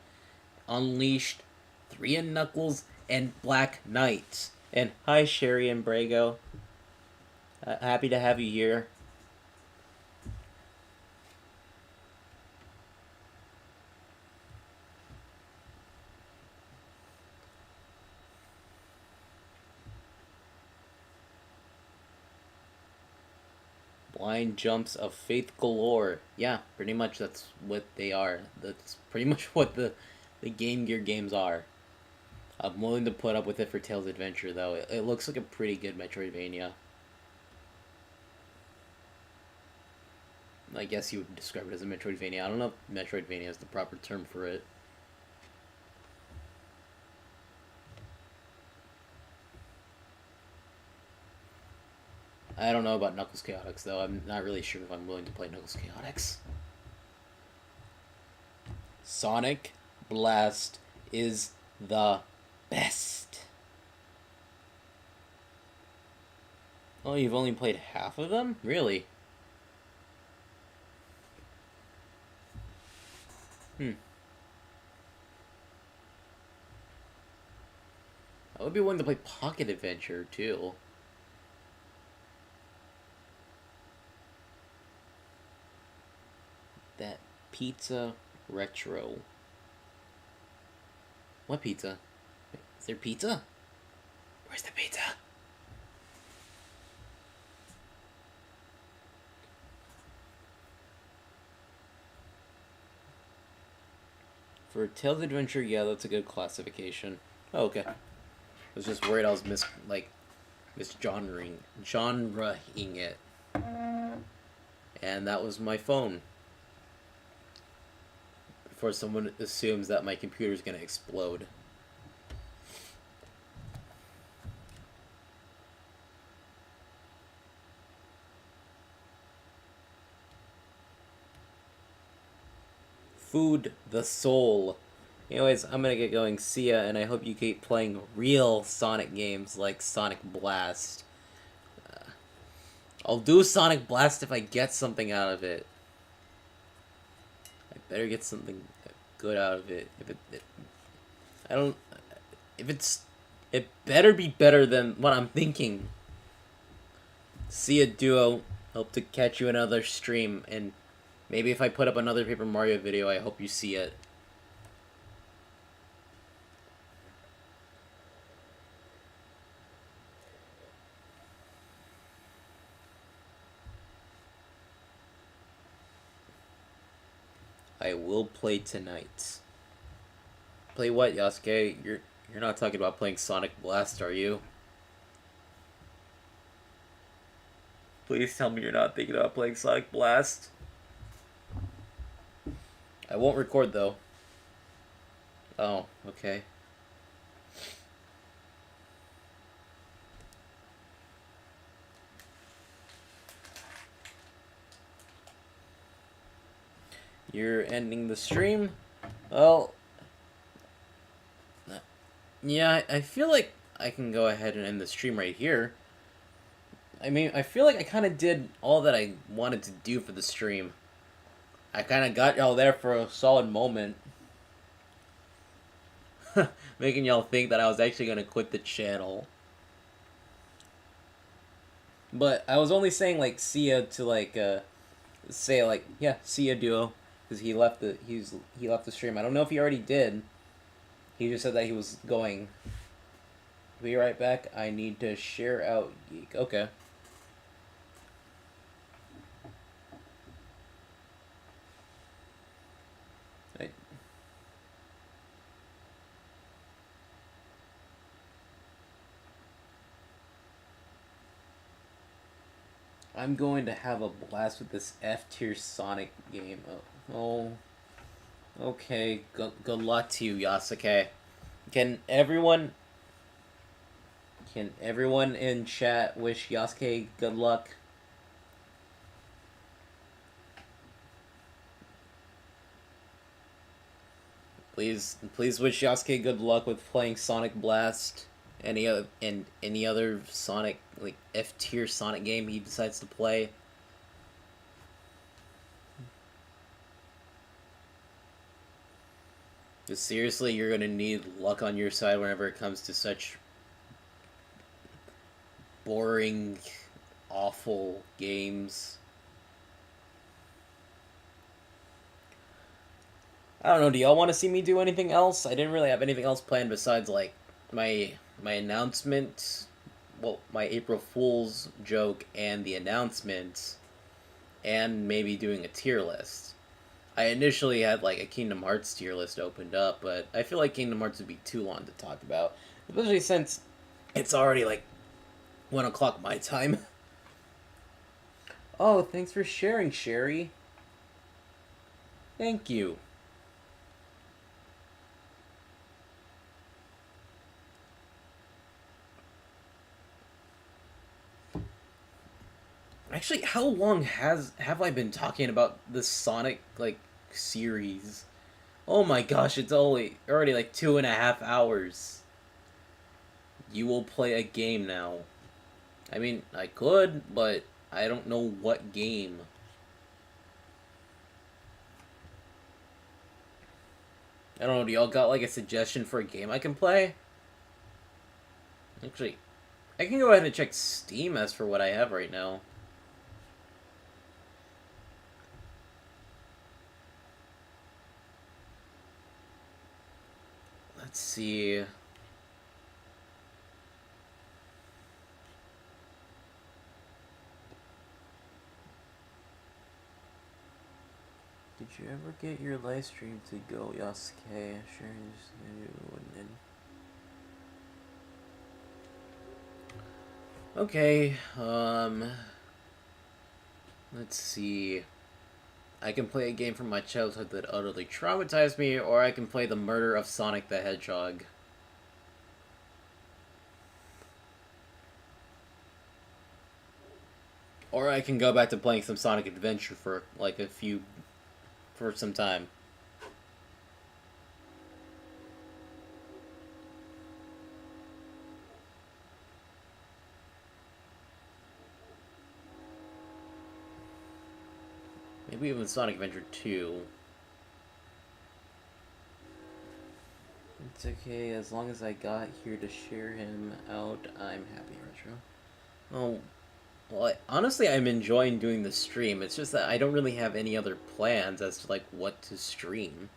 Unleashed, 3 and Knuckles, and Black Knight. And hi, Sherry and Brago. Happy to have you here. Blind jumps of faith galore. Yeah, pretty much that's what they are. That's pretty much what the Game Gear games are. I'm willing to put up with it for Tails Adventure, though. It looks like a pretty good Metroidvania. I guess you would describe it as a Metroidvania. I don't know if Metroidvania is the proper term for it. I don't know about Knuckles Chaotix, though. I'm not really sure if I'm willing to play Knuckles Chaotix. Sonic Blast is the best. Oh, you've only played half of them? Really? I would be willing to play Pocket Adventure, too. Pizza Retro. What pizza? Is there pizza? Where's the pizza? For Tales Adventure, yeah, that's a good classification. Oh, okay. I was just worried I was misgenrering it. And that was my phone. Before someone assumes that my computer's gonna explode. Food the soul. Anyways, I'm gonna get going. See ya, and I hope you keep playing real Sonic games like Sonic Blast. I'll do Sonic Blast if I get something out of it. I better get something good out of it. I don't. It better be better than what I'm thinking. See ya, Duo. Hope to catch you in another stream, and maybe if I put up another Paper Mario video, I hope you see it. I will play tonight. Play what, Yasuke? You're not talking about playing Sonic Blast, are you? Please tell me you're not thinking about playing Sonic Blast. I won't record though. Oh, okay. You're ending the stream? Well, yeah, I feel like I can go ahead and end the stream right here. I mean, I feel like I kind of did all that I wanted to do for the stream. I kind of got y'all there for a solid moment. Making y'all think that I was actually going to quit the channel. But I was only saying, like, see ya to, like, say, like, yeah, see ya, Duo. Because he left the stream. I don't know if he already did. He just said that he was going. Be right back. I need to share out Geek. Okay. I'm going to have a blast with this F-tier Sonic game. Oh. Okay. Good luck to you, Yasuke. Can everyone in chat wish Yasuke good luck? Please wish Yasuke good luck with playing Sonic Blast. Any other Sonic, like, F-tier Sonic game he decides to play. Because seriously, you're gonna need luck on your side whenever it comes to such boring, awful games. I don't know, do y'all want to see me do anything else? I didn't really have anything else planned besides, like, my announcement, well, my April Fool's joke and the announcement, and maybe doing a tier list. I initially had, like, a Kingdom Hearts tier list opened up, but I feel like Kingdom Hearts would be too long to talk about, especially since it's already, like, 1 o'clock my time. Oh, thanks for sharing, Sherry. Thank you. Actually, how long have I been talking about the Sonic, like, series? Oh my gosh, it's already like 2.5 hours. You will play a game now. I mean, I could, but I don't know what game. I don't know, do y'all got, like, a suggestion for a game I can play? Actually, I can go ahead and check Steam as for what I have right now. Let's see. Did you ever get your live stream to go, Yasuke? Sure, and then... Okay, let's see. I can play a game from my childhood that utterly traumatized me, or I can play the murder of Sonic the Hedgehog. Or I can go back to playing some Sonic Adventure for, like, for some time. Maybe even Sonic Adventure 2. It's okay, as long as I got here to share him out, I'm happy, Retro. Oh, well, honestly, I'm enjoying doing the stream. It's just that I don't really have any other plans as to, like, what to stream.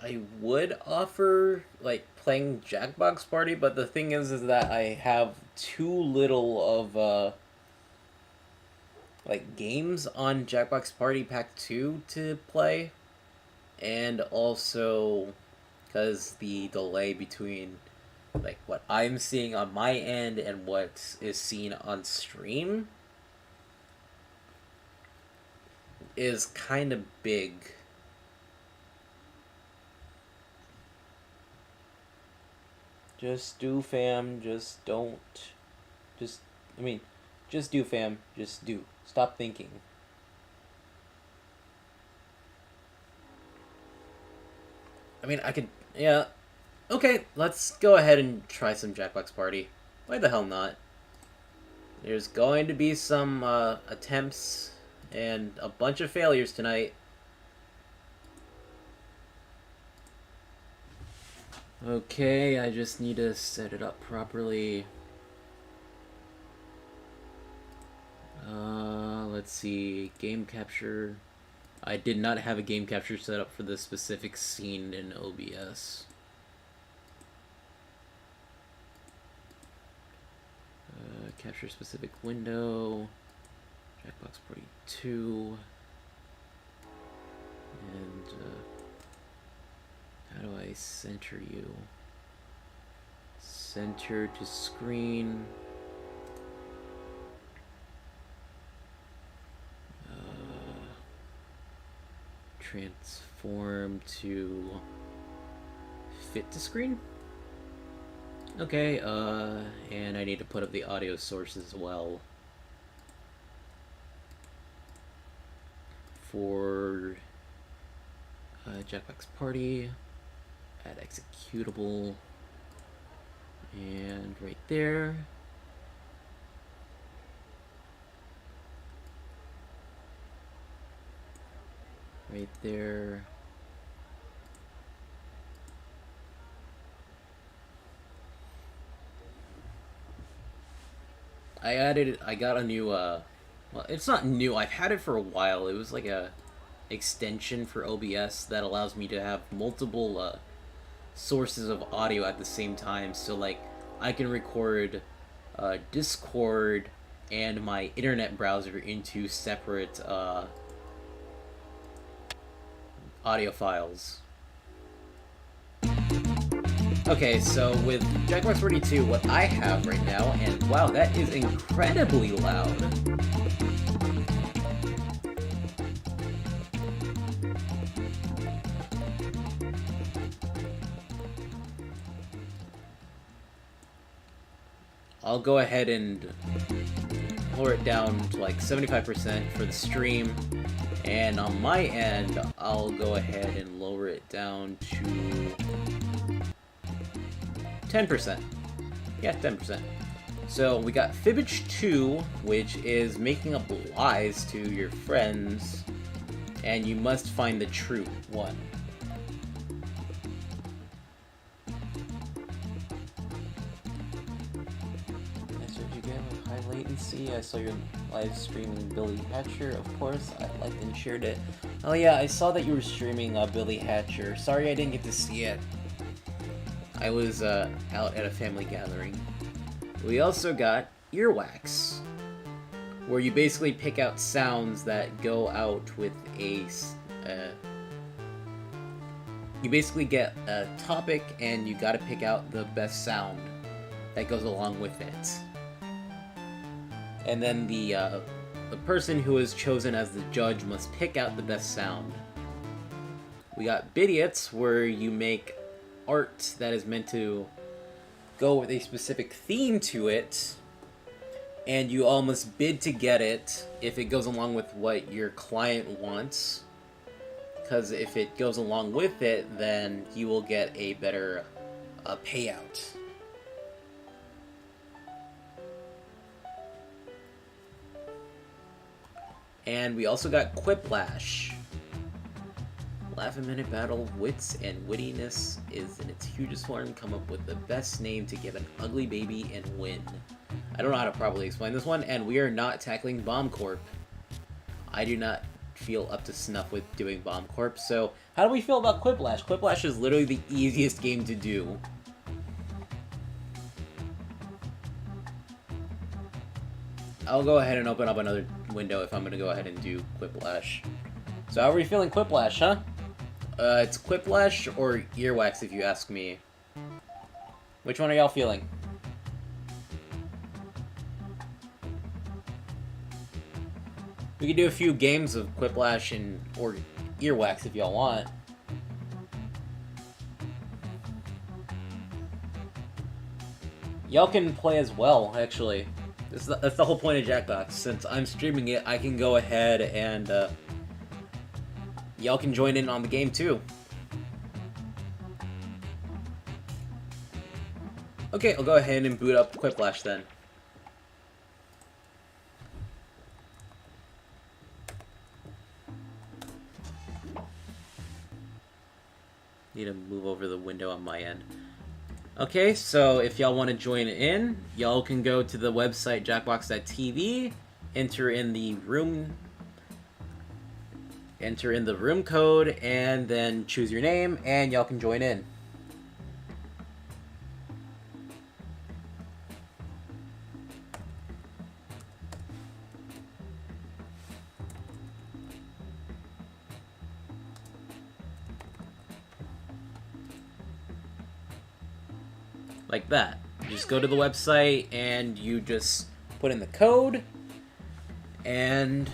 I would offer, like, playing Jackbox Party, but the thing is that I have too little of, like, games on Jackbox Party Pack 2 to play. And also, because the delay between, like, what I'm seeing on my end and what is seen on stream is kind of big. Just do, fam. Just don't. Just do, fam. Just do. Stop thinking. I mean, I could. Yeah. Okay, let's go ahead and try some Jackbox Party. Why the hell not? There's going to be some attempts and a bunch of failures tonight. Okay, I just need to set it up properly. Let's see, game capture. I did not have a game capture set up for this specific scene in OBS. Capture specific window. Jackbox Party 2. And, how do I center you? Center to screen. Transform to fit to screen? Okay, and I need to put up the audio source as well. For Jackbox Party, add executable, and right there. Right there. I got a new, well, it's not new, I've had it for a while. It was like a extension for OBS that allows me to have multiple, sources of audio at the same time. So, like, I can record, Discord and my internet browser into separate, audio files. Okay, so with Jackbox 42, what I have right now, and wow, that is incredibly loud. I'll go ahead and lower it down to like 75% for the stream. And on my end, I'll go ahead and lower it down to 10%. Yeah, 10%. So we got Fibbage 2, which is making up lies to your friends, and you must find the true one. Nice what you get with high latency. I saw your live streaming Billy Hatcher, of course. I liked and shared it. Oh yeah, I saw that you were streaming Billy Hatcher. Sorry I didn't get to see it. I was out at a family gathering. We also got Earwax, where you basically pick out sounds that go out with a... you basically get a topic and you gotta pick out the best sound that goes along with it. And then the person who is chosen as the judge must pick out the best sound. We got Bidiots, where you make art that is meant to go with a specific theme to it, and you all must bid to get it if it goes along with what your client wants, because if it goes along with it, then you will get a better payout. And we also got Quiplash. Laugh-a-minute battle of wits and wittiness is in its hugest form. Come up with the best name to give an ugly baby and win. I don't know how to properly explain this one, and we are not tackling Bomb Corp. I do not feel up to snuff with doing Bomb Corp, so how do we feel about Quiplash? Quiplash is literally the easiest game to do. I'll go ahead and open up another window if I'm going to go ahead and do Quiplash. So how are we feeling Quiplash, huh? It's Quiplash or Earwax if you ask me. Which one are y'all feeling? We could do a few games of Quiplash and or Earwax if y'all want. Y'all can play as well, actually. That's the whole point of Jackbox. Since I'm streaming it, I can go ahead and y'all can join in on the game too. Okay, I'll go ahead and boot up Quiplash then. Need to move over the window on my end. Okay, so if y'all want to join in, y'all can go to the website jackbox.tv, enter in the room code, and then choose your name, and y'all can join in. Like that. You just go to the website and you just put in the code and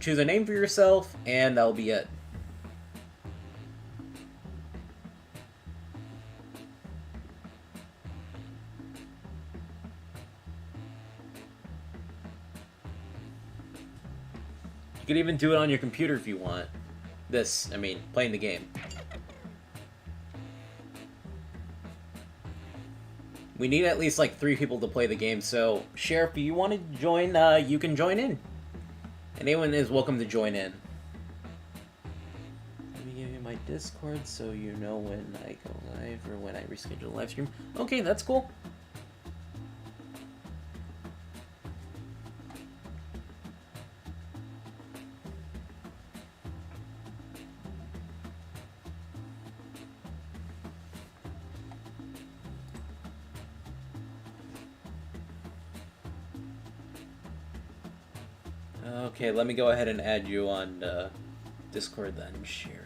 choose a name for yourself, and that'll be it. You could even do it on your computer if you want. Playing the game. We need at least like 3 people to play the game, so Sheriff, if you want to join, you can join in. Anyone is welcome to join in. Let me give you my Discord so you know when I go live or when I reschedule a live stream. Okay, that's cool. Okay, let me go ahead and add you on Discord then, Sherry.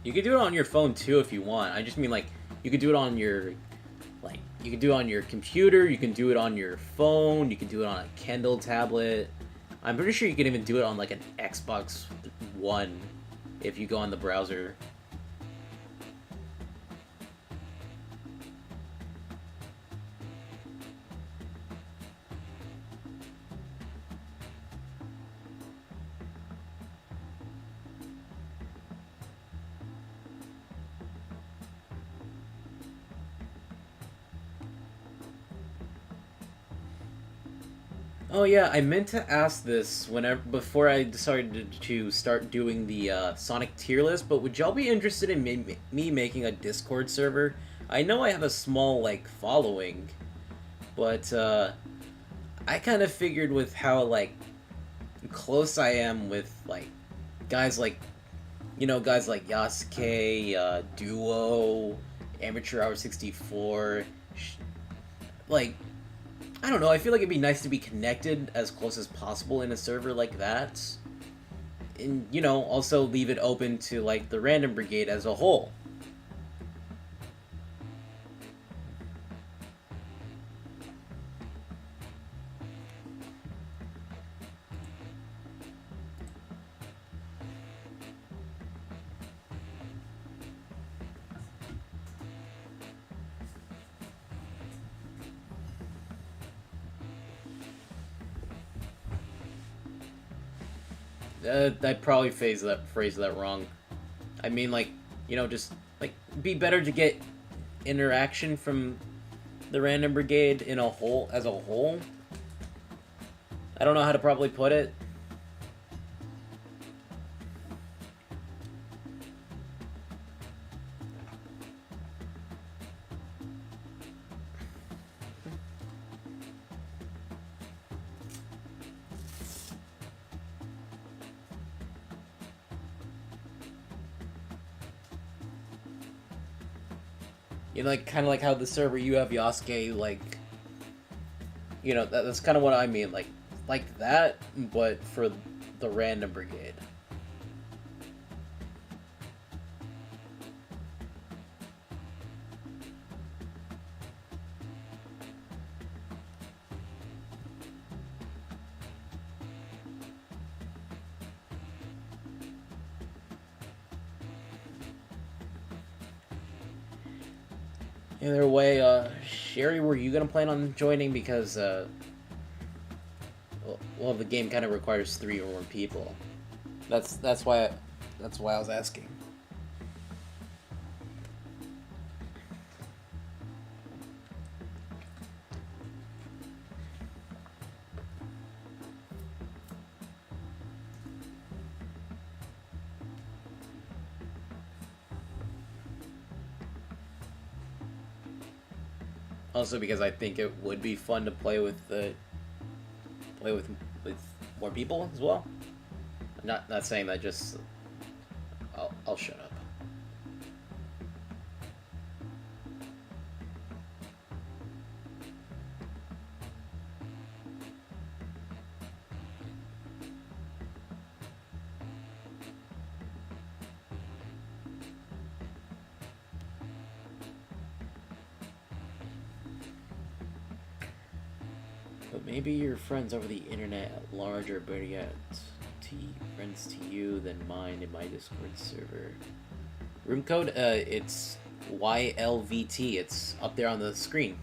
You could do it on your phone too if you want. I just mean like you could do it on your you could do it on your computer, you can do it on your phone, you can do it on a Kindle tablet. I'm pretty sure you can even do it on like an Xbox One. if you go on the browser. Oh yeah, I meant to ask this whenever before I decided to start doing the Sonic tier list. But would y'all be interested in me making a Discord server? I know I have a small like following, but I kind of figured with how like close I am with like guys like guys like Yasuke, Duo, Amateur Hour 64, like I don't know. I feel like it'd be nice to be connected as close as possible in a server like that, and also leave it open to like the Random Brigade as a whole. I probably phrase that wrong. I mean, like, just like be better to get interaction from the Random Brigade in a whole as a whole. I don't know how to probably put it. Like kind of like how the server you have Yasuke, like, that's kind of what I mean, like that, but for the Random Brigade. Either way, Sherry, were you gonna plan on joining? Because, well, the game kind of requires 3 or more people. That's why I was asking. Also, because I think it would be fun to play with more people as well. Not saying that. Just I'll shut up. But maybe your friends over the internet at large are better yet friends to you than mine in my Discord server. Room code, it's YLVT. It's up there on the screen.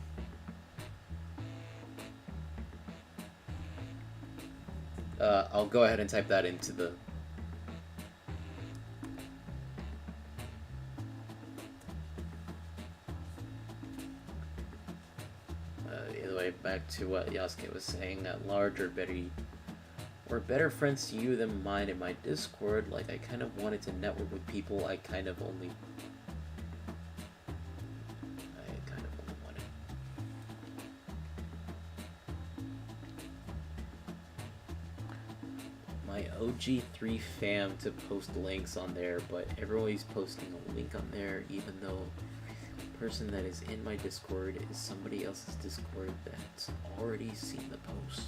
I'll go ahead and type that into the... Either way, back to what Yasuke was saying, at large or better friends to you than mine in my Discord. Like, I kind of wanted to network with people I kind of only wanted. My OG3 fam to post links on there, but everybody's posting a link on there, even though the person that is in my Discord is somebody else's Discord that's already seen the post.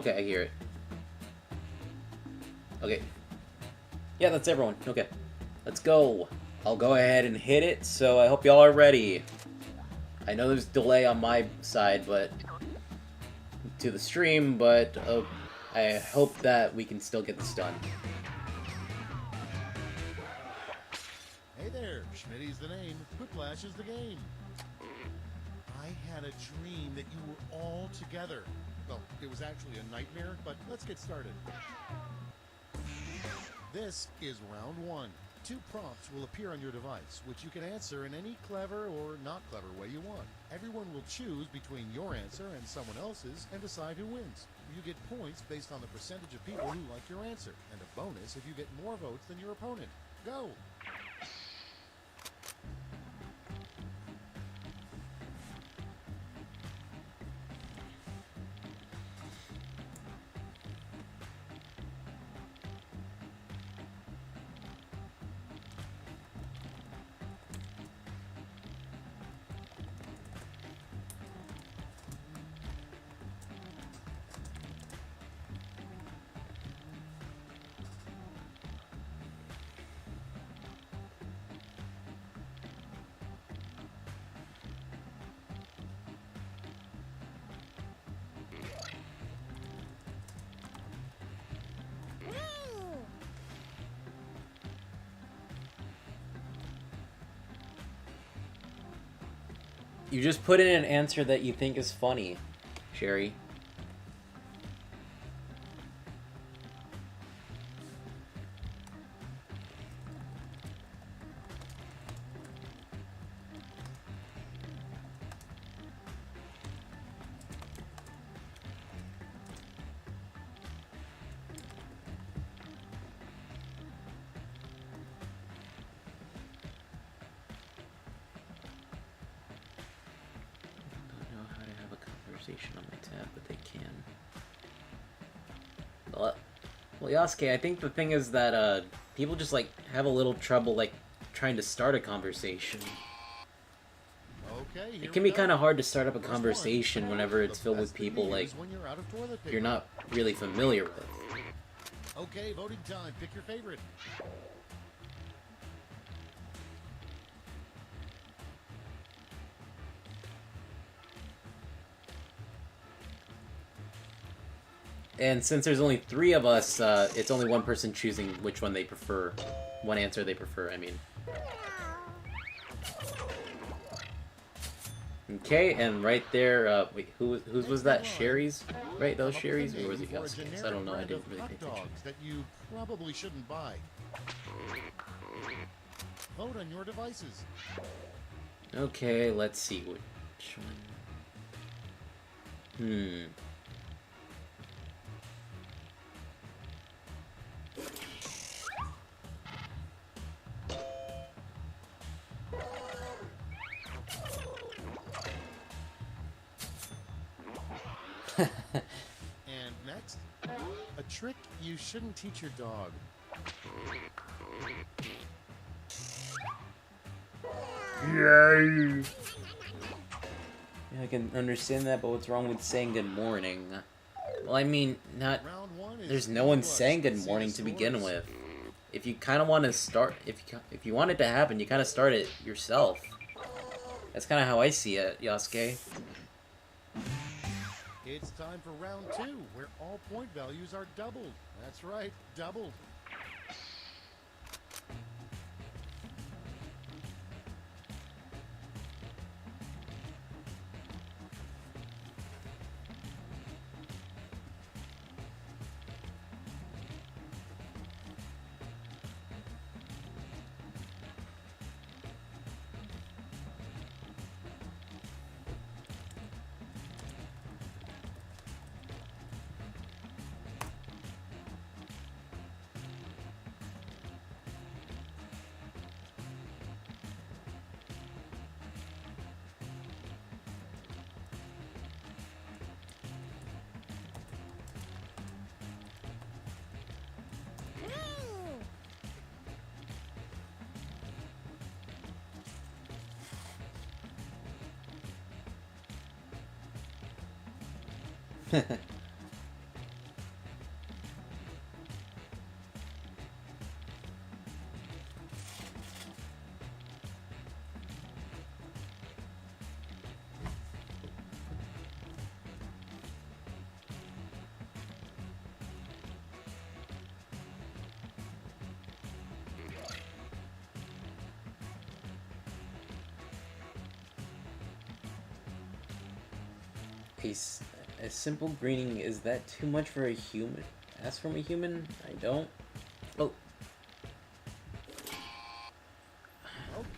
Okay, I hear it. Okay. Yeah, that's everyone. Okay. Let's go. I'll go ahead and hit it, so I hope y'all are ready. I know there's delay on my side, but to the stream, but I hope that we can still get this done. Hey there, Schmitty's the name, Quiplash is the game. I had a dream that you were all together. Well, it was actually a nightmare, but let's get started. This is round one. 2 prompts will appear on your device, which you can answer in any clever or not clever way you want. Everyone will choose between your answer and someone else's and decide who wins. You get points based on the percentage of people who like your answer, and a bonus if you get more votes than your opponent. Go! You just put in an answer that you think is funny, Sherry. On my tab, but they can. Well, Yasuke, I think the thing is that people just like have a little trouble like trying to start a conversation. Okay, it can be kind of hard to start up a conversation whenever it's filled with people like you're not really familiar with. Okay, voting time. Pick your favorite. And since there's only 3 of us, it's only one person choosing which one they prefer. One answer they prefer, I mean. Okay, and right there, wait, whose was that? Sherry's? Right, those Sherry's? Or was it Yasuke's? I don't know, I didn't really pay attention. That you probably shouldn't buy. Vote on your devices. Okay, let's see which one. And next, a trick you shouldn't teach your dog. Yay! Yeah, I can understand that, but what's wrong with saying good morning? Well, I mean, there's no one saying good morning to begin with. If you kind of want to start, if you want it to happen, you kind of start it yourself. That's kind of how I see it, Yasuke. It's time for round 2, where all point values are doubled. That's right, doubled. A simple greeting, is that too much for a human? Ask from a human? I don't. Oh,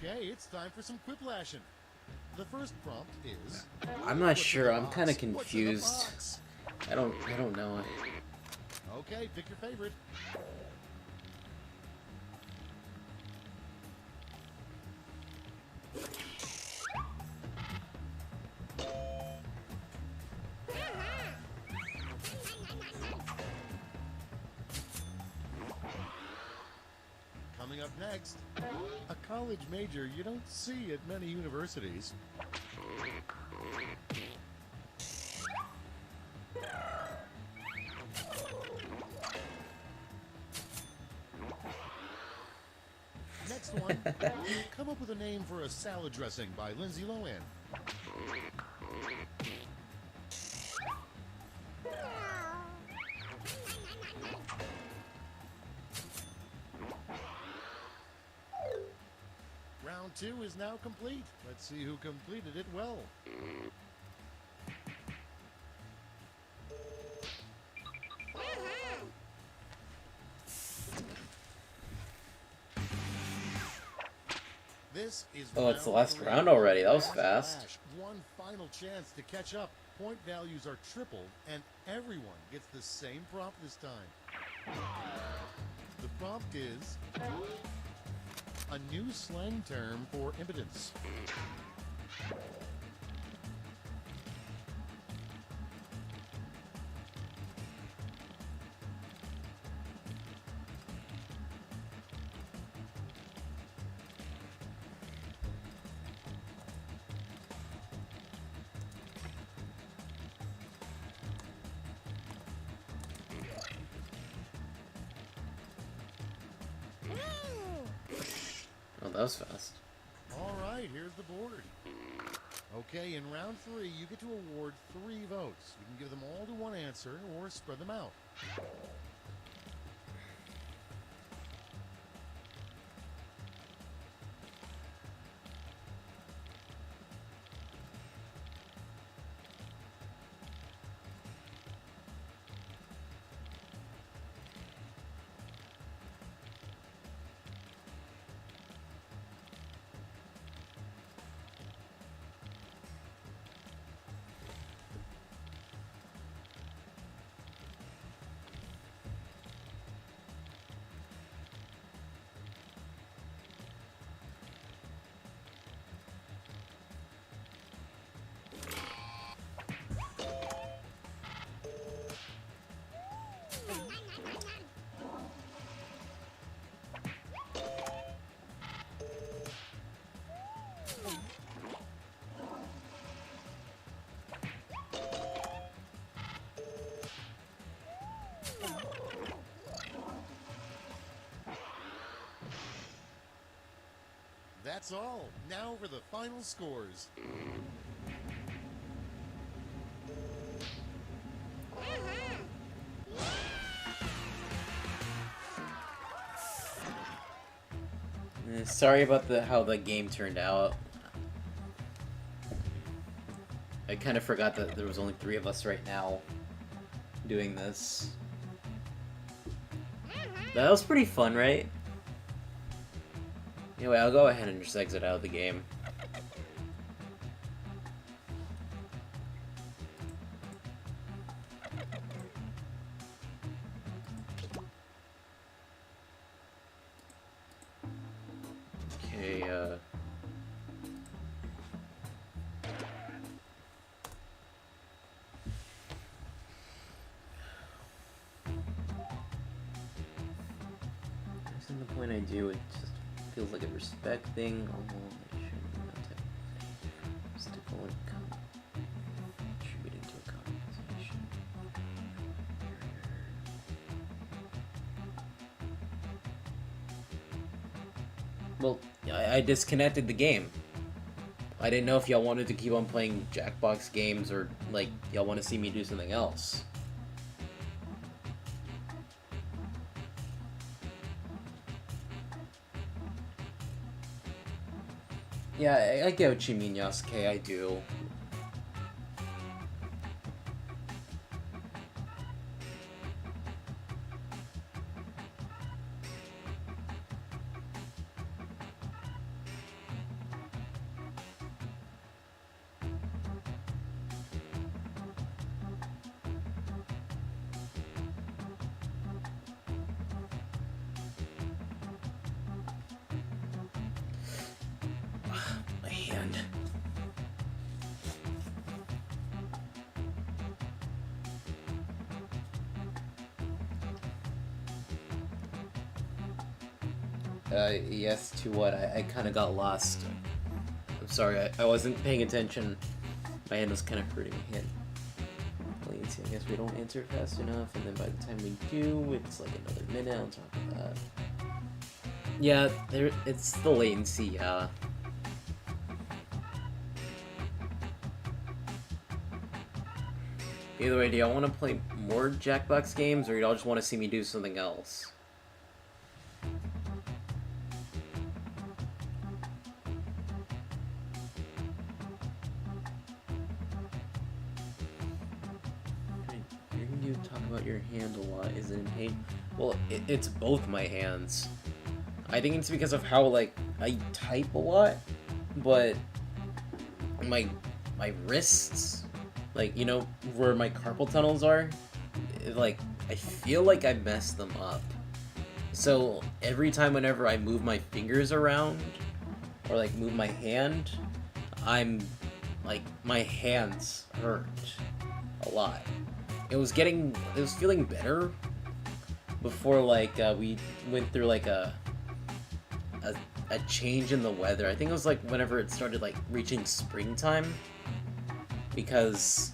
Okay, it's time for some quiplashing. The first prompt is... I'm not What's in sure. the I'm box? kind of What's in the confused. box? I don't know. Okay, pick your favorite. Coming up next, a college major you don't see at many universities. Next one, come up with a name for a salad dressing by Lindsay Lohan. Round 2 is now complete. Let's see who completed it well. This is Oh, it's the last 3. round already. That was Last fast. flash. One final chance to catch up. Point values are tripled, and everyone gets the same prompt this time. The prompt is a new slang term for impotence. Oh, that was fast. All right, here's the board. Okay, in round 3, you get to award 3 votes. You can give them all to one answer or spread them out. That's all. Now for the final scores. Sorry about how the game turned out. I kind of forgot that there was only 3 of us right now doing this. That was pretty fun, right? Anyway, I'll go ahead and just exit out of the game. Okay, isn't the point I do, it just feels like a respect thing, although it shouldn't be that type of thing. Mystical and contributing to a conversation. Well, I disconnected the game. I didn't know if y'all wanted to keep on playing Jackbox games or, like, y'all want to see me do something else. Yeah, I get what you mean, Yasuke, I do. hand. Yes, to what? I kind of got lost. I'm sorry, I wasn't paying attention. My hand was kind of hurting my hand. Latency, I guess we don't answer it fast enough, and then by the time we do, it's like another minute on top of that. Yeah, it's the latency, yeah. Either way, do y'all want to play more Jackbox games, or y'all just want to see me do something else? Hearing you talk about your hand a lot, is it in pain? Well, it's both my hands. I think it's because of how, like, I type a lot, but my wrists, like, you know, where my carpal tunnels are, like, I feel like I messed them up. So every time whenever I move my fingers around, or like move my hand, I'm, like, my hands hurt a lot. It was feeling better before, like, we went through, like, a change in the weather. I think it was, like, whenever it started, like, reaching springtime. Because,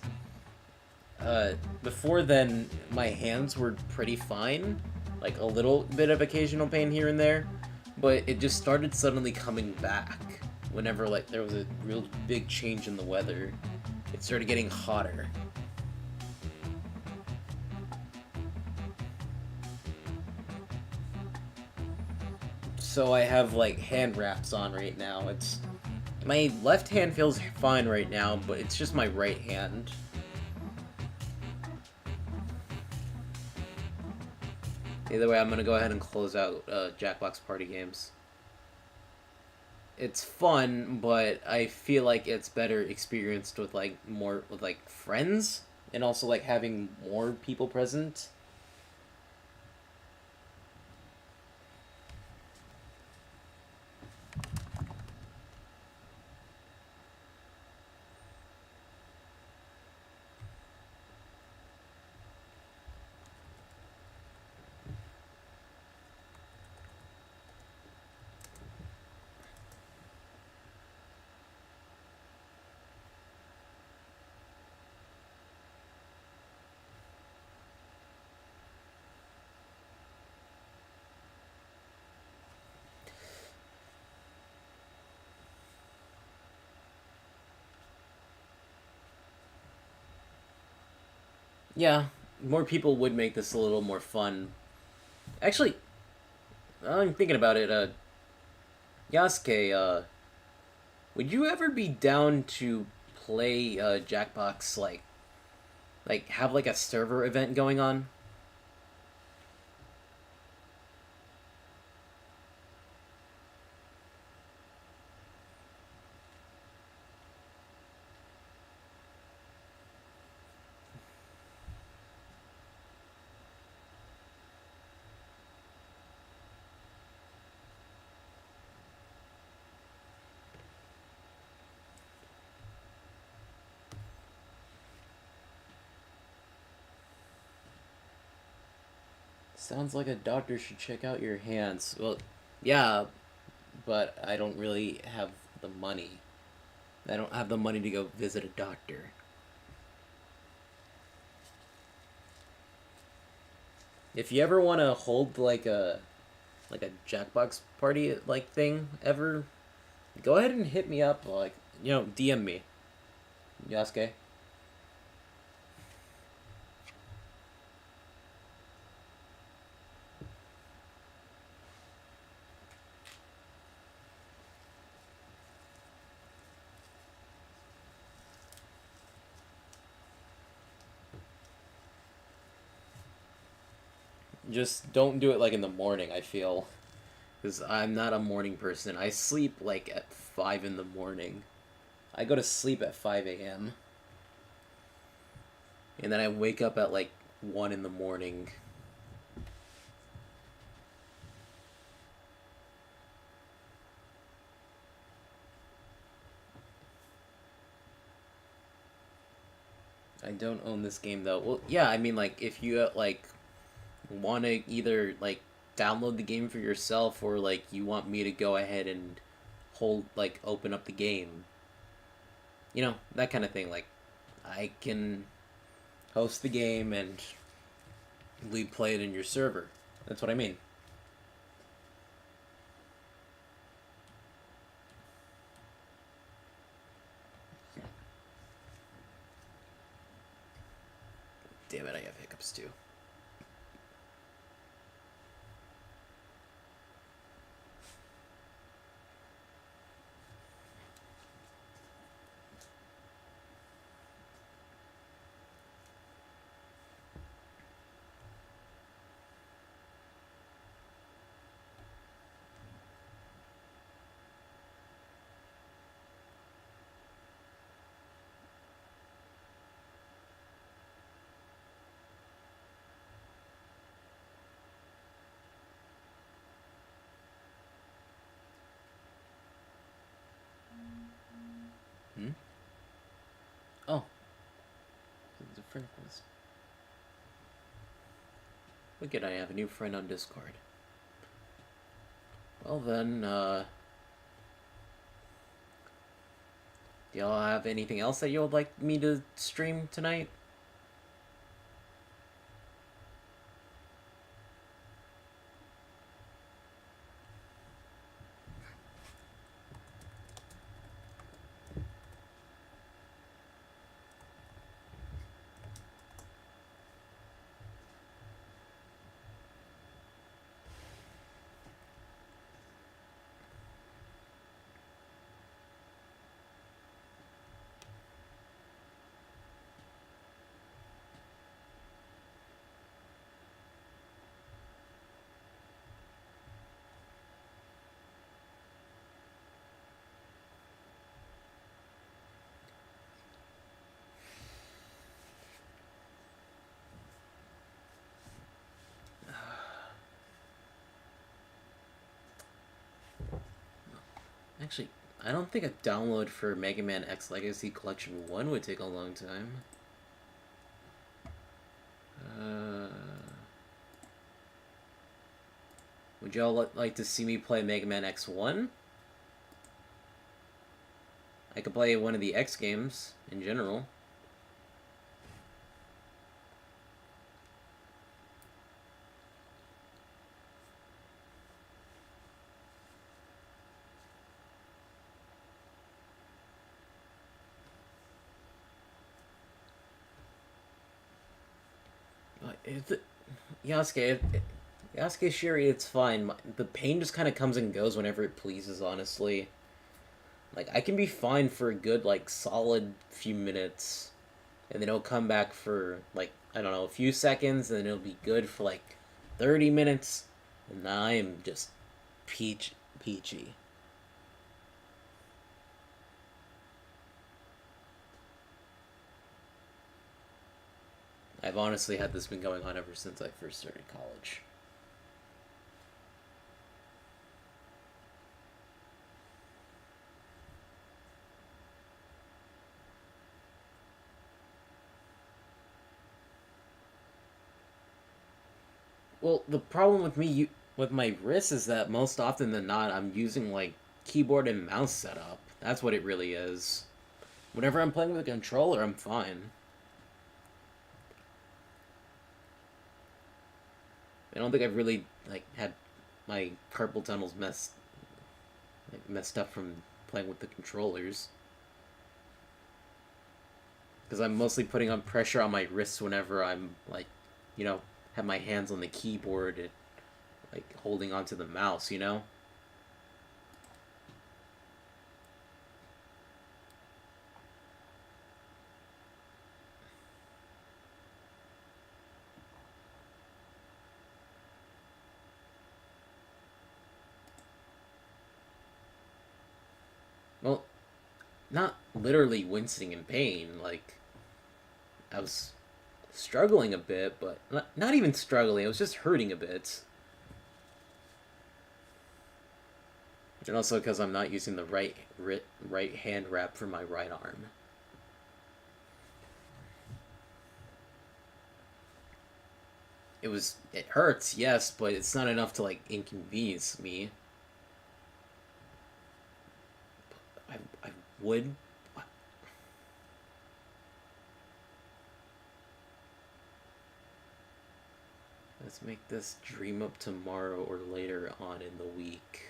before then, my hands were pretty fine. Like, a little bit of occasional pain here and there. But it just started suddenly coming back whenever, like, there was a real big change in the weather. It started getting hotter. So I have, like, hand wraps on right now. My left hand feels fine right now, but it's just my right hand. Either way, I'm gonna go ahead and close out Jackbox Party Games. It's fun, but I feel like it's better experienced with, like, more with, like, friends, and also, like, having more people present. Yeah, more people would make this a little more fun. Actually, I'm thinking about it, Yasuke, would you ever be down to play, Jackbox, like, have, like, a server event going on? Sounds like a doctor should check out your hands. Well, yeah, but I don't really have the money. I don't have the money to go visit a doctor. If you ever want to hold, like a Jackbox party, like, thing ever, go ahead and hit me up, like, you know, DM me, Yasuke. Just don't do it, like, in the morning, I feel. Because I'm not a morning person. I sleep, like, at 5 in the morning. I go to sleep at 5 a.m. And then I wake up at, like, 1 in the morning. I don't own this game though. Well, yeah, I mean, like, if you like want to either like download the game for yourself, or like you want me to go ahead and open up the game, that kind of thing. Like, I can host the game and we play it in your server. That's what I mean. Damn it, I have hiccups too. Hmm? Oh. The friend request. Look at, I have a new friend on Discord. Well then, do y'all have anything else that you would like me to stream tonight? Actually, I don't think a download for Mega Man X Legacy Collection 1 would take a long time. Would y'all like to see me play Mega Man X1? I could play one of the X games in general. Yasuke, Yasuke Shiri, it's fine. The pain just kind of comes and goes whenever it pleases, honestly. Like, I can be fine for a good, like, solid few minutes, and then it'll come back for, like, I don't know, a few seconds, and then it'll be good for, like, 30 minutes, and I am just peachy. I've honestly had this been going on ever since I first started college. Well, the problem with with my wrist is that most often than not, I'm using like keyboard and mouse setup. That's what it really is. Whenever I'm playing with a controller, I'm fine. I don't think I've really like had my carpal tunnels messed up from playing with the controllers. Because I'm mostly putting on pressure on my wrists whenever I'm like, have my hands on the keyboard and like holding onto the mouse. Well, not literally wincing in pain. Like, I was struggling a bit, but not even struggling. It was just hurting a bit. And also because I'm not using the right hand wrap for my right arm. it hurts, yes, but it's not enough to like inconvenience me. I would. Let's make this dream up tomorrow or later on in the week.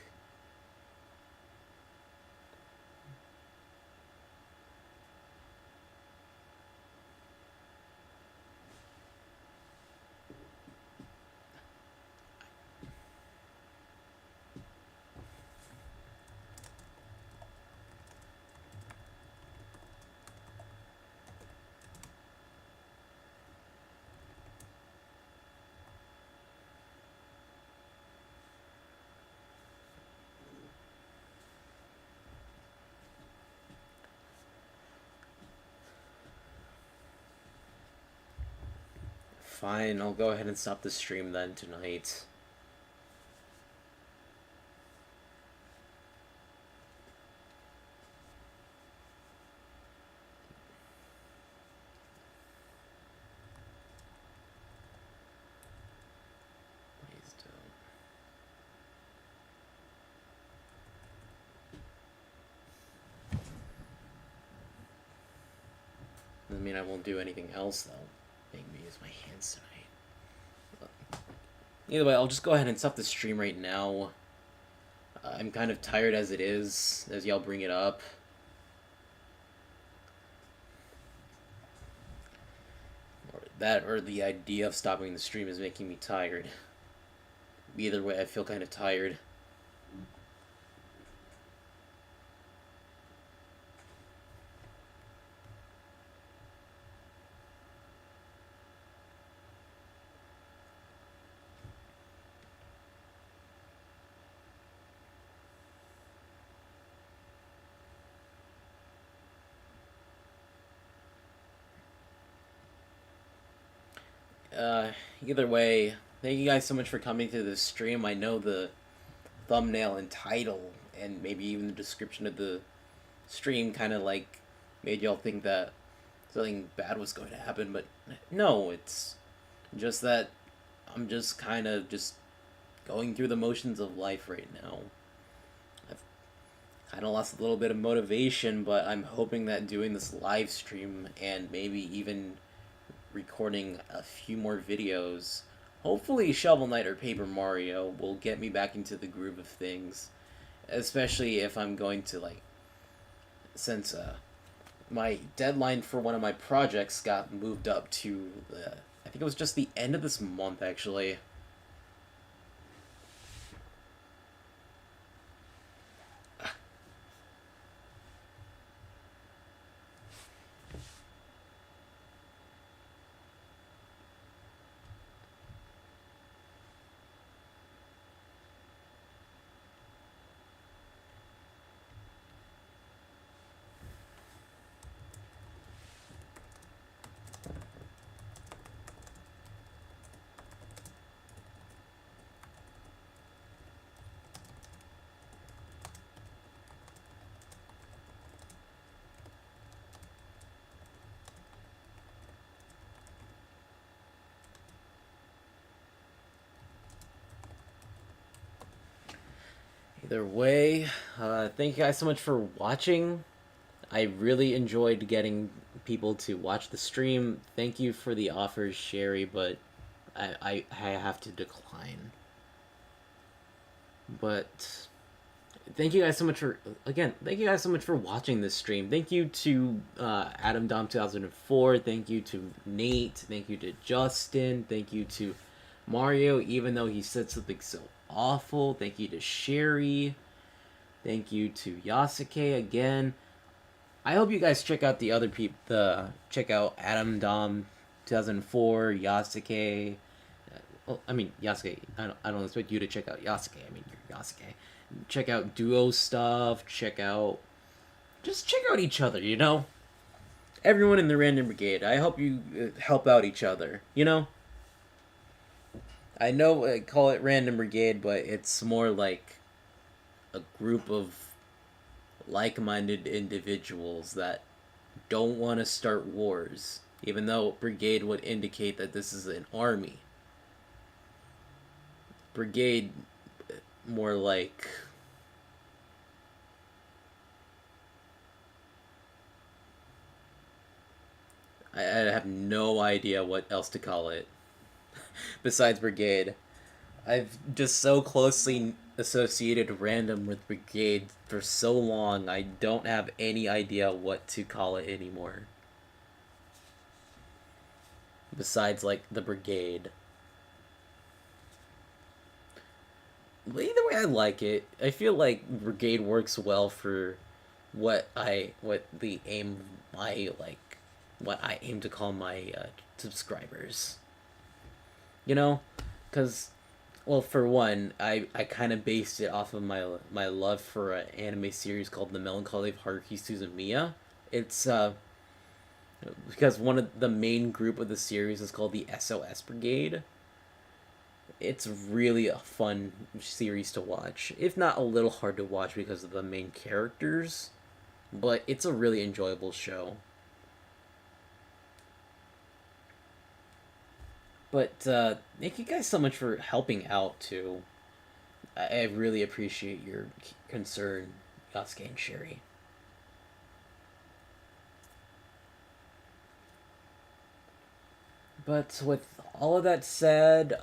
Fine, I'll go ahead and stop the stream then tonight. Please don't. Doesn't mean I won't do anything else though. Make me use my hands tonight. Either way, I'll just go ahead and stop the stream right now. I'm kind of tired as it is, as y'all bring it up. Or that or the idea of stopping the stream is making me tired. Either way, I feel kind of tired. Either way, thank you guys so much for coming to this stream. I know the thumbnail and title and maybe even the description of the stream kind of like made y'all think that something bad was going to happen, but no, it's just that I'm just kind of just going through the motions of life right now. I've kind of lost a little bit of motivation, but I'm hoping that doing this live stream and maybe even recording a few more videos, hopefully Shovel Knight or Paper Mario, will get me back into the groove of things. Especially if I'm going to, like, since my deadline for one of my projects got moved up to, I think it was just the end of this month, actually. Either way, thank you guys so much for watching. I really enjoyed getting people to watch the stream. Thank you for the offers, Sherry, but I have to decline. But thank you guys so much for, again, thank you guys so much for watching this stream. Thank you to Adam Dom 2004. Thank you to Nate. Thank you to Justin. Thank you to Mario, even though he said something so awful. Thank you to Sherry. Thank you to Yasuke again. I hope you guys check out the other people. Check out Adam Dom 2004, Yasuke. Well, I mean Yasuke. I don't expect you to check out Yasuke. I mean you're Yasuke. Check out duo stuff. Just check out each other. You know, everyone in the Random Brigade. I hope you help out each other. You know. I know I call it Random Brigade, but it's more like a group of like-minded individuals that don't want to start wars, even though brigade would indicate that this is an army. Brigade, more like... I have no idea what else to call it besides Brigade. I've just so closely associated Random with Brigade for so long, I don't have any idea what to call it anymore. Besides, like, the Brigade. But either way, I like it. I feel like Brigade works well for what the aim I like, what I aim to call my subscribers. You know, because, well, for one, I kind of based it off of my love for an anime series called The Melancholy of Haruki Suzumiya. It's because one of the main group of the series is called the SOS Brigade. It's really a fun series to watch, if not a little hard to watch because of the main characters, but it's a really enjoyable show. But thank you guys so much for helping out too. I really appreciate your concern, Yasuke and Sherry. But with all of that said,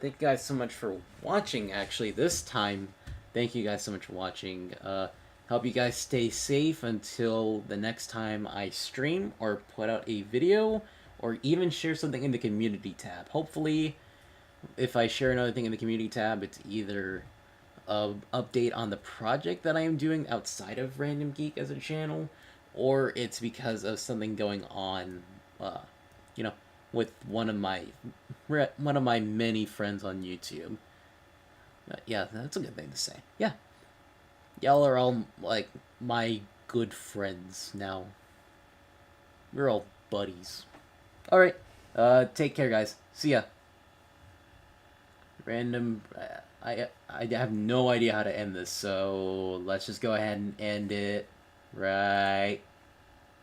thank you guys so much for watching. Actually, this time, thank you guys so much for watching. Hope you guys stay safe until the next time I stream or put out a video or even share something in the community tab. Hopefully, if I share another thing in the community tab, it's either an update on the project that I am doing outside of Random Geek as a channel, or it's because of something going on, you know, with one of my many friends on YouTube. Yeah, that's a good thing to say. Yeah, y'all are all like my good friends now. We're all buddies. All right, take care, guys. See ya. Random. I have no idea how to end this, so let's just go ahead and end it right